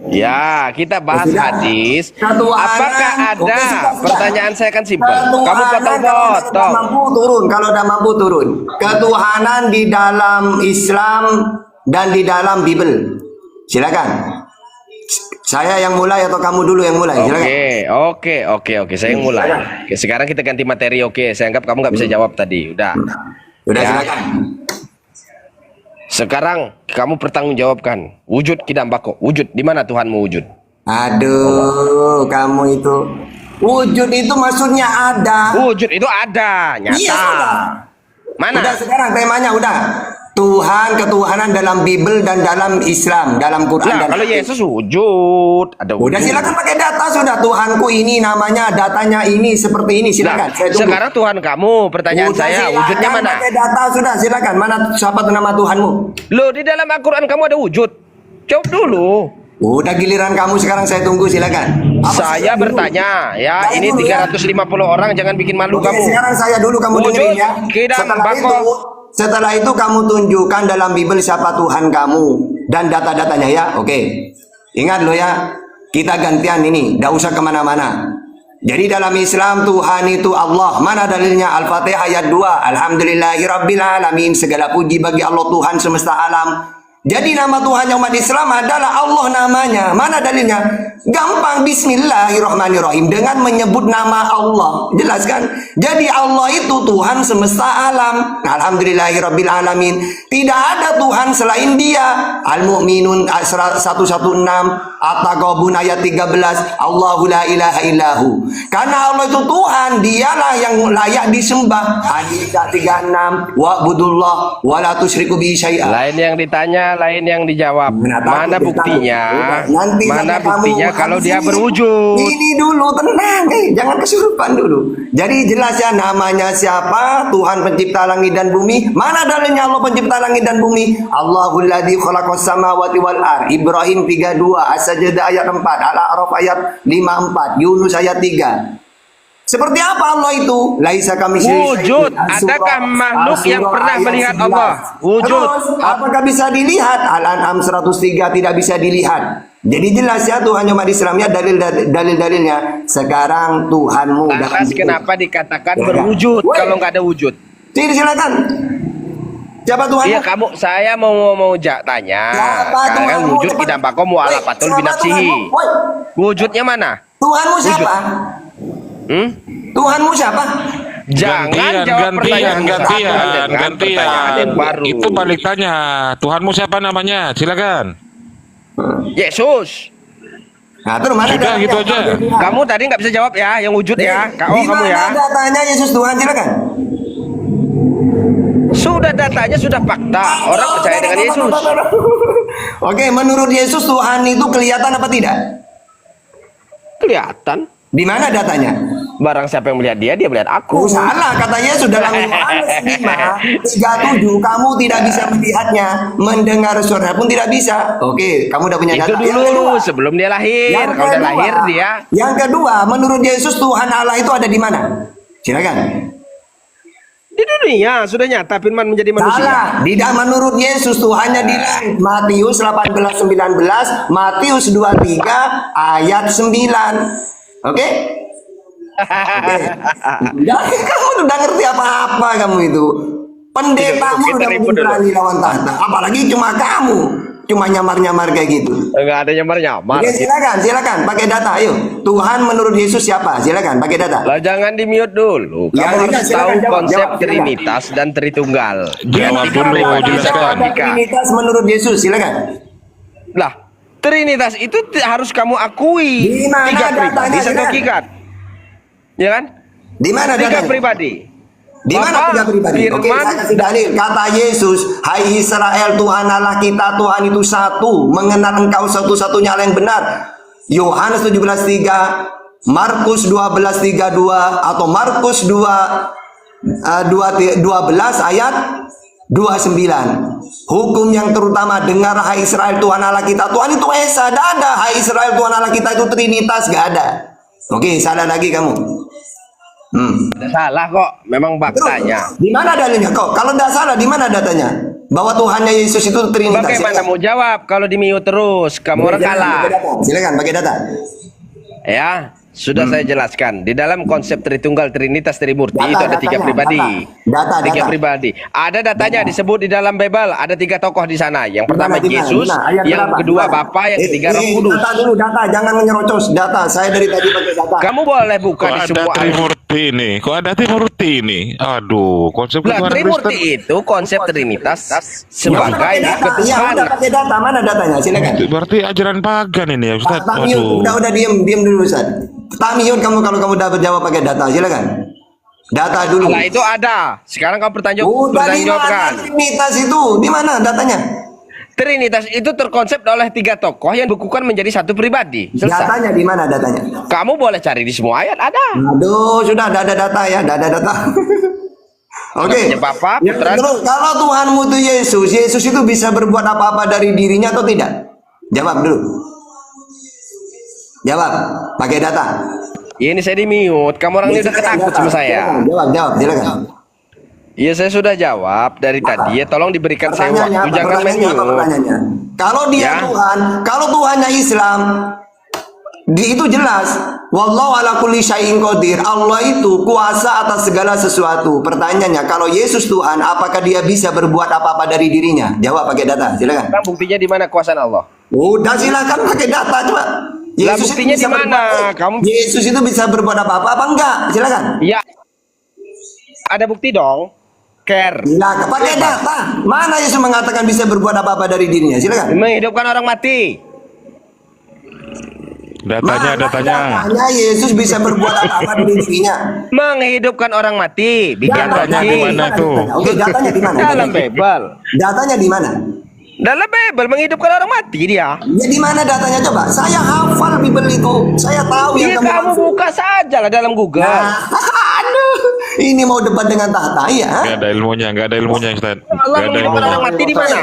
Ya, kita bahas sudah. hadis. Ketuhanan. Apakah ada? Oke, sudah. Pertanyaan saya kan simpel. Kamu Ketuhanan kalau udah potong-potong. mampu turun, kalau udah mampu turun. Ketuhanan di dalam Islam dan di dalam Bible. Silakan. Saya yang mulai atau kamu dulu yang mulai? Silakan. Oke. Saya yang mulai. Oke, sekarang kita ganti materi. Oke, saya anggap kamu nggak bisa jawab tadi. Udah. Udah Ya. silakan. Sekarang kamu pertanggungjawabkan. Wujud kidambako. Wujud. Di mana Tuhanmu wujud? Aduh, kamu itu. Wujud itu maksudnya ada. Wujud itu ada, nyata. Iya, sudah. Mana? Udah sekarang temanya udah. Tuhan, ketuhanan dalam Bible dan dalam Islam, dalam Quran Nah, dan kalau Yesus wujud, ada wujud. udah silakan pakai data sudah. Tuhanku ini namanya, datanya ini seperti ini, silakan. Nah, Saya tunggu. sekarang Tuhan kamu, pertanyaan Udah, saya, silakan wujudnya mana? pakai data sudah, silakan. Mana siapa tuh nama Tuhanmu? Loh, di dalam Al-Quran kamu ada wujud. Jawab dulu. Udah giliran kamu sekarang, saya tunggu, silakan. Saya bertanya, ya, Saya ini dulu ya. 350 orang, jangan bikin malu Oke, kamu. sekarang saya dulu, kamu Wujud dengerin ya. Setelah itu kamu tunjukkan dalam Bible siapa Tuhan kamu dan data-datanya ya. Oke. Ingat lo ya, kita gantian ini, tidak usah kemana-mana. Jadi dalam Islam Tuhan itu Allah. Mana dalilnya? Al-Fatihah ayat 2. Alhamdulillahirabbil alamin. Segala puji bagi Allah Tuhan semesta alam. Jadi nama Tuhan yang umat Islam adalah Allah namanya. Mana dalilnya? Gampang, bismillahirrahmanirrahim. Dengan menyebut nama Allah. Jelas kan? Jadi Allah itu Tuhan semesta alam. Alhamdulillahirabbil alamin. Tidak ada Tuhan selain Dia. Al-Mu'minun 116, At-Taghabun ayat 13. Allahu la ilaha illahu. Karena Allah itu Tuhan, Dialah yang layak disembah. Hadis 36, wa'budullah wa la tusyriku bihi syai'a. Lain yang ditanya, lain yang dijawab. Mana buktinya? Nanti Mana sampai buktinya kamu kalau habis dia ini. berwujud? Ini dulu, tenang, jangan kesurupan dulu. Jadi jelas ya namanya siapa? Tuhan pencipta langit dan bumi. Mana dalilnya Allah pencipta langit dan bumi? Allahul ladzi khalaqas samawati wal ard. Ibrahim 32, As-Sajdah ayat 4, Al-A'raf ayat 54, Yunus ayat 3. Seperti apa Allah itu? Laisa kami Wujud. Adakah makhluk yang pernah melihat Allah? Wujud. Terus, apakah bisa dilihat? Al-An'am 103 tidak bisa dilihat. Jadi jelas ya Tuhan umat Islamnya dalil-dalilnya. Sekarang Tuhanmu dalam Lantas kenapa dikatakan Ya, berwujud Woi. kalau nggak ada wujud? Jadi silakan. Siapa Tuhan? Iya, saya mau tanya. Siapa Kan Tuhanmu? wujud Cepat. kidambako mu'alafatul Siapa binafsihi. Tuhanmu? Woi. Wujudnya mana? Tuhanmu siapa? Tuhanmu siapa? Jangan jawab pertanyaan pertanyaan yang baru. Itu balik tanya. Tuhanmu siapa namanya? Silakan. Yesus. Nah, terus mana Sudah datanya? gitu aja. Kamu tadi nggak bisa jawab ya, yang wujud ya. Di Kamu ya. mana datanya Yesus Tuhan? Silakan. Sudah datanya sudah fakta. Orang percaya dengan Yesus. Oke, menurut Yesus Tuhan itu kelihatan apa tidak? Kelihatan. Di mana datanya? Barang siapa yang melihat dia melihat aku. Oh, salah, kata Yesus dalam Yohanes 5:37, kamu tidak bisa melihatnya, mendengar suara pun tidak bisa. Oke, kamu udah punya Itu data. Yang dulu kedua, sebelum dia lahir. yang Kalau udah kedua, lahir dia. Yang kedua, menurut Yesus Tuhan Allah itu ada di mana? Silakan. Di dunia sudah nyata firman menjadi manusia. Salah. Tidak menurut Yesus Tuhannya di langit. Matius 18:19, Matius 23 ayat 9. Oke? Jadi kamu udah ngerti apa-apa kamu itu. Pendetamu udah berani lawan tahta. Apalagi cuma kamu. Cuma nyamar-nyamar kayak gitu. Enggak ada nyamar-nyamar. Oke, silakan pakai data. Ayo, Tuhan menurut Yesus siapa? Silakan pakai data. Lah jangan di mute dulu. Kamu harus tahu konsep Trinitas dan Tritunggal. Jawab dulu, jelaskan. Trinitas menurut Yesus, silakan. Lah, Trinitas itu harus kamu akui. Di mana Tiga pribadi, datanya, satu silakan. hakikat. Ya kan? Di mana Tiga datanya? pribadi. Di mana Bapa, tiga pribadi? Oke, Firman, saya kasih dalil. Kata Yesus, hai Israel, Tuhan Allah kita, Tuhan itu satu. Mengenal engkau satu-satunya Allah yang benar. Yohanes 17:3, Markus 12:32 atau Markus 12 ayat 29. Hukum yang terutama, dengar hai Israel, Tuhan Allah kita. Tuhan itu Esa, tidak ada. Hai Israel, Tuhan Allah kita itu Trinitas, gak ada. Oke, salah lagi kamu. Salah kok, memang faktanya. Di mana dalilnya kok? Kalau tidak salah, di mana datanya? Bahwa Tuhannya Yesus itu Trinitas. Bagaimana mau jawab kalau di mute terus? Kamu orang kalah. Silakan pakai data. Ya, sudah saya jelaskan. Di dalam konsep Tritunggal, Trinitas, Trimurti Data, itu ada tiga datanya, pribadi. Tiga data. pribadi. Ada datanya disebut di dalam Bible. Ada tiga tokoh di sana. Yang pertama Yesus, yang kedua Bapa, yang ketiga Roh Kudus. Data dulu, data. Jangan menyerocos. Data. Saya dari tadi pakai data. Kamu boleh buka Kok di ada semua. Trimurti ini? Kok ada Trimurti ini? Aduh, konsep Lah, Tuhan Trimurti Kristen. itu konsep Trinitas sebagai Ya, ketuhanan. udah pakai data. Mana datanya? Silakan. Berarti ajaran pagan ini ya Ustaz. Tak mute. Udah diam dulu Ustaz. Tak mute kamu kalau kamu udah berjawab pakai data. Silakan. Data dulu. Lah itu ada. Sekarang kamu Udah di mana bertanggungjawabkan. Trinitas itu? Di mana datanya? Trinitas itu terkonsep oleh tiga tokoh yang bukukan menjadi satu pribadi. Selesai. Datanya di mana datanya? Kamu boleh cari di semua ayat ada. Aduh, sudah ada data ya, ada data. Oke. Bapa, Ya, Putra. terus kalau Tuhanmu itu Yesus, Yesus itu bisa berbuat apa-apa dari dirinya atau tidak? Jawab dulu. Jawab, pakai data. Ini saya di mute. Kamu orang ini udah ketakut sama saya. Jawab, silakan. Iya, saya sudah jawab dari tadi. Ya, tolong diberikan saya waktu. Jangan main mute. Pertanyaannya. Kalau dia Ya. Tuhan, kalau Tuhannya Islam, itu jelas. Wallahu ala kulli syai'in qadir. Allah itu kuasa atas segala sesuatu. Pertanyaannya, kalau Yesus Tuhan, apakah dia bisa berbuat apa-apa dari dirinya? Jawab pakai data, silakan. Sekarang buktinya di mana kuasa Allah? Udah silakan pakai data coba. Lah, buktinya itu bisa di mana? berbuat- Yesus itu bisa berbuat apa-apa apa enggak? Silakan. Ya. Ada bukti dong. Care. Nah, pakai data. Mana Yesus mengatakan bisa berbuat apa-apa dari dirinya? Silakan. Menghidupkan orang mati. Datanya. Datanya Yesus bisa berbuat apa-apa dari dirinya. Menghidupkan orang mati. Bikin Datanya roti. di mana tuh? Oke, datanya di mana? Dalam Bible. Datanya di mana? Dalam Bible menghidupkan orang mati dia. Ya di mana datanya coba? Saya hafal Bible itu. Saya tahu yang Ya, kamu buka saja lah dalam Google. Aduh, ini mau debat dengan tahta ya? Gak ada ilmunya Ustaz. Allah Gak ada menghidupkan orang ilmunya. mati di mana?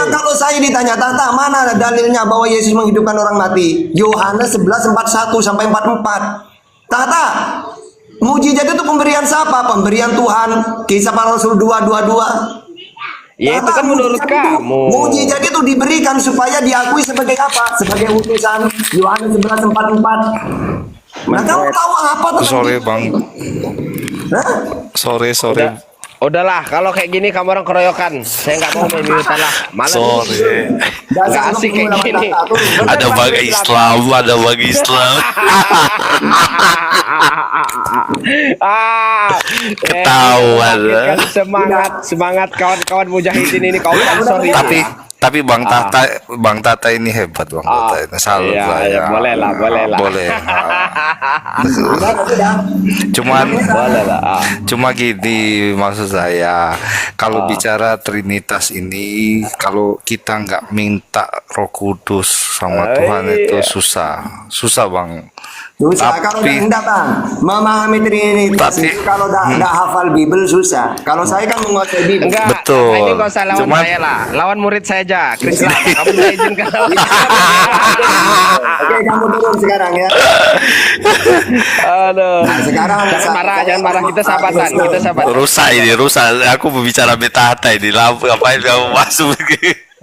Kalau saya ditanya tahta mana dalilnya bahwa Yesus menghidupkan orang mati? Yohanes 11:41 sampai 44. Tahta, mujizat itu pemberian siapa? Pemberian Tuhan. Kisah para Rasul 2:22. Ya itu kan menurut kamu. Mujizat itu diberikan supaya diakui sebagai apa? Sebagai utusan. Yohanes 11:44. Nah, kamu tahu apa tentang Sorry itu? bang. Hah? Sorry. Udahlah, kalau kayak gini kamu orang keroyokan. Saya nggak mau main mute lah. Malah Sorry. nggak asik kayak gini. Ada bang Islam, ada bang Islam. Ketahuan. Semangat kawan-kawan mujahidin ini kau sorry. Tapi Bang Tata ini hebat Bang Tata ini. Salut Iya, lah ya, ya. boleh lah. Boleh. Cuma gini maksud saya, kalau bicara Trinitas ini, kalau kita nggak minta Roh Kudus sama Tuhan itu susah Bang. Susah kalau enggak bang, memahami Trinitas itu kalau enggak hafal Bible susah. Kalau saya kan menguasai Bible. Enggak, Betul. ini gak usah lawan saya lah. Lawan murid saya aja, Chris lah. Kamu gak izinkan lawan. Oke, kamu turun sekarang ya. Aduh. Nah, sekarang jangan marah. Kita sahabatan. Rusak. Aku berbicara betata ini. Ngapain kamu masuk?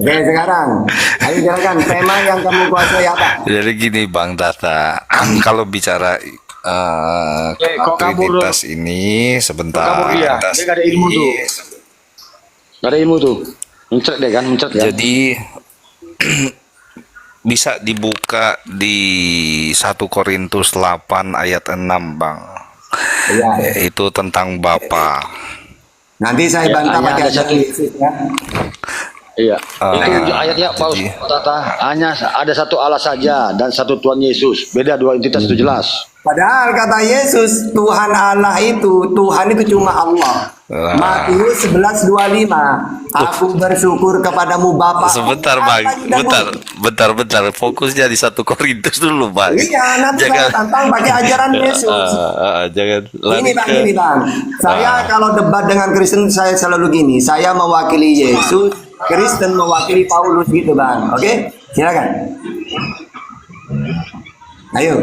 Oke, sekarang ayo silakan tema yang kamu kuasai apa? Jadi gini Bang Tata, kalau bicara kok kabur? Trinitas ini sebentar. Kabur dia. Dia gak ada ilmu tuh. Gak ada ilmu tuh. Mencret deh kan, mencret ya. Jadi bisa dibuka di 1 Korintus 8 ayat 6 Bang. Iya. Itu tentang Bapa. Nanti saya bantah pakai ajaran Yesus ya. Iya. Itu ayatnya Paus Tata, hanya ada satu Allah saja dan satu Tuhan Yesus. Beda dua entitas itu jelas. Padahal kata Yesus, Tuhan Allah itu, Tuhan itu cuma Allah. Matius 11:25. Aku bersyukur kepadamu Bapa. Sebentar Bang, bentar. Fokusnya di 1 Korintus dulu Bang. Iya, nanti saya tantang pakai ajaran Yesus. Jangan lari Ini bang. Saya kalau debat dengan Kristen saya selalu gini. Saya mewakili Yesus, Kristen mewakili Paulus gitu bang. Oke, silakan. Ayo,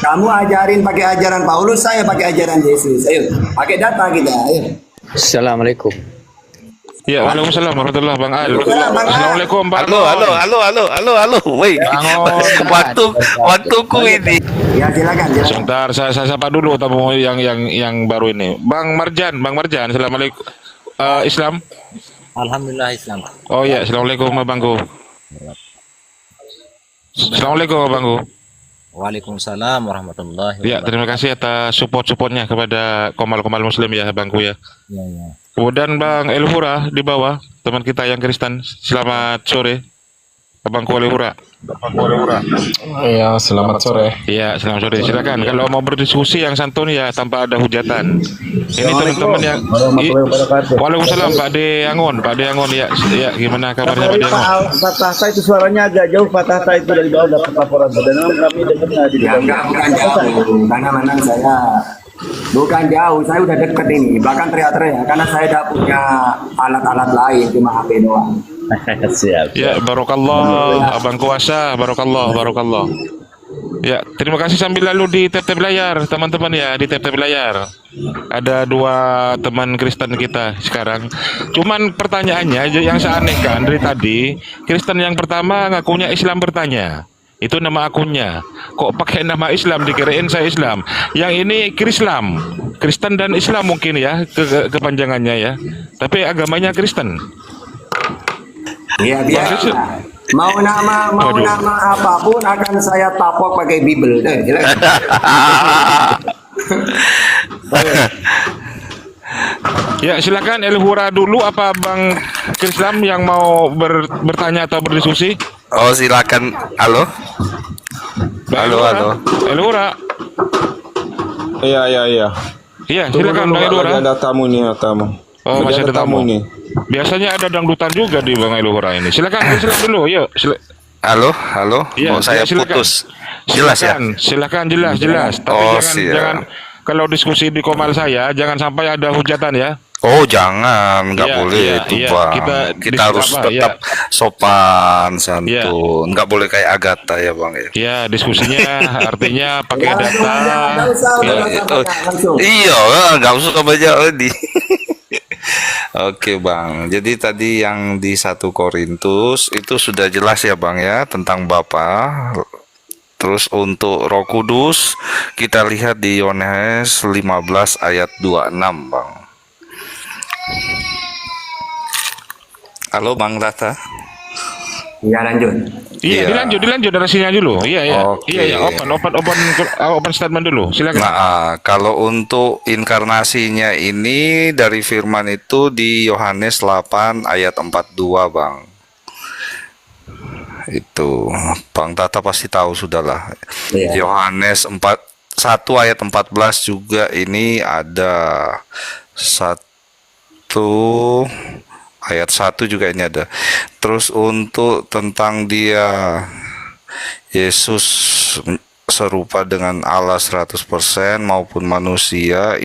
kamu ajarin pakai ajaran Paulus, saya pakai ajaran Yesus. Ayo, pakai data kita. Ayo. Assalamualaikum. Ya, waalaikumsalam warahmatullahi Bang Al. Assalamualaikum Bang. Halo. Woi. Waktuku ini. Ya, silakan. Sebentar, saya sapa dulu tamu yang baru ini. Bang Marjan. Assalamualaikum. Islam. Alhamdulillah Islam. Oh ya, assalamualaikum Abangku. Assalamualaikum Abangku. Waalaikumsalam warahmatullahi wabarakatuh. Ya, terima kasih atas supportnya kepada komal-komal muslim ya Abangku ya. Ya. Kemudian Bang Elhura di bawah, teman kita yang Kristen. Selamat sore. Abangku Elhura. Ya, selamat sore. Iya, selamat sore. Silakan kalau mau berdiskusi yang santun ya tanpa ada hujatan. Ini teman-teman yang Waalaikumsalam Pak De Angon ya. Ya, gimana kabarnya Pak De Angon? Pak Tahta itu suaranya agak jauh. Pak Tahta itu dari bawah dapat laporan. Dan kami dengarnya di bukan jauh. Karena mana saya bukan jauh, saya udah deket ini. Bahkan teriak-teriak karena saya tidak punya alat-alat lain, cuma HP doang. Siap. Ya, barokallah, Abang kuasa, barokallah. Ya, terima kasih sambil lalu di tap-tap layar, teman-teman ya, di tap-tap layar. Ada 2 teman Kristen kita sekarang. Cuman pertanyaannya yang saya anehkan dari tadi, Kristen yang pertama ngakunya Islam bertanya. Itu nama akunnya. Kok pakai nama Islam dikirain saya Islam. Yang ini Krislam. Kristen dan Islam mungkin ya kepanjangannya ya. Tapi agamanya Kristen. Iya biasa. Mau nama apapun akan saya tapok pakai Bible. Ya silakan Elhura dulu apa Bang Krislam yang mau bertanya atau berdiskusi? Oh silakan. Halo. Elhura. Iya. Iya silakan Bang Elhura. Ada tamu nih, tamu. Oh masih ada tamu nih. Biasanya ada dangdutan juga di Bang Elhura ini. Silakan dulu, yuk. Halo. Ya, Mau saya putus. Jelas ya? Silakan jelas. Tapi jangan kalau diskusi di komal saya jangan sampai ada hujatan ya. Oh jangan, nggak boleh itu Bang. Kita harus tetap sopan, santun. Nggak boleh kayak Agatha ya Bang ya. Ya diskusinya artinya pakai data. Iya, nggak usah banyak ini. Oke Bang, jadi tadi yang di 1 Korintus itu sudah jelas ya Bang ya tentang Bapa. Terus untuk Roh Kudus kita lihat di Yohanes 15 ayat 26 Bang. Halo Bang Tata. Iya lanjut. Iya dilanjut narasinya dulu. Iya. Open statement dulu. Silakan. Nah, kalau untuk inkarnasinya ini dari firman itu di Yohanes 8 ayat 42 Bang. Itu Bang Tata pasti tahu sudahlah. Yohanes 1 ayat 14 juga ini ada 1 ayat 1 juga ini ada. Terus untuk tentang dia Yesus serupa dengan Allah 100% maupun manusia